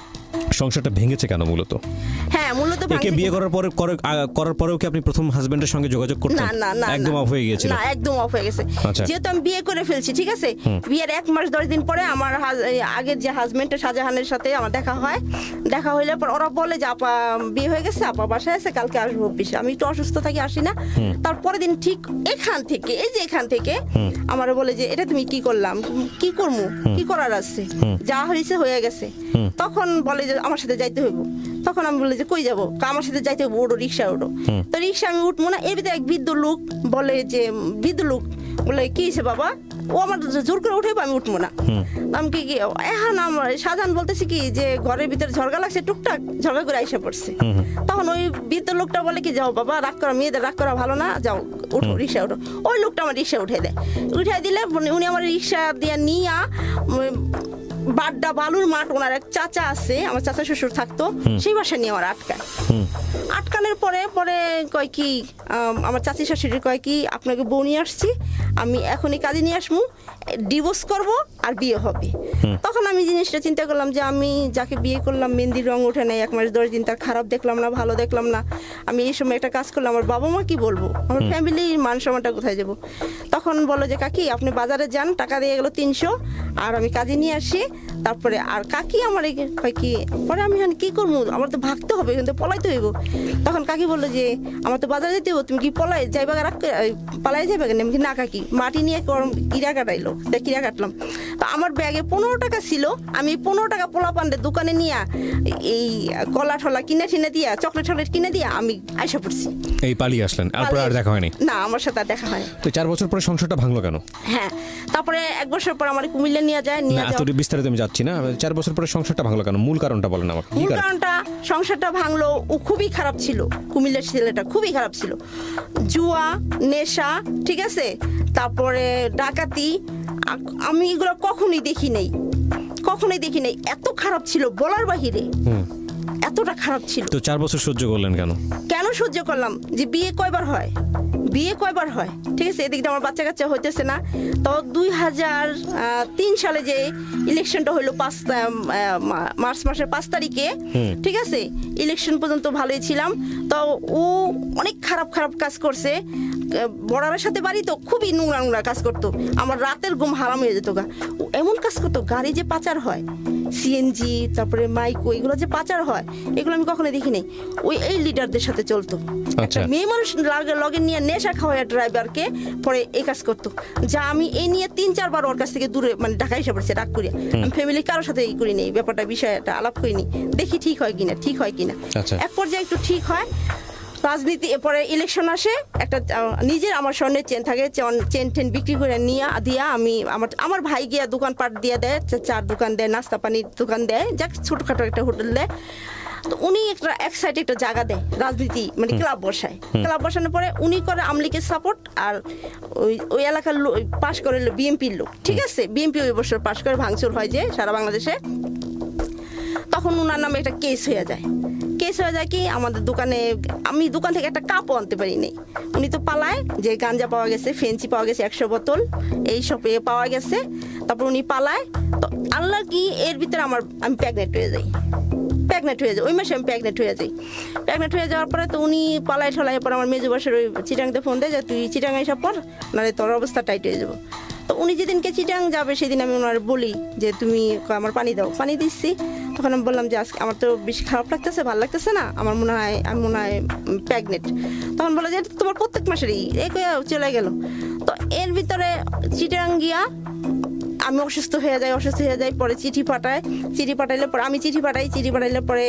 সংসারটা ভেঙেছে কেন মূলত? হ্যাঁ, মূলত একে বিয়ে করার পরে করার পরেও কি আপনি প্রথম হাজবেন্ডের সঙ্গে যোগাযোগ করতেন? না না না একদম না। অফ হয়ে গিয়েছিল? না, একদম অফ হয়ে গেছে। আচ্ছা। যেহেতু আমি বিয়ে করে ফেলছি, ঠিক আছে, বিয়ের 1 মাস 10 দিন পরে আমার আগের যে হাজবেন্ডের শাহজাহানের সাথে আমার দেখা হয়। দেখা হইলে পর ওরা বলে যে আপা বিয়ে হয়ে গেছে, আপা বাসায় আছে, কালকে আসবো অফিসে। আমি একটু অসুস্থ থাকি, আসি না। তারপরে দিন ঠিক এখান থেকে, এই যে এখান থেকে আমার বলে যে এটা তুমি কি করলাম, কি করবো, কি করার আছে, যা হয়েছে হয়ে গেছে। তখন বলে যে আমার সাথে যাইতে হইব। তখন আমি বলি যে কই যাবো, আমার সাথে যাইতে হইব, ওঠো রিক্সা ওঠো। তো রিক্সা আমি উঠবো না, এর ভিতরে এক বৃদ্ধ লোক বলে যে, বৃদ্ধ লোক বলে কি হয়েছে বাবা, ও আমার জোর করে উঠে আমি উঠবো না। আমি কি এখন আমার সাধারণ বলতেছি কি যে ঘরের ভিতরে ঝরগা লাগছে, টুকটাক ঝরগা করে আইসা পড়ছে। তখন ওই বৃদ্ধ লোকটা বলে কি যাও বাবা, রাগ করা, মেয়েদের রাগ করা ভালো না, যাও উঠো, রিক্সা উঠো। ওই লোকটা আমার রিক্সা উঠে দেয়। উঠে দিলে উনি আমার রিক্সা দিয়ে নিয়ে বাড্ডা বালুর মাঠ, ওনার এক চাচা আছে, আমার চাচা শ্বশুর থাকতো, সেই বাসা নিয়ে আমার আটকায়। আটকানোর পরে পরে কয় কি আমার চাচি শাশুড়ি কয় কি আপনাকে বউ নিয়ে আসছি, আমি এখনই কাজে নিয়ে আসবো, ডিভোর্স করব আর বিয়ে হবে। তখন আমি জিনিসটা চিন্তা করলাম যে আমি যাকে বিয়ে করলাম মেহেন্দির রং ওঠে নাই, 1 মাস 10 দিন, তার খারাপ দেখলাম না, ভালো দেখলাম না। আমি এই সময় একটা কাজ করলাম, আমার বাবা মা কি বলবো, আমার ফ্যামিলির মান সম্মানটা কোথায় যাবো। তখন বলো যে কাকি আপনি বাজারে যান, টাকা দিয়ে গেলো 300, আর আমি কাজে নিয়ে আসি। তারপরে আর কাকি আমার কয় কি পরে আমি কি করবো, আমার তো ভাগতে হবে, কিন্তু পলাইতে হইব। তখন কাকি বললো যে আমার তো বাজারে যেতে হইব, তুমি কি যাইবা পালাই যাইবা কেন? আমি না কাকি, মাটি নিয়ে কিরা কাটাইলো, তাই কিরা কাটলাম। তো আমার ব্যাগে 15 টাকা ছিল, আমি 15 টাকা পোলা পান্ডে দোকানে নিয়ে এই কলা ঠলা কিনে টিনে দিয়া, চকলেট টকলেট কিনে দিয়া আমি আইসা পড়ছি। এই পালিয়ে আসলেন, তারপরে আর দেখা হয়নি? না, আমার সাথে আর দেখা হয়। তো 4 বছর পরে সংসারটা ভাঙলো কেন? হ্যাঁ, তারপরে 1 বছর পর আমার কুমিল্লা নিয়ে যায়। না, এত বিস্তারিত আমি যাচ্ছি না। 4 বছর পরে সংসারটা ভাঙলো কেন, মূল কারণটা বলেন আমাকে। মূল কারণটা, সংসারটা ভাঙলো, ও খুবই খারাপ ছিল, কুমিল্লার ছেলেটা খুবই খারাপ ছিল। জুয়া, নেশা, ঠিক আছে, তারপরে ডাকাতি, আমি এগুলো কখনোই দেখি নাই, কখনোই দেখি নাই। এত খারাপ ছিল বলার বাহিরে, এতটা খারাপ ছিল। তো 4 বছর সহ্য করলেন কেন? কেন সহ্য করলাম, যে বিয়ে কয়বার হয়, বিয়ে কয়বার হয়, ঠিক আছে, এদিকে আমার বাচ্চা কাচ্চা হইতেছে না। তো 2003 সালে যে ইলেকশনটা হইলো মার্চ মাসের 5 তারিখে, ঠিক আছে, ইলেকশন পর্যন্ত ভালোই ছিলাম। তো ও অনেক খারাপ খারাপ কাজ করছে, বড়ার সাথে বাড়ি তো খুবই নোংরা নোংরা কাজ করতো, আমার রাতের ঘুম হারাম হয়ে যেত গা। ও এমন কাজ করতো, গাড়ি যে পাচার হয়, সিএনজি, তারপরে মাইকো, এগুলো যে পাচার হয়, এগুলো আমি কখনো দেখি নাই। ওই এই লিডারদের সাথে চলতো। একটা মেয়ে মানুষ লগে নিয়ে নেশা খাওয়ায় ড্রাইভারকে, পরে এই কাজ করতো, যা আমি এই নিয়ে 3-4 বার ওর কাছ থেকে দূরে, মানে ঢাকা এসে পড়ছে রাগ করিয়া। আমি ফ্যামিলি কারোর সাথে এই করি নেই, ব্যাপারটা বিষয়টা আলাপ করিনি, দেখি ঠিক হয় কিনা, ঠিক হয় কিনা। এক পর্যায়ে একটু ঠিক হয়, রাজনীতি, এরপরে ইলেকশন আসে, একটা নিজের আমার স্বর্ণের চেন থাকে, চেন টেন বিক্রি করে নিয়ে দিয়া আমি আমার ভাই গিয়া দোকানপাট দিয়ে দেয়, চার দোকান দেয়, নাস্তা পানির দোকান দেয়, যাক ছোটখাটো একটা হোটেল দেয়। তো উনি এক সাইডে একটা জায়গা দেয়, রাজনীতি মানে ক্লাব বসায়। ক্লাব বসানোর পরে উনি করে আমলিকের সাপোর্ট, আর ওই এলাকার পাশ করে বিএনপির লোক, ঠিক আছে, বিএনপি ওই বছর পাশ করে ভাঙচুর হয় যে সারা বাংলাদেশে। তখন ওনার নামে একটা কেস হয়ে যায়। কেস হয়ে যায় কি, আমাদের দোকানে, আমি দোকান থেকে একটা কাপও আনতে পারি নাই। উনি তো পালায়, যে গাঞ্জা পাওয়া গেছে, ফেন্সি পাওয়া গেছে 100 বোতল, এই সব পাওয়া গেছে। তারপর উনি পালায়। তো আল্লাহ কি, এর ভিতরে আমি প্রেগনেন্ট হয়ে যাই, ওই মাসে আমি প্রেগনেন্ট হয়ে যাই। প্রেগনেন্ট হয়ে যাওয়ার পরে তো উনি পালায় ঠলায় পর আমার মেজো বাসার ওই চিটাংতে ফোন দেয় যে তুই চিটাং এসে পর, নাহলে তোর অবস্থা টাইট হয়ে যাবো। তো উনি যেদিনকে চিটাং যাবে সেদিন আমি ওনার বলি যে তুমি আমার পানি দাও, পানি দিচ্ছি। তখন আমি বললাম যে আজকে আমার তো বেশি খারাপ লাগতেছে, ভালো লাগতেছে না, আমি মনে হয় প্রেগনেন্ট। তখন বলে যে তোমার প্রত্যেক মাসেরই চলে গেল। তো এর ভিতরে চিটাং গিয়া আমি অসুস্থ হয়ে যাই, পরে চিঠি পাঠাইলে পরে আমি চিঠি পাঠাইলে পরে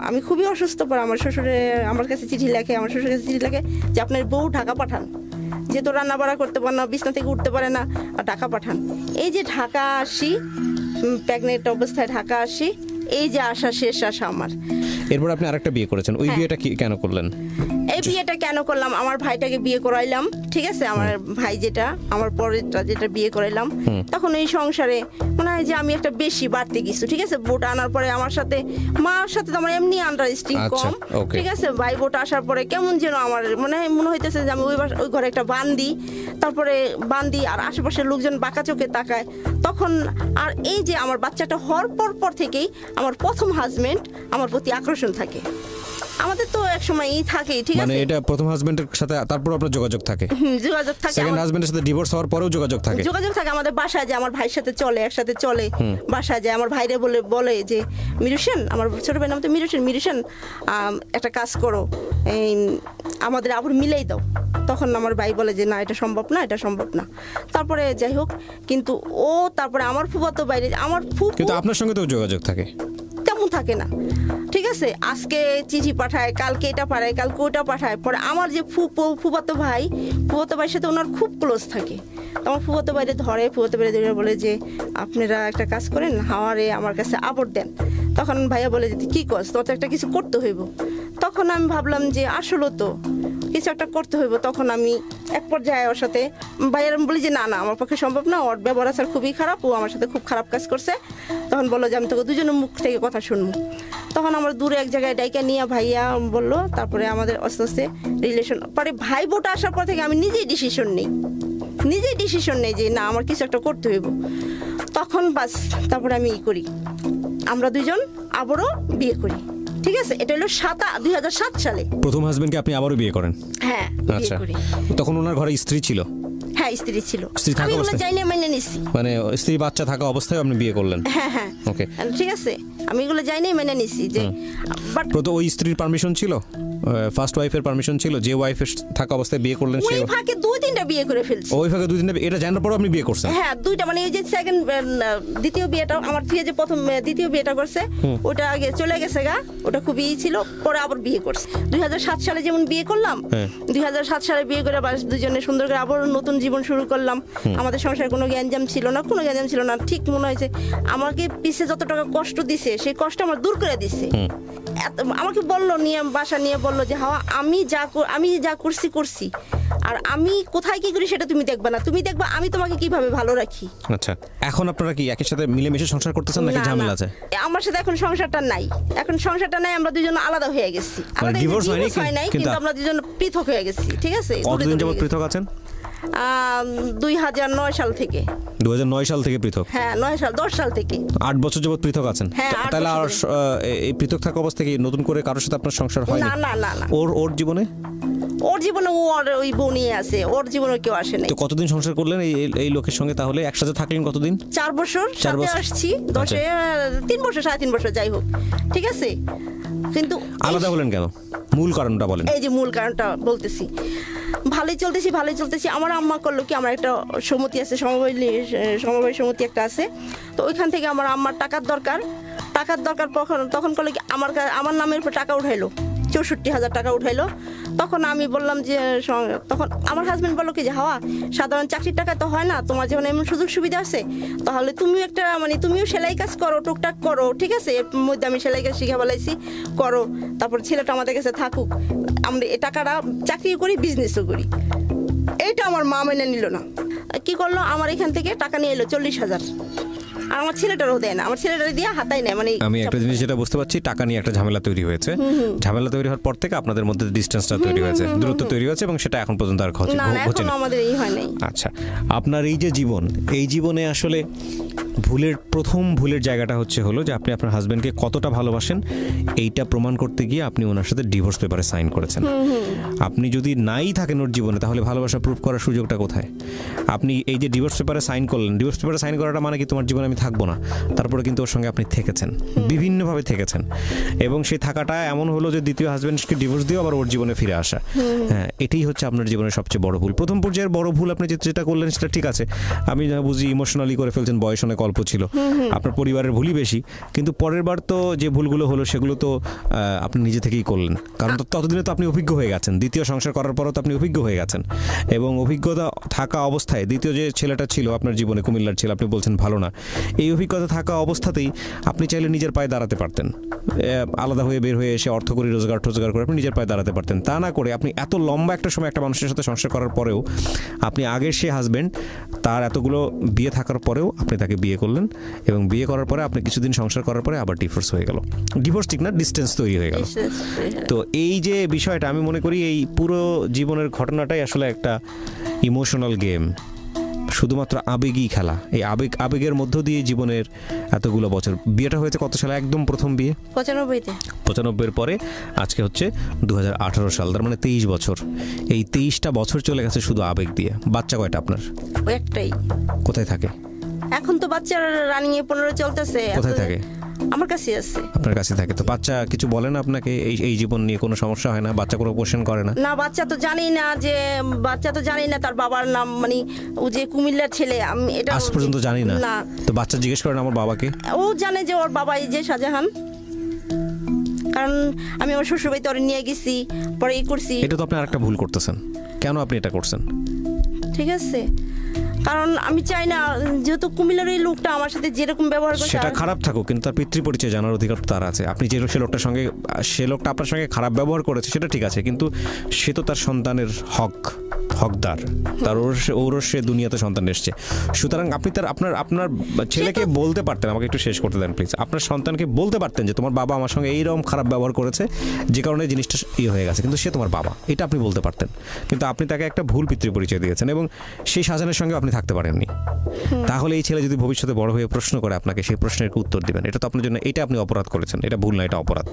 আমি খুবই অসুস্থ। পরে আমার শ্বশুরে আমার কাছে চিঠি লেখে, যে আপনার বউ ঢাকা পাঠান, যেহেতু রান্না বাড়া করতে পারে না, বিছনা থেকে উঠতে পারে না, আর ঢাকা পাঠান। এই যে ঢাকা আসি, প্রেগনেন্ট অবস্থায় ঢাকা আসি, এই যে আশা, শেষ আশা আমার। এরপর আপনি আরেকটা বিয়ে করেছেন, ওই বিয়েটা কেন করলেন? এই বিয়েটা কেন করলাম, আমার ভাইটাকে বিয়ে করাইলাম, ঠিক আছে, আমার ভাই যেটা, আমার পরেরটা যেটা বিয়ে করাইলাম। তখন এই সংসারে মনে হয় যে আমি একটা বেশি বাড়তে গেছি, ঠিক আছে। বোট আনার পরে আমার সাথে, মার সাথে তো আমার এমনি আন্ডারস্ট্যান্ডিং কম, ঠিক আছে। ভাই বোট আসার পরে কেমন যেন আমার মনে হইতেছে যে আমি ওই ঘরে একটা বান্দি, তারপরে বান্দি, আর আশেপাশের লোকজন বাঁকা চোখে তাকায়। তখন আর এই যে আমার বাচ্চাটা হওয়ার পর থেকেই আমার প্রথম হাজবেন্ড আমার প্রতি আকর্ষণ থাকে। আমাদের তো এক সময় থাকেই, ঠিক মানে আছে, এটা প্রথম হাজবেন্ডের সাথে তারপর আপনার যোগাযোগ থাকে, যোগাযোগ থাকে, সেকেন্ড হাজবেন্ডের সাথে ডিভোর্স হওয়ার পরেও যোগাযোগ থাকে। যোগাযোগ থাকে। আমাদের বাসায় যায়, আমার ভাইয়ের সাথে চলে, একসাথে চলে, বাসায় যায়। আমার ভাইরে বলে যে মিরুষেন, আমার ছোট ভাই নাম তো মিরুষেন, একটা কাজ করো, এই আমাদের আবার মিলেই দাও। তখন আমার ভাই বলে যে না, এটা সম্ভব না, এটা সম্ভব না। তারপরে যাই হোক, কিন্তু তারপরে আমার ফুফাতো বাইরে, আমার কিন্তু আপনার সঙ্গে তো যোগাযোগ থাকে। তেমন থাকে না, ঠিক আছে। আজকে চিঠি পাঠায়, কালকে এটা পাঠায়, কালকে ওটা পাঠায়। পরে আমার যে ফুফাতো ভাইয়ের সাথে ওনার খুব ক্লোজ থাকে। আমার ফুফাতো বাইরে ধরে বলে যে আপনারা একটা কাজ করেন, হাওয়ারে আমার কাছে আবর দেন। তখন ভাইয়া বলে যে কি কস, তোর তো একটা কিছু করতে হইব। তখন আমি ভাবলাম যে আসলে তো কিছু একটা করতে হইব। তখন আমি এক পর্যায়ে ওর সাথে ভাইয়ার বলি যে না, আমার পক্ষে সম্ভব না, ওর ব্যবহার আচার খুবই খারাপ, ও আমার সাথে খুব খারাপ কাজ করছে। তখন বললো যে আমি তোকে দুজনের মুখ থেকে কথা শুনবো। তখন আমার দূরে এক জায়গায় ডাইকা নিয়ে ভাইয়া বললো, তারপরে আমাদের আস্তে আস্তে রিলেশন। পরে ভাই বোটা আসার পর থেকে আমি নিজেই ডিসিশন নেই যে না, আমার কিছু একটা করতে হইব। তখন বাস, তারপরে আমি করি, আমরা দুজন আবারও বিয়ে করি, ঠিক আছে। এটা হলো 2007 সালে। প্রথম হাজবেন্ডকে আপনি আবারও বিয়ে করেন? হ্যাঁ, বিয়ে আচ্ছা, করি। তখন ওনার ঘরে স্ত্রী ছিল? হ্যাঁ, স্ত্রী ছিল। স্ত্রী থাকা আমি ওগুলো অবস্থায়? চাইলে মেনে নিছি। মানে স্ত্রী বাচ্চা থাকা অবস্থায় আপনি বিয়ে করলেন? হ্যাঁ, ওকে, ঠিক আছে, আমি এগুলো যাইনি মেনে নিছি যে, বাট ওই স্ত্রীর পারমিশন ছিল, ফার্স্ট ওয়াইফের পারমিশন ছিল, যে ওয়াইফের থাকা অবস্থায় বিয়ে করলেন ওই ফাঁকে 2-3টা বিয়ে করে ফেলছি। ওই ফাঁকে 2-3টা, এটা জানার পরও আপনি বিয়ে করছেন? হ্যাঁ, 2টা, মানে এই যে দ্বিতীয় বিয়েটা আমার থেকে যে প্রথম দ্বিতীয় বিয়েটা করছে, ওটা আগে চলে গেছে গা, ওটা খুবই ছিল। পরে আবার বিয়ে করছে 2007 সালে, যেমন বিয়ে করলাম, 2007 সালে বিয়ে করে আবার দুজনে সুন্দর করে আবার নতুন জীবন শুরু করলাম। আমাদের সংসারে কোনো গ্যাঞ্জাম ছিল না, ঠিক মনে হয়েছে আমাকে পিছে যত টাকা কষ্ট দিছে, সেই কষ্ট আমার দূর করে দিছে। আমাকে বললো, বাসা নিয়ে বললো যে হাওয়া, আমি যা করছি, আর আমি কোথায় কি করি সেটা তুমি দেখবা না, তুমি দেখবা আমি তোমাকে কিভাবে ভালো রাখি। আচ্ছা, এখন আপনারা কি একই সাথে মিলেমিশে সংসার করতেছেন নাকি না, ঝামেলা না, আছে? আমার সাথে এখন সংসারটা নাই, আমরা দুজন আলাদা হয়ে গেছি। মানে divorce হয়নি, হয় নাই, কিন্তু কিন্তু আমরা দুজন পৃথক হয়ে গেছি, ঠিক আছে। কতদিন যাবত পৃথক আছেন? 2009 সাল থেকে। 2009 সাল থেকে পৃথক? হ্যাঁ, 10 সাল থেকে। 8 বছর যাবত পৃথক আছেন? হ্যাঁ, 8 তাহলে আর বছর। এই পৃথক থাকা অবস্থায় কি নতুন করে কারোর সাথে আপনার সংসার হয়নি? না। ওর জীবনে ওই বউ নিয়ে আছে, ওর জীবনে কেউ আসে নাই। তো কতদিন সংসার করলেন এই লোকের সঙ্গে? তাহলে একসাথে থাকলেন কতদিন? 4 বছর। 4 বছর আসছি 3 বছর, 3.5 বছর, যাই হোক, ঠিক আছে। কিন্তু আলাদা হলেন কেন? মূল কারণটা বলেন। এই যে মূল কারণটা বলতেছি, ভালোই চলতেছি। আমার আম্মা করলো কি, আমার একটা সমিতি আছে, সমবায় সমিতি একটা আছে। তো ওইখান থেকে আমার আম্মার টাকার দরকার। তখন করলো কি, আমার নামের উপর টাকা উঠাইলো, 64,000 টাকা উঠাইলো। তখন আমি বললাম যে, তখন আমার হাজবেন্ড বললো কি যে হাওয়া, সাধারণ চাকরির টাকা তো হয় না, তোমার যখন এমন সুযোগ সুবিধা আছে, তাহলে তুমিও সেলাই কাজ করো, টুকটাক করো, ঠিক আছে। এর মধ্যে আমি সেলাই কাজ শিখে বলাইছি, করো। তারপর ছেলেটা আমাদের কাছে থাকুক, আমরা এই টাকাটা চাকরিও করি, বিজনেসও করি। এইটা আমার মা মেনে নিল না। কি করলো, আমার এখান থেকে টাকা নিয়ে এলো 40,000, আর আমার ছেলেটারও দেয় না, আমার ছেলেটার দিয়ে হাতাই নেয়। মানে আমি একটা জিনিস যেটা বুঝতে পারছি, টাকা নিয়ে একটা ঝামেলা তৈরি হয়েছে। ঝামেলা তৈরি হওয়ার পর থেকে আপনাদের মধ্যে ডিস্টেন্সটা তৈরি হয়েছে, দূরত্ব তৈরি হয়েছে, এবং সেটা এখন পর্যন্ত আর হচ্ছে না, এখন আমাদের এই হয় নাই। আচ্ছা, আপনার এই যে জীবনে আসলে প্রথম ভুলের জায়গাটা হলো যে আপনি আপনার হাজবেন্ডকে কতটা ভালোবাসেন, এইটা প্রমাণ করতে গিয়ে আপনি ওনার সাথে ডিভোর্স পেপারে সাইন করেছেন। আপনি যদি নাই থাকেন ওর জীবনে, তাহলে ভালোবাসা প্রুফ করার সুযোগটা কোথায়? আপনি এই যে ডিভোর্স পেপারে সাইন করলেন, ডিভোর্স পেপারে সাইন করাটা মানে কি তোমার জীবনে আমি থাকবো না? তারপরে কিন্তু ওর সঙ্গে আপনি থেকেছেন, বিভিন্নভাবে থেকেছেন, এবং সেই থাকাটা এমন হলো যে দ্বিতীয় হাজবেন্ডকে ডিভোর্স দিয়ে আবার ওর জীবনে ফিরে আসা। হ্যাঁ, এটাই হচ্ছে আপনার জীবনের সবচেয়ে বড় ভুল। প্রথম পর্যায়ের বড় ভুল আপনি যেটা করলেন সেটা ঠিক আছে, আমি বুঝি ইমোশনালি করে ফেলছেন, বয়স অনেক অল্প ছিল, আপনার পরিবারের ভুলই বেশি। কিন্তু পরের বার তো যে ভুলগুলো হলো সেগুলো তো আপনি নিজে থেকেই করলেন, কারণ ততদিনে তো আপনি অভিজ্ঞ হয়ে গেছেন, দ্বিতীয় সংসার করার পরও তো আপনি অভিজ্ঞ হয়ে গেছেন। এবং অভিজ্ঞতা থাকা অবস্থায় দ্বিতীয় যে ছেলেটা ছিল আপনার জীবনে, কুমিল্লার ছিল, আপনি বলছেন ভালো না, এই অভিজ্ঞতা থাকা অবস্থাতেই আপনি চাইলে নিজের পায়ে দাঁড়াতে পারতেন, আলাদা হয়ে বের হয়ে এসে অর্থ করে রোজগার করে আপনি নিজের পায়ে দাঁড়াতে পারতেন। তা না করে আপনি এত লম্বা একটা সময় একটা মানুষের সাথে সংসার করার পরেও, আপনি আগের সে হাজবেন্ড, তার এতগুলো বিয়ে থাকার পরেও আপনি তাকে বিয়ে করলেন, এবং বিয়ে করার পরে আপনি কিছুদিন সংসার করার পরে আবার ডিভোর্স হয়ে গেল। ডিভোর্স ঠিক না, ডিস্টেন্স তৈরি হয়ে গেল। তো এই যে বিষয়টা, আমি মনে করি এই পুরো জীবনের ঘটনাটাই আসলে একটা ইমোশনাল গেম, শুধুমাত্র আবেগই খেলা, এই আবেগের মধ্য দিয়ে জীবনের এতগুলো বছর। বিয়েটা হয়েছে কত সালে? একদম প্রথম বিয়ে 95-তে। 95-এর পরে আজকে হচ্ছে 2018 সাল, তার মানে 23 বছর। এই 23টা বছর চলে গেছে শুধু আবেগ দিয়ে। বাচ্চা কয়টা আপনার? ওই একটাই। কোথায় থাকে এখন তো বাচ্চার রানিং এ 15 চলতেছে। কোথায় থাকে? আমার কাছে আছে। আপনার কাছে থাকে। তো বাচ্চা কিছু বলে না আপনাকে এই জীবন নিয়ে? কোনো সমস্যা হয় না? বাচ্চা কোনো কোশ্চেন করে না? না, বাচ্চা তো জানেই না তার বাবার নাম, মানে ও যে কুমিল্লার ছেলে, আমি এটা আজ পর্যন্ত জানি না। না, তো বাচ্চা জিজ্ঞেস করেন আমার বাবাকে? ও জানে যে ওর বাবা এই যে শাহজাহান, কারণ আমি আমার শ্বশুরবাড়িতে ওরে নিয়ে গেছি, পরে করছি। এটা তো আপনি আরেকটা ভুল করতেছেন। কেন আপনি এটা করছেন? ঠিক আছে, কারণ আমি চাই না, যেহেতু কুমিল্লার এই লোকটা আমার সাথে যেরকম ব্যবহার করে, সেটা খারাপ থাকুক, কিন্তু তার পিতৃ পরিচয় জানার অধিকার তো তার আছে। আপনি সে লোকটা আপনার সঙ্গে খারাপ ব্যবহার করেছে সেটা ঠিক আছে, কিন্তু সে তো তার সন্তানের হকদার, তার ওরও সে দুনিয়াতে সন্তান এসছে। সুতরাং আপনি আপনার ছেলেকে বলতে পারতেন, আমাকে একটু শেষ করতে দেন প্লিজ, আপনার সন্তানকে বলতে পারতেন যে তোমার বাবা আমার সঙ্গে এইরকম খারাপ ব্যবহার করেছে, যে কারণে জিনিসটা হয়ে গেছে, কিন্তু সে তোমার বাবা, এটা আপনি বলতে পারতেন। কিন্তু আপনি তাকে একটা ভুল পিতৃ পরিচয় দিয়েছেন এবং সেই শাহজাহানের সঙ্গে আপনি থাকতে পারেননি। তাহলে এই ছেলে যদি ভবিষ্যতে বড় হয়ে প্রশ্ন করে আপনাকে, সেই প্রশ্নের উত্তর দিবেন। এটা তো আপনার জন্য, এটা আপনি অপরাধ করেছেন, এটা ভুল না, এটা অপরাধ।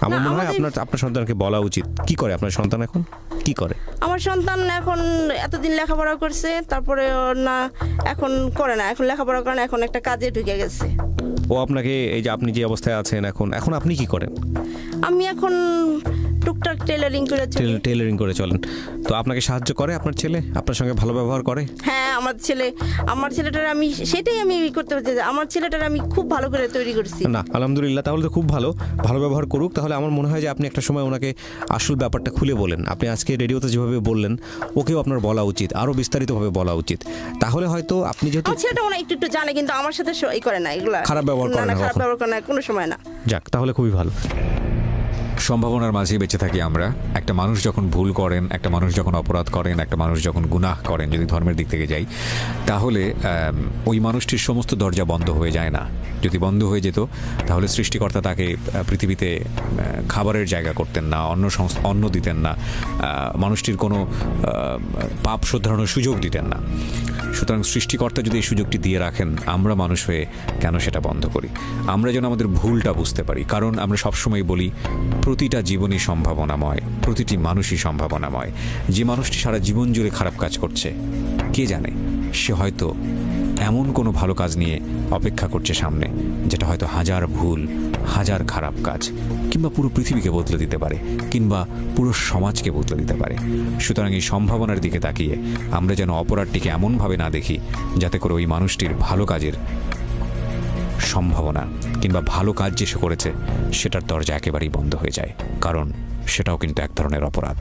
আমার মনে হয় আপনার সন্তানকে বলা উচিত। কি করে আপনার সন্তান এখন? কি করে আমার সন্তান এখন? এতদিন লেখাপড়া করছে, তারপরে না এখন করে না, এখন লেখাপড়া করে না, এখন একটা কাজে ঢুকে গেছে। ও আপনাকে, এই যে আপনি যে অবস্থায় আছেন এখন আপনি কি করেন? আমি এখন টুকটাক টেলারিং করে চলি। টেলারিং করে চলেন। তো আপনাকে সাহায্য করে আপনার ছেলে? আপনার সঙ্গে ভালো ব্যবহার করে? হ্যাঁ, আমার ছেলেটার আমি সেটাই আমি করতে পারছি, আমার ছেলেটার আমি খুব ভালো করে তৈরি করছি। না, আলহামদুলিল্লাহ, তাহলে তো খুব ভালো ব্যবহার করুক। তাহলে আমার মনে হয় যে আপনি একটা সময় ওনাকে আসল ব্যাপারটা খুলে বলেন। আপনি আজকে রেডিওতে যেভাবে বললেন, ওকেও আপনার বলা উচিত, আরও বিস্তারিতভাবে বলা উচিত। তাহলে হয়তো আপনি যেহেতু আমার ছেলেটা মনে একটু জানে, কিন্তু আমার সাথে এই করে না, এগুলা খারাপ ব্যবহার করে না, খারাপ ব্যবহার করে না কোনো সময় না। যাক, তাহলে খুবই ভালো। সম্ভাবনার মাঝে বেঁচে থাকি আমরা। একটা মানুষ যখন ভুল করেন, একটা মানুষ যখন অপরাধ করেন, একটা মানুষ যখন গুনাহ করেন, যদি ধর্মের দিক থেকে যাই, তাহলে ওই মানুষটির সমস্ত দরজা বন্ধ হয়ে যায় না। যদি বন্ধ হয়ে যেত তাহলে সৃষ্টিকর্তা তাকে পৃথিবীতে খাবারের জায়গা করতেন না, অন্ন দিতেন না, মানুষটির কোনো পাপ শোধরানোর সুযোগ দিতেন না। সুতরাং সৃষ্টিকর্তা যদি এই সুযোগটি দিয়ে রাখেন, আমরা মানুষ হয়ে কেন সেটা বন্ধ করি? আমরা যেন আমাদের ভুলটা বুঝতে পারি। কারণ আমরা সবসময় বলি প্রতিটা জীবনই সম্ভাবনাময়, প্রতিটি মানুষই সম্ভাবনাময়। যে মানুষটি সারা জীবন জুড়ে খারাপ কাজ করছে, কে জানে সে হয়তো এমন কোনো ভালো কাজ নিয়ে অপেক্ষা করছে সামনে, যেটা হয়তো হাজার ভুল, হাজার খারাপ কাজ কিংবা পুরো পৃথিবীকে বদলে দিতে পারে, কিংবা পুরো সমাজকে বদলে দিতে পারে। সুতরাং এই সম্ভাবনার দিকে তাকিয়ে আমরা যেন অপরাধটিকে এমনভাবে না দেখি যাতে করে ওই মানুষটির ভালো কাজের সম্ভাবনা কিংবা ভালো কাজ যে সে করেছে সেটার দরজা একেবারেই বন্ধ হয়ে যায়, কারণ সেটাও কিন্তু এক ধরনের অপরাধ।